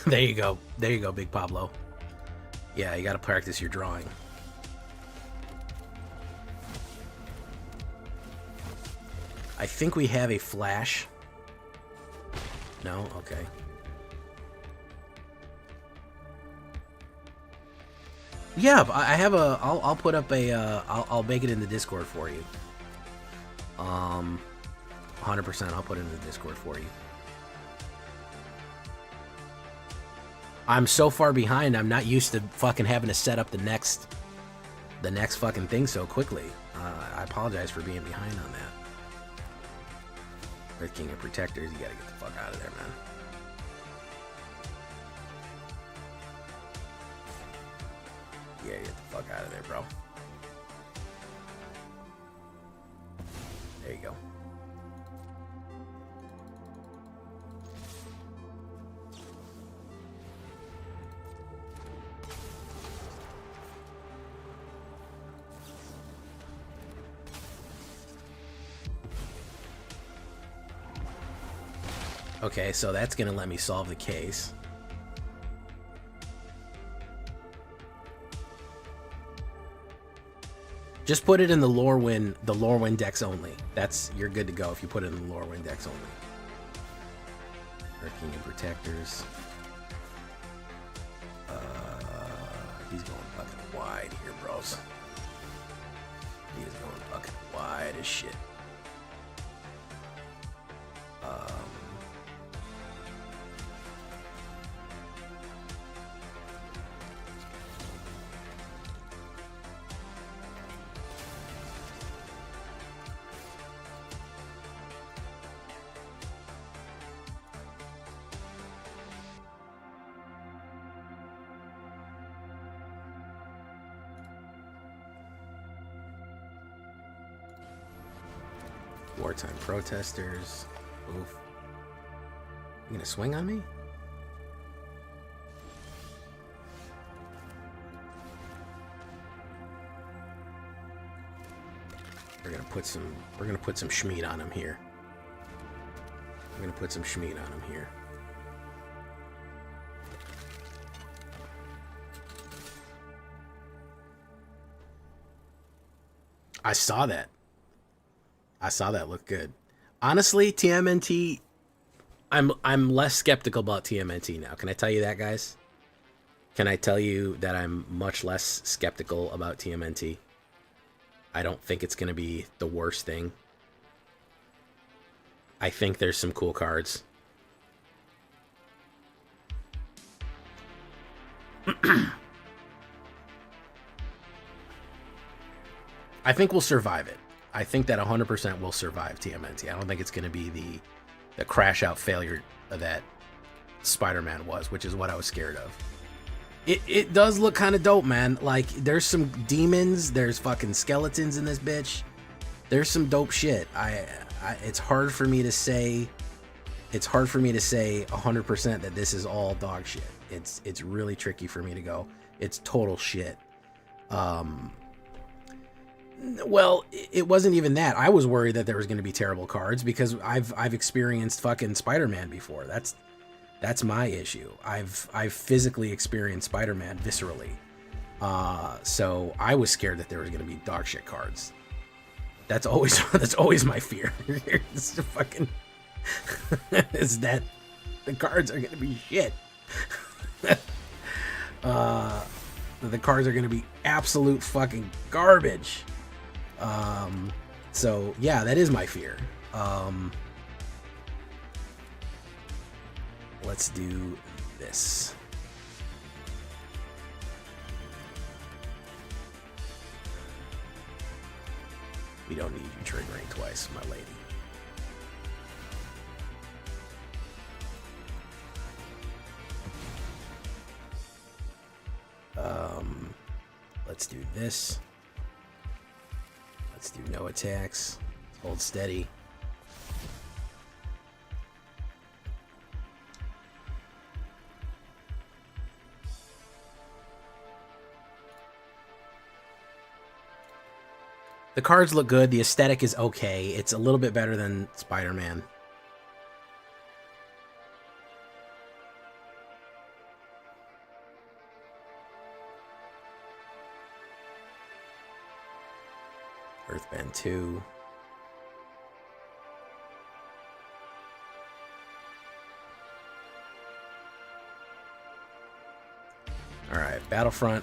There you go. There you go, Big Pablo. Yeah, you got to practice your drawing. I think we have a flash. No? Okay. Yeah, I have a... I'll put up a... I'll make it in the Discord for you. 100% I'll put it in the Discord for you. I'm so far behind, I'm not used to fucking having to set up the next fucking thing so quickly. I apologize for being behind on that. Earth King of Protectors, you gotta get the fuck out of there, man. Yeah, get the fuck out of there, bro. There you go. Okay, so that's gonna let me solve the case. Just put it in the LORWYN decks only. You're good to go if you put it in the LORWYN decks only. Earth King and Protectors. He's going fucking wide here, bros. He is going fucking wide as shit. Wartime Protesters. Oof. You gonna swing on me? We're gonna put some Schmied on him here. We're gonna put some Schmied on him here. I saw that. I saw that look good. Honestly, TMNT, I'm less skeptical about TMNT now. Can I tell you that, guys? Can I tell you that I'm much less skeptical about TMNT? I don't think it's going to be the worst thing. I think there's some cool cards. I think we'll survive it. I think that 100% will survive TMNT. I don't think it's going to be the crash out failure that Spider-Man was, which is what I was scared of. It does look kind of dope, man. Like, there's some demons, there's fucking skeletons in this bitch. There's some dope shit. It's hard for me to say 100% that this is all dog shit. It's really tricky for me to go, it's total shit. Well, it wasn't even that. I was worried that there was going to be terrible cards because I've experienced fucking Spider-Man before. That's my issue. I've physically experienced Spider-Man viscerally. So I was scared that there was going to be dog shit cards. That's always my fear. It's fucking is that the cards are going to be shit. The cards are going to be absolute fucking garbage. So yeah, that is my fear. Let's do this. We don't need you triggering twice, my lady. Let's do this. Let's do no attacks. Hold steady. The cards look good. The aesthetic is okay. It's a little bit better than Spider-Man. Earthband 2. All right, Battlefront.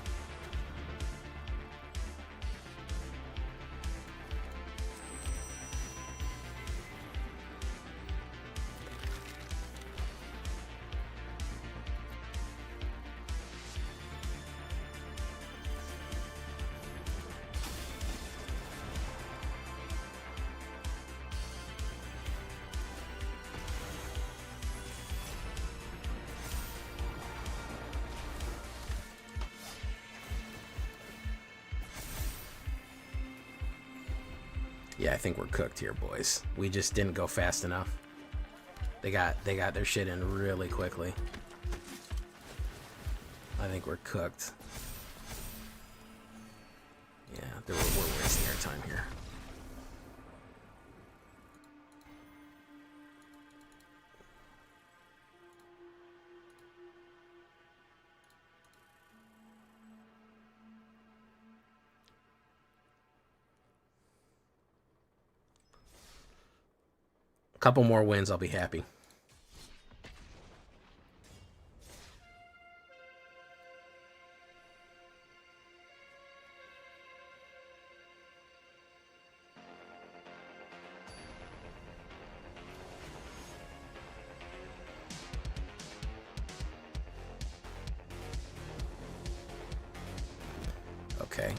Yeah, I think we're cooked here, boys. We just didn't go fast enough. They got their shit in really quickly. I think we're cooked. Yeah, we're wasting our time here. A couple more wins, I'll be happy. Okay.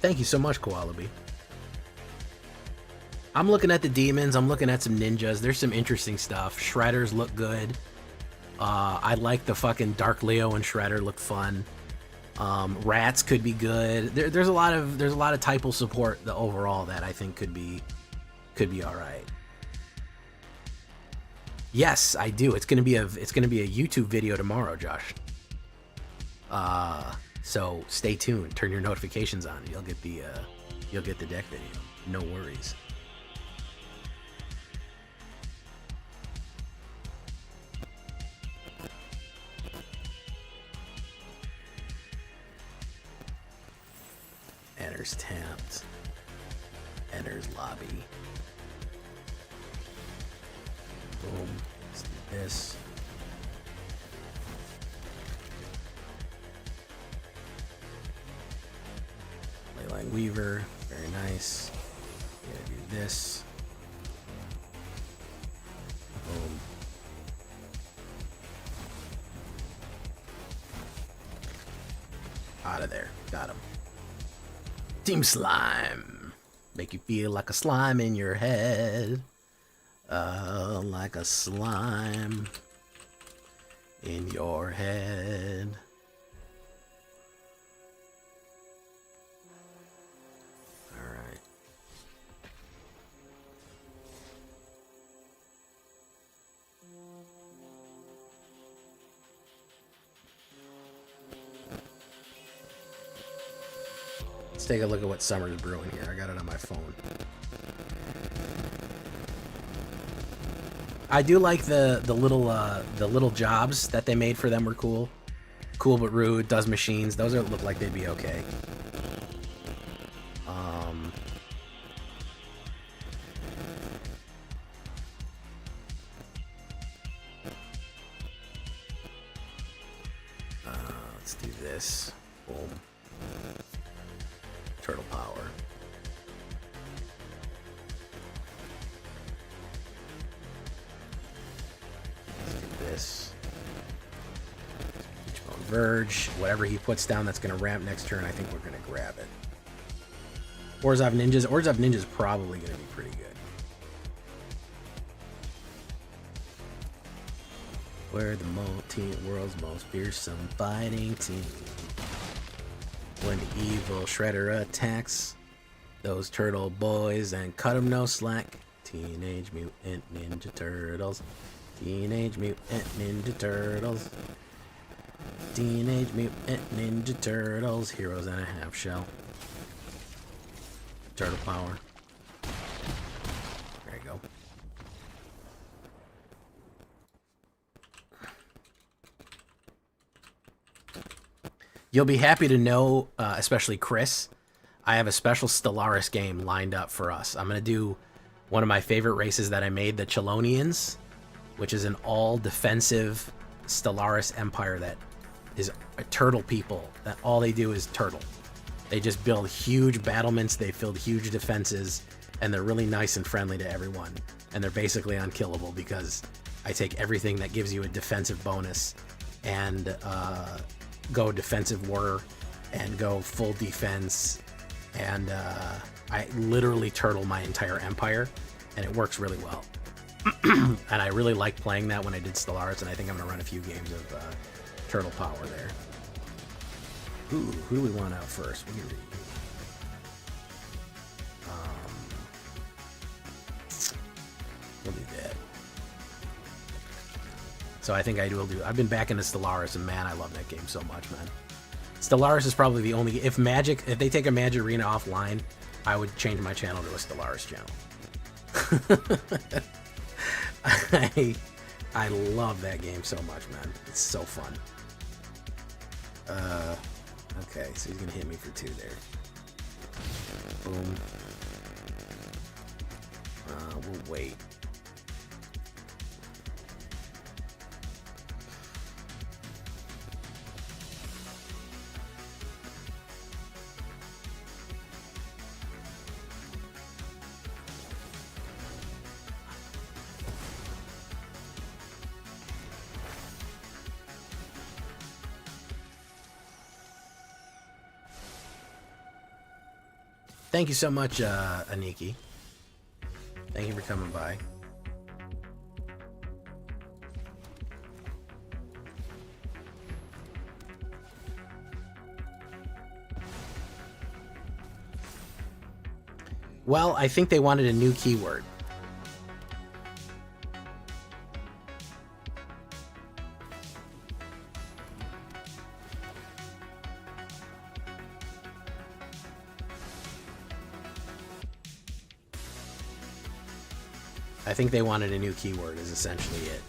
Thank you so much, Koalaby. I'm looking at the demons. I'm looking at some ninjas. There's some interesting stuff. Shredders look good. I like the fucking Dark Leo and Shredder look fun. Rats could be good. There's a lot of typal support overall that I think could be all right. Yes, I do. It's gonna be a YouTube video tomorrow, Josh. So stay tuned. Turn your notifications on. You'll get the deck video. No worries. Enters tapped. Enters lobby. Boom. Let's do this. Leyline Weaver. Very nice. Gonna do this. Boom. Out of there. Got him. Team Slime. Make you feel like a slime in your head. Like a slime in your head. All right. Let's take a look at what Summer's brewing here. I got it on my phone. I do like the little jobs that they made for them were cool. Cool but rude, does machines. Those look like they'd be okay. Let's do this. Boom. Turtle power. This Beachbone Verge, whatever he puts down that's going to ramp next turn, I think we're going to grab it. Orzhov Ninjas. Orzhov Ninjas probably going to be pretty good. We're the world's most fearsome fighting team. When the evil shredder attacks those turtle boys and cut them no slack. Teenage Mutant Ninja Turtles. Teenage Mutant Ninja Turtles. Teenage Mutant Ninja Turtles. Heroes and a half shell. Turtle power. There you go. You'll be happy to know, especially Chris, I have a special Stellaris game lined up for us. I'm going to do one of my favorite races that I made, the Chelonians, which is an all-defensive Stellaris empire that is a turtle people. That all they do is turtle. They just build huge battlements, they build huge defenses, and they're really nice and friendly to everyone. And they're basically unkillable because I take everything that gives you a defensive bonus and go defensive war and go full defense, and I literally turtle my entire empire, and it works really well. And I really liked playing that when I did Stellaris, and I think I'm gonna run a few games of turtle power there. Ooh, who do we want out first? We'll do that. So I think I will do. I've been back into Stellaris, and man, I love that game so much, man. Stellaris is probably the only. If they take a Magic Arena offline, I would change my channel to a Stellaris channel. I love that game so much, man. It's so fun. Okay, so he's gonna hit me for 2 there. Boom. We'll wait. Thank you so much, Aniki. Thank you for coming by. Well, I think they wanted a new keyword. I think they wanted a new keyword is essentially it.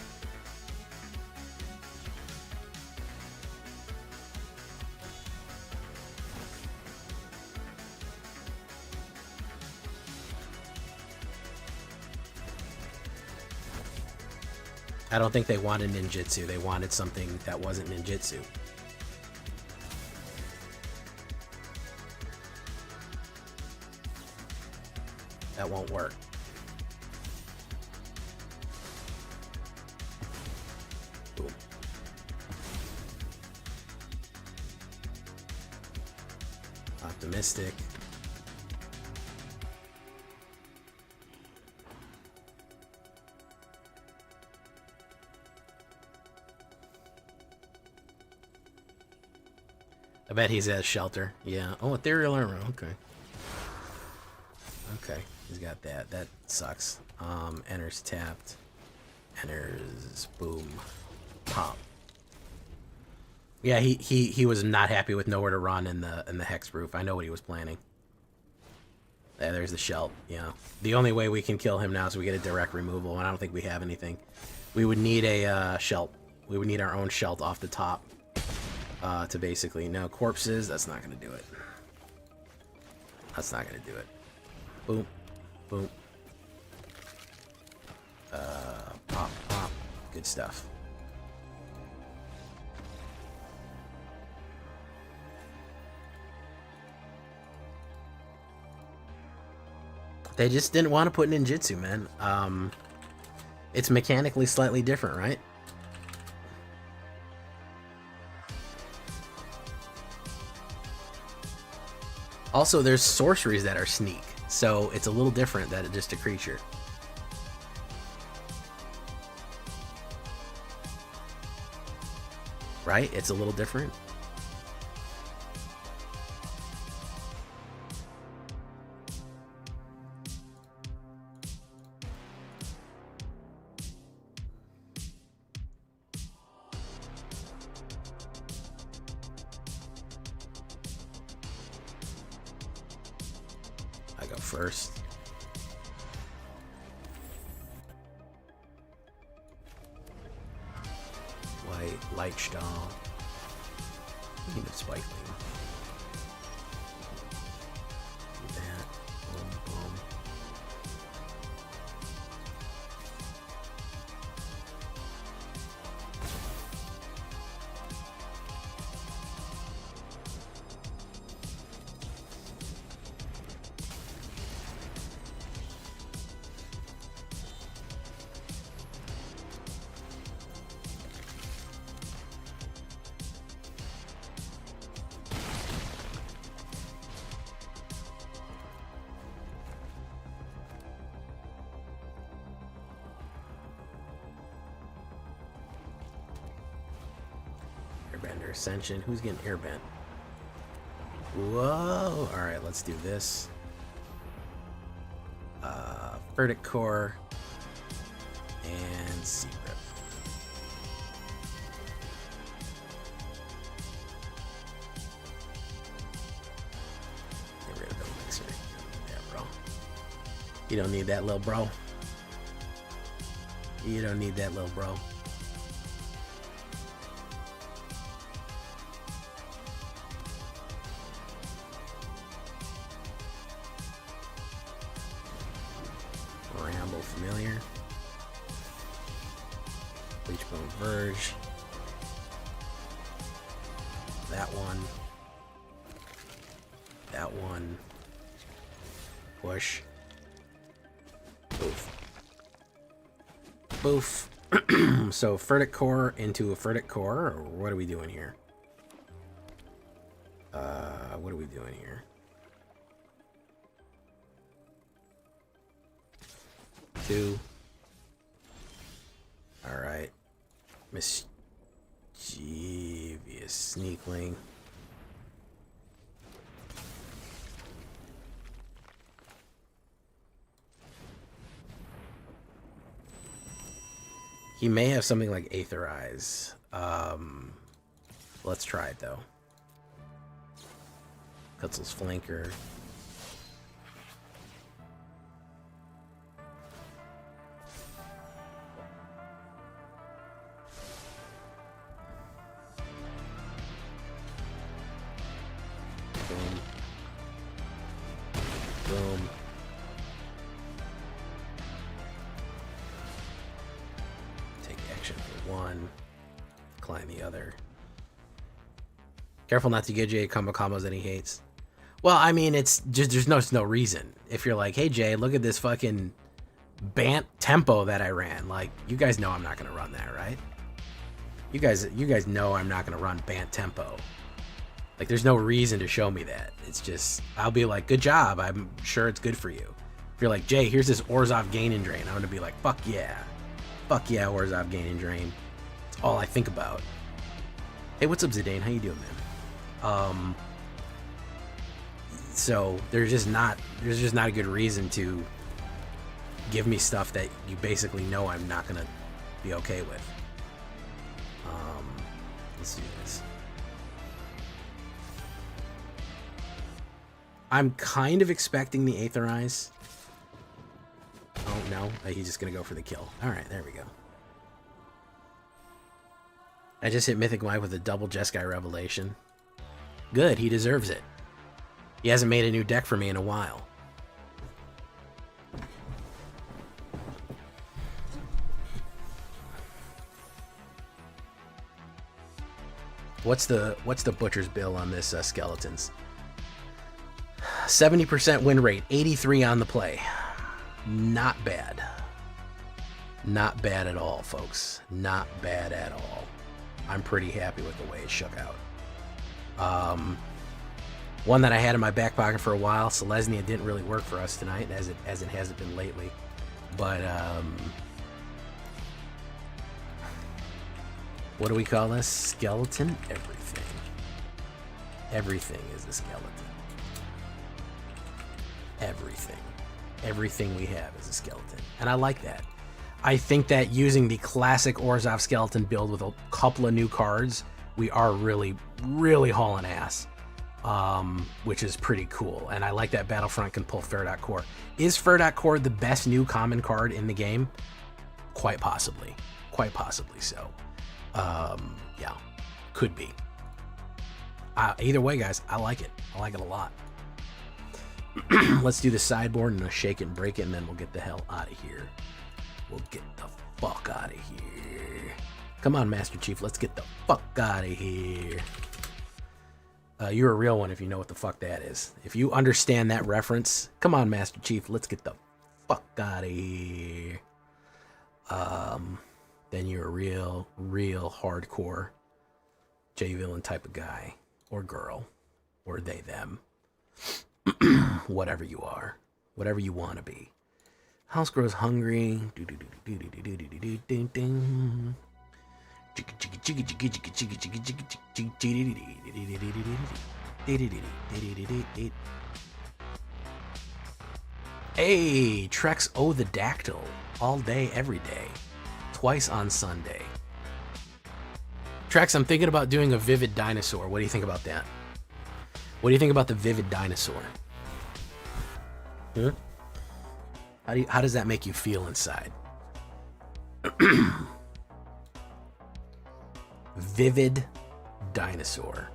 I don't think they wanted ninjutsu. They wanted something that wasn't ninjutsu. That won't work. Boom. Optimistic. I bet he's at shelter. Yeah. Oh, ethereal armor. Okay. Okay. He's got that. That sucks. Enters tapped. Enters. Boom. Pop. Yeah, he was not happy with nowhere to run in the hexproof. I know what he was planning. Yeah, there's the Shelt. Yeah. The only way we can kill him now is we get a direct removal, and I don't think we have anything. We would need a Shelt. We would need our own Shelt off the top. To basically, no corpses, that's not going to do it. That's not going to do it. Boom. Boom. Pop, pop. Good stuff. They just didn't want to put ninjutsu, man. It's mechanically slightly different, right? Also, there's sorceries that are sneak, so it's a little different than just a creature. right? It's a little different. I go first. White, Lichtstahl. Even Spikeling. Do that. Boom, boom. Airbender Ascension. Who's getting airbent? Whoa! Alright, let's do this. Verdict Core and Secret. Get rid of the mixer. Yeah, bro. You don't need that, little bro. You don't need that, little bro. Ramble Familiar. Bleachbone Verge. That one. That one. Push. Boof. Boof. So Verdict Core into a Verdict Core, or what are we doing here? What are we doing here? Two. Alright. Mischievous Sneakling. He may have something like Aether Eyes. Let's try it though. Kutzel's Flanker. Boom. Boom. Take action for one. Decline the other. Careful not to get Jay combo combos that he hates. Well, I mean, it's just there's no reason. If you're like, hey Jay, look at this fucking Bant tempo that I ran. Like, you guys know I'm not gonna run that, right? You guys know I'm not gonna run Bant tempo. Like, there's no reason to show me that. It's just, I'll be like, good job. I'm sure it's good for you. If you're like, Jay, here's this Orzhov Gain and Drain, I'm gonna be like, fuck yeah. Fuck yeah, Orzhov Gain and Drain. It's all I think about. Hey, what's up, Zidane? How you doing, man? So there's just not a good reason to give me stuff that you basically know I'm not gonna be okay with. Let's do this. I'm kind of expecting the Aether Eyes. Oh no, he's just gonna go for the kill. Alright, there we go. I just hit Mythic Might with a double Jeskai Revelation. Good, he deserves it. He hasn't made a new deck for me in a while. What's the butcher's bill on this Skeletons? 70% win rate, 83 on the play. Not bad. Not bad at all, folks. Not bad at all. I'm pretty happy with the way it shook out. One that I had in my back pocket for a while, Selesnya didn't really work for us tonight, as it hasn't been lately. But What do we call this? Skeleton? Everything. Everything is a skeleton. Everything. Everything we have is a skeleton. And I like that. I think that using the classic Orzhov skeleton build with a couple of new cards, we are really, really hauling ass. Which is pretty cool. And I like that Battlefront can pull Fair.Core. Core. Is Fair.Core Core the best new common card in the game? Quite possibly. Quite possibly so. Yeah, could be. Either way, guys, I like it. I like it a lot. Let's do the sideboard and shake it and break it, and then we'll get the hell out of here. We'll get the fuck out of here. Come on, Master Chief, let's get the fuck out of here. You're a real one if you know what the fuck that is. If you understand that reference, come on, Master Chief, let's get the fuck out of here. Then you're a real hardcore J-Villain type of guy. Or girl. Or they, them. Whatever you are. Whatever you want to be. House grows hungry. Hey, Trex O the Dactyl. All day, every day. Twice on Sunday. Trex, I'm thinking about doing a Vivid Dinosaur. What do you think about that? What do you think about the Vivid Dinosaur? Hmm? How does that make you feel inside? Vivid Dinosaur.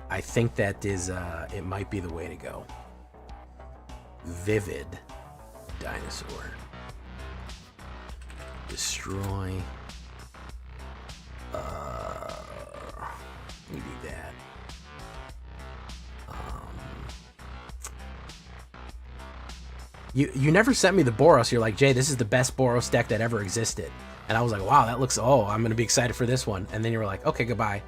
I think that is, it might be the way to go. Vivid Dinosaur. Destroy. We do that. You never sent me the Boros. You're like, Jay, this is the best Boros deck that ever existed. And I was like, wow, that looks, oh, I'm going to be excited for this one. And then you were like, okay, goodbye.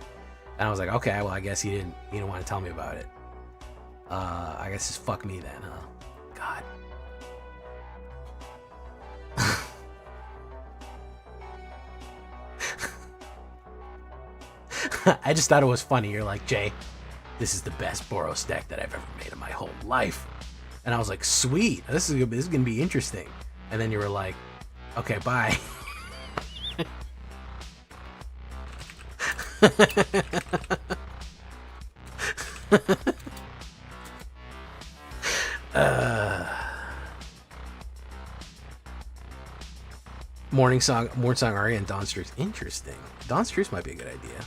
And I was like, okay, well, I guess you didn't want to tell me about it. I guess just fuck me then, huh? God. I just thought it was funny. You're like, Jay, this is the best Boros deck that I've ever made in my whole life. And I was like, sweet, this is going to be interesting. And then you were like, okay, bye. Morning Song Aria and Dawn's Truth. Interesting. Dawn's Truth might be a good idea.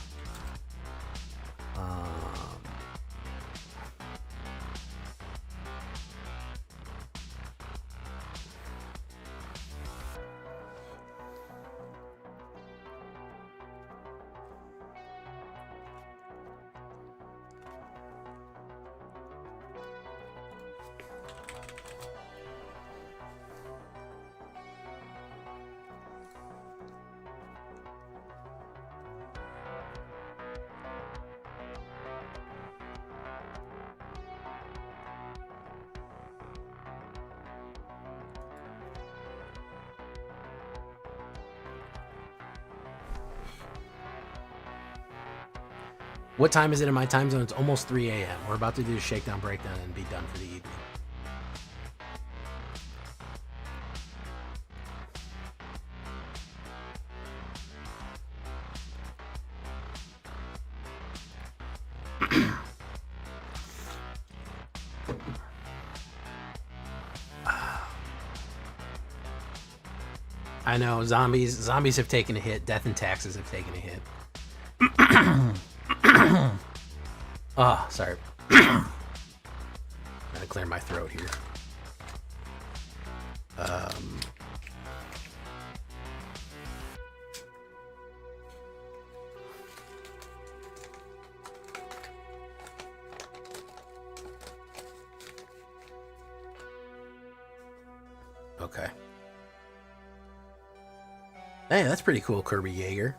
What time is it in my time zone? It's almost 3 a.m. We're about to do the shakedown breakdown and be done for the evening. I know, zombies have taken a hit. Death and taxes have taken a hit. Oh, sorry. Gotta clear my throat here. Okay. Hey, that's pretty cool, Kirby Yeager.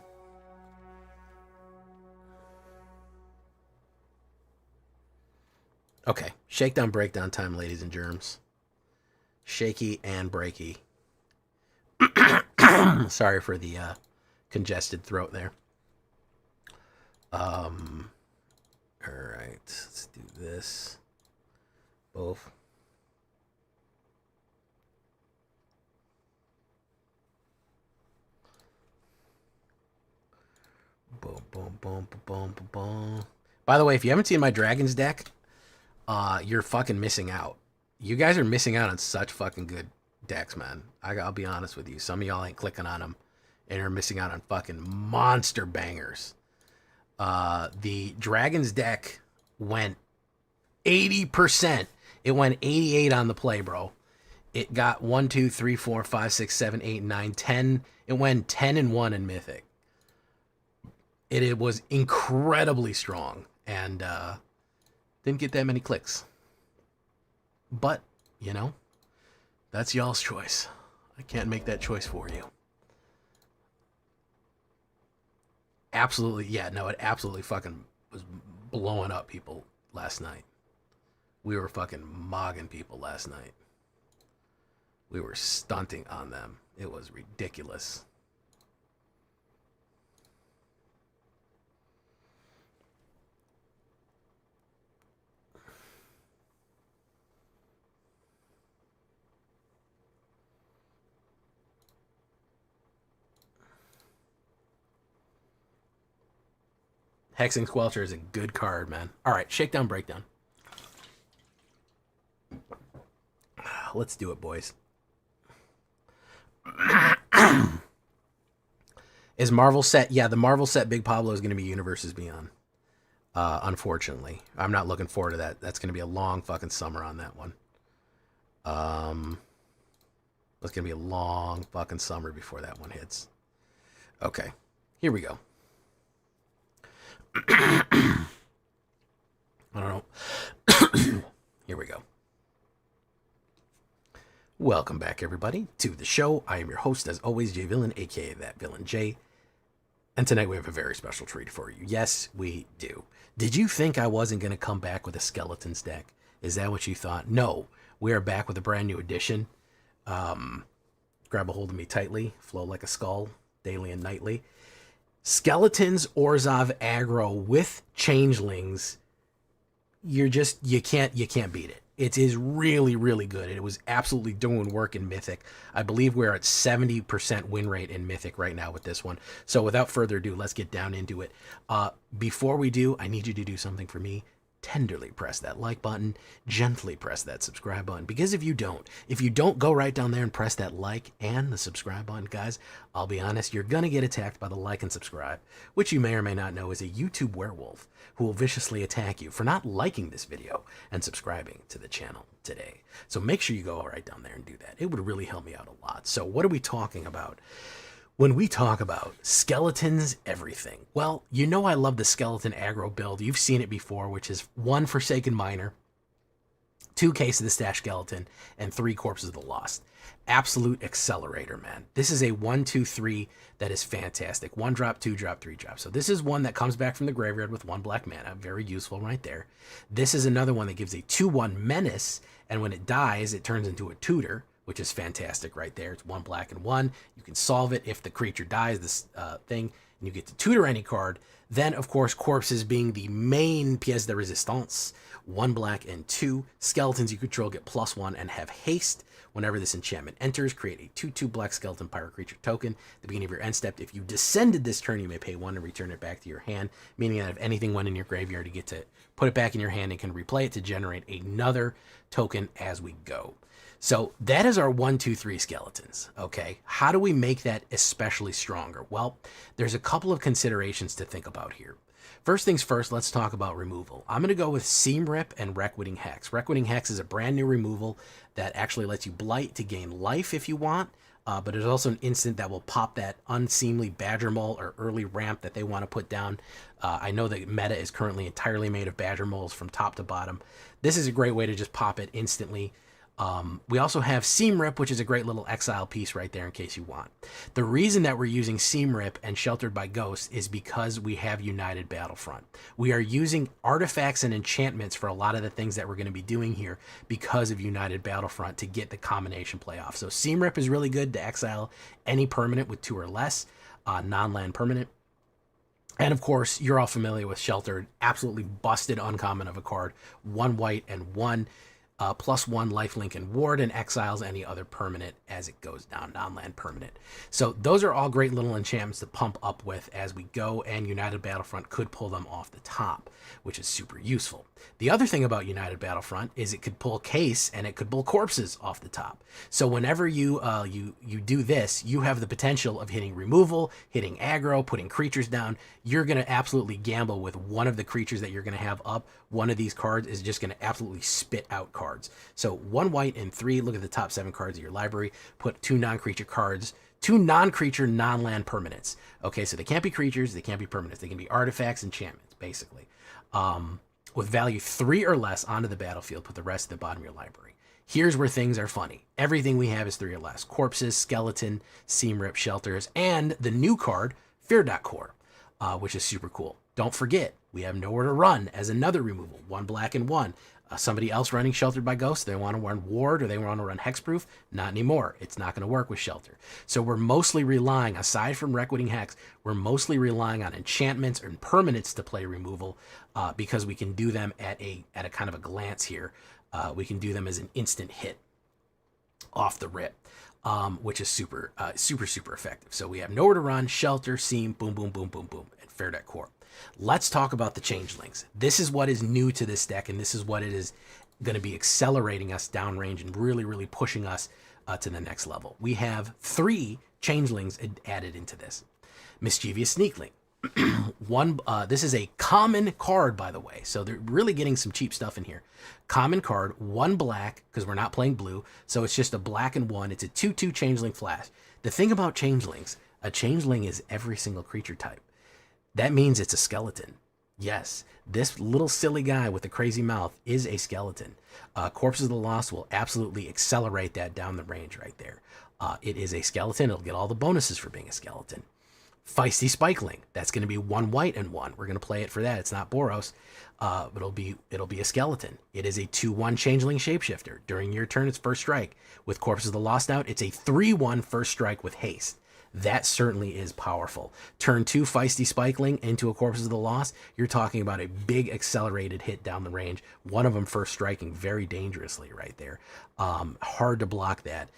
Okay, shakedown breakdown time, ladies and germs. Shaky and breaky. Sorry for the congested throat there. All right, let's do this. Both. Boom, boom, boom, boom, boom, boom. By the way, if you haven't seen my Dragons deck, you're fucking missing out. You guys are missing out on such fucking good decks, man. I'll be honest with you. Some of y'all ain't clicking on them, and you're missing out on fucking monster bangers. The Dragons deck went 80%. It went 88 on the play, bro. It got 1, 2, 3, 4, 5, 6, 7, 8, 9, 10. It went 10-1 in Mythic. It was incredibly strong and didn't get that many clicks. But, you know, that's y'all's choice. I can't make that choice for you. Absolutely, yeah, no, it absolutely fucking was blowing up people last night. We were fucking mogging people last night. We were stunting on them. It was ridiculous. Hexing Squelcher is a good card, man. All right, Shakedown Breakdown. Let's do it, boys. Is Marvel set? Yeah, the Marvel set Big Pablo is going to be Universes Beyond. Unfortunately. I'm not looking forward to that. That's going to be a long fucking summer on that one. It's going to be a long fucking summer before that one hits. Okay, here we go. I don't know. Here we go. Welcome back, everybody, to the show. I am your host, as always, J Villain, aka That Villain J. And tonight we have a very special treat for you. Yes, we do. Did you think I wasn't going to come back with a Skeletons deck? Is that what you thought? No, we are back with a brand new edition. Grab a hold of me tightly, flow like a skull, daily and nightly. Skeletons Orzhov aggro with changelings. You can't beat it. It is really, really good. It was absolutely doing work in Mythic. I believe we're at 70% win rate in Mythic right now with this one. So without further ado, let's get down into it. Before we do, I need you to do something for me. Tenderly press that like button, gently press that subscribe button, because if you don't go right down there and press that like and the subscribe button, guys, I'll be honest, you're gonna get attacked by the like and subscribe, which you may or may not know is a YouTube werewolf who will viciously attack you for not liking this video and subscribing to the channel today. So make sure you go right down there and do that. It would really help me out a lot. So what are we talking about when we talk about skeletons everything? Well, you know I love the skeleton aggro build. You've seen it before, which is 1 Forsaken Miner, 2 Case of the Stash Skeleton, and 3 Corpses of the Lost. Absolute accelerator, man. This is a 1, 2, 3 that is fantastic. 1 drop, 2 drop, 3 drop. So this is one that comes back from the graveyard with 1 black mana. Very useful right there. This is another one that gives a 2/1 menace, and when it dies, it turns into a tutor, which is fantastic right there. It's 1 black and 1. You can solve it if the creature dies, this thing, and you get to tutor any card. Then, of course, corpses being the main pièce de résistance. 1 black and 2. Skeletons you control get +1 and have haste. Whenever this enchantment enters, create a 2/2 black skeleton pirate creature token. At the beginning of your end step, if you descended this turn, you may pay 1 and return it back to your hand, meaning that if anything went in your graveyard, you get to put it back in your hand and can replay it to generate another token as we go. So that is our 1, 2, 3 skeletons, okay? How do we make that especially stronger? Well, there's a couple of considerations to think about here. First things first, let's talk about removal. I'm going to go with Seam Rip and Reckwitting Hex. Reckwitting Hex is a brand new removal that actually lets you blight to gain life if you want, but it's also an instant that will pop that unseemly Badger Mole or early ramp that they want to put down. I know that meta is currently entirely made of Badger Moles from top to bottom. This is a great way to just pop it instantly. We also have Seam Rip, which is a great little exile piece right there in case you want. The reason that we're using Seam Rip and Sheltered by Ghosts is because we have United Battlefront. We are using artifacts and enchantments for a lot of the things that we're going to be doing here because of United Battlefront to get the combination play off. So Seam Rip is really good to exile any permanent with 2 or less, non-land permanent. And of course, you're all familiar with Sheltered, absolutely busted uncommon of a card, 1 white and 1 +1 lifelink and ward, and exiles any other permanent as it goes down, non-land permanent. So those are all great little enchantments to pump up with as we go, and United Battlefront could pull them off the top, which is super useful. The other thing about United Battlefront is it could pull Case and it could pull corpses off the top. So whenever you do this, you have the potential of hitting removal, hitting aggro, putting creatures down. You're going to absolutely gamble with one of the creatures that you're going to have up. One of these cards is just going to absolutely spit out cards. So 1 white and 3, look at the top 7 cards of your library, put 2 non-creature cards, 2 non-creature, non-land permanents. Okay, so they can't be creatures, they can't be permanents, they can be artifacts, enchantments, basically. With value 3 or less onto the battlefield, put the rest at the bottom of your library. Here's where things are funny. Everything we have is 3 or less. Corpses, Skeleton, Seam Rip, Shelters, and the new card, Fear.Core, which is super cool. Don't forget, we have Nowhere to Run as another removal. 1 black and 1. Somebody else running Sheltered by Ghosts, they want to run Ward or they want to run Hexproof. Not anymore. It's not going to work with Shelter. So we're mostly relying, aside from Reckoning Hex, we're mostly relying on enchantments and permanents to play removal because we can do them at a kind of a glance here. We can do them as an instant hit off the rip, which is super effective. So we have Nowhere to Run, Shelter, Seam, boom, boom, boom, boom, boom, and Fear.Core. Let's talk about the changelings. This is what is new to this deck, and this is what it is going to be accelerating us downrange and really, really pushing us to the next level. We have 3 changelings added into this. Mischievous Sneakling. This is a common card, by the way, so they're really getting some cheap stuff in here. Common card, 1 black, because we're not playing blue, so it's just a black and 1. It's a 2/2 changeling flash. The thing about changelings, a changeling is every single creature type. That means it's a skeleton. Yes, this little silly guy with the crazy mouth is a skeleton. Corpses of the Lost will absolutely accelerate that down the range right there. It is a skeleton. It'll get all the bonuses for being a skeleton. Feisty Spikeling. That's going to be 1 white and 1. We're going to play it for that. It's not Boros, but it'll be a skeleton. It is a 2/1 changeling shapeshifter. During your turn, it's first strike. With Corpses of the Lost out, it's a 3/1 first strike with haste. That certainly is powerful. Turn 2 Feisty Spikeling into a Corpses of the Lost. You're talking about a big accelerated hit down the range. One of them first striking very dangerously right there. Hard to block that.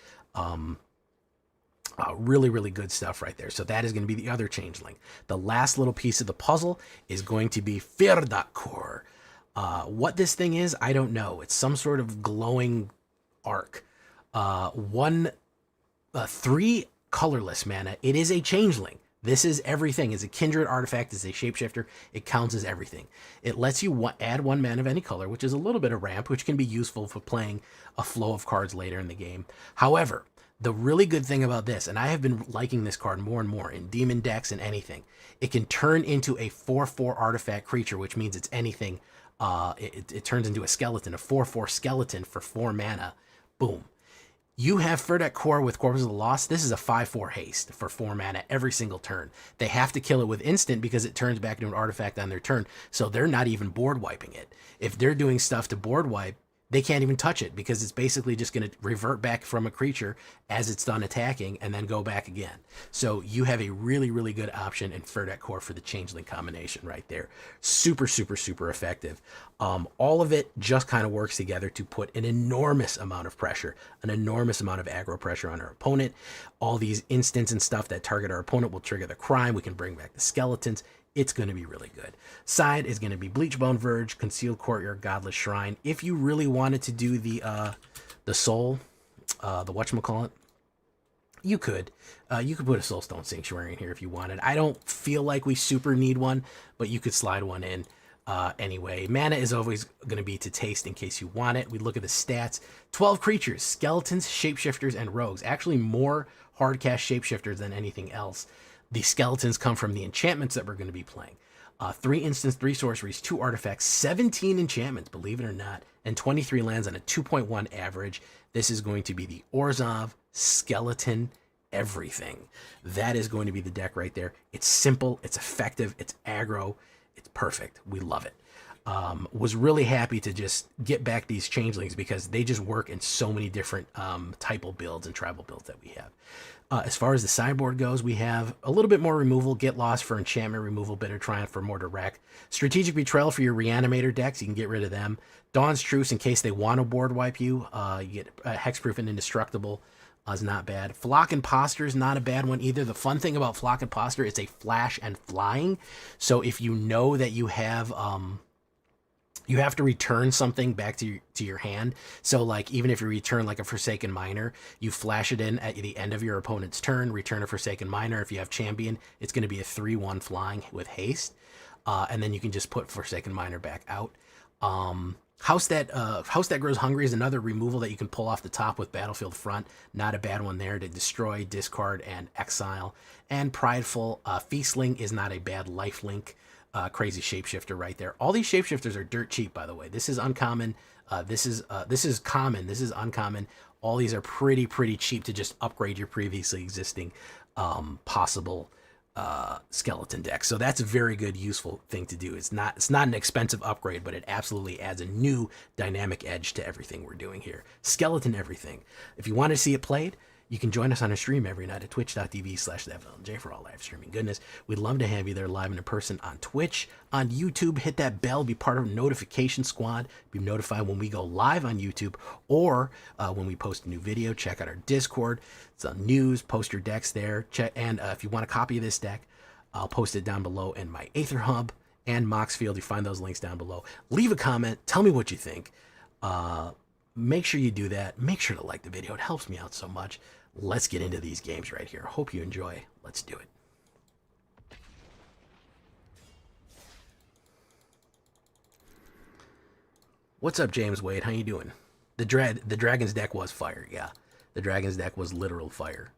Really, really good stuff right there. So that is going to be the other changeling. The last little piece of the puzzle is going to be Fear.Core. What this thing is, I don't know. It's some sort of glowing arc. 3 colorless mana. It is a changeling. This is everything. It's a kindred artifact. It's a shapeshifter. It counts as everything. It lets you add 1 mana of any color, which is a little bit of ramp, which can be useful for playing a flow of cards later in the game. However, the really good thing about this, and I have been liking this card more and more in demon decks and anything, it can turn into a 4/4 artifact creature, which means it's anything. It turns into a skeleton, a 4/4 skeleton for 4 mana. Boom. You have Fear.Core with Corpses of the Lost. This is a 5/4 haste for 4 mana every single turn. They have to kill it with instant because it turns back into an artifact on their turn, so they're not even board wiping it. If they're doing stuff to board wipe, they can't even touch it because it's basically just going to revert back from a creature as it's done attacking and then go back again. So you have a really, really good option in Fear.Core for the changeling combination right there. Super, super, super effective. All of it just kind of works together to put an enormous amount of pressure, an enormous amount of aggro pressure on our opponent. All these instants and stuff that target our opponent will trigger the crime. We can bring back the skeletons. It's going to be really good. Side is going to be Bleachbone Verge, Concealed Courtyard, Godless Shrine. If you really wanted to do the soul, the whatchamacallit, you could put a Soulstone Sanctuary in here if you wanted. I don't feel like we super need one, but you could slide one in anyway. Mana is always going to be to taste in case you want it. We look at the stats. 12 creatures, skeletons, shapeshifters, and rogues. Actually more hard cast shapeshifters than anything else. The skeletons come from the enchantments that we're going to be playing. 3 instants, 3 sorceries, 2 artifacts, 17 enchantments, believe it or not, and 23 lands on a 2.1 average. This is going to be the Orzhov Skeleton Everything. That is going to be the deck right there. It's simple, it's effective, it's aggro, it's perfect. We love it. Was really happy to just get back these changelings because they just work in so many different typal builds and tribal builds that we have. As far as the sideboard goes, we have a little bit more removal. Get Lost for enchantment removal, Bitter Triumph for more direct. Strategic Betrayal for your Reanimator decks. You can get rid of them. Dawn's Truce in case they want to board wipe you. You get Hexproof and Indestructible. Is not bad. Flock Imposter is not a bad one either. The fun thing about Flock Imposter is a flash and flying. So if you know that you have to return something back to your hand. So like even if you return like a Forsaken Miner, you flash it in at the end of your opponent's turn, return a Forsaken Miner. If you have Champion, it's going to be a 3/1 flying with haste. And then you can just put Forsaken Miner back out. House That Grows Hungry is another removal that you can pull off the top with Battlefield Front. Not a bad one there to destroy, discard, and exile. And Prideful Feastling is not a bad lifelink. Crazy Shapeshifter right there. All these Shapeshifters are dirt cheap, by the way. This is uncommon. This is common. This is uncommon. All these are pretty cheap to just upgrade your previously existing possible skeleton deck. So that's a very good, useful thing to do. It's not an expensive upgrade, but it absolutely adds a new dynamic edge to everything we're doing here. Skeleton everything. If you want to see it played, you can join us on a stream every night at twitch.tv/TheVillainJ for all live streaming goodness. We'd love to have you there live and in person on Twitch, on YouTube. Hit that bell, be part of the notification squad, be notified when we go live on YouTube or when we post a new video. Check out our Discord. It's on news, post your decks there. And if you want a copy of this deck, I'll post it down below in my AetherHub and Moxfield. You find those links down below. Leave a comment. Tell me what you think. Make sure you do that. Make sure to like the video. It helps me out so much. Let's get into these games right here. Hope you enjoy. Let's do it. What's up, James Wade? How you doing? The Dragon's deck was fire. Yeah, the Dragon's deck was literal fire.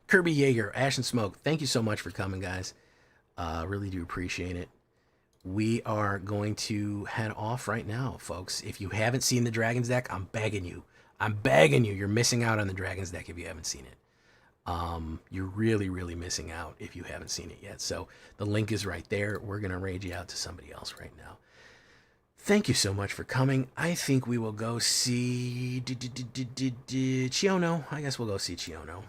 Kirby Yeager, Ash and Smoke, thank you so much for coming, guys. Really do appreciate it. We are going to head off right now, folks. If you haven't seen the Dragon's deck, I'm begging you. I'm begging you. You're missing out on the Dragon's deck if you haven't seen it. You're really missing out if you haven't seen it yet. So the link is right there. We're going to raid you out to somebody else right now. Thank you so much for coming. I think we will go see Chiono. I guess we'll go see Chiono.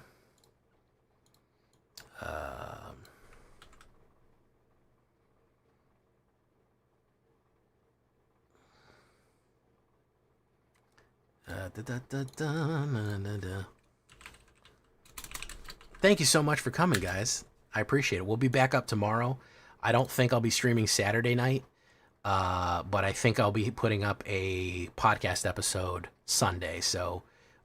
Thank you so much for coming, guys. I appreciate it. We'll be back up tomorrow. I don't think I'll be streaming Saturday night, but I think I'll be putting up a podcast episode Sunday. So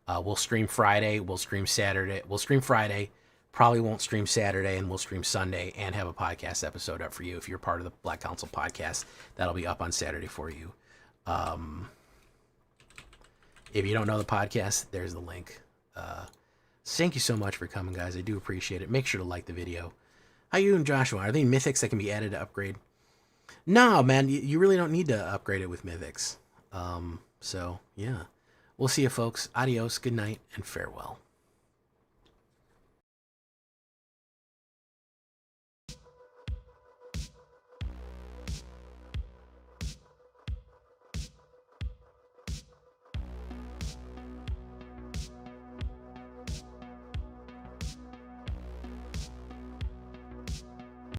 we'll stream Friday, we'll stream Saturday, we'll stream Friday, probably won't stream Saturday, and we'll stream Sunday and have a podcast episode up for you. If you're part of the Black Council podcast, that'll be up on Saturday for you. If you don't know the podcast, there's the link. Thank you so much for coming, guys. I do appreciate it. Make sure to like the video. How you doing, Joshua? Are they mythics that can be added to upgrade? No, man, you really don't need to upgrade it with mythics. So, yeah. We'll see you, folks. Adios, good night, and farewell.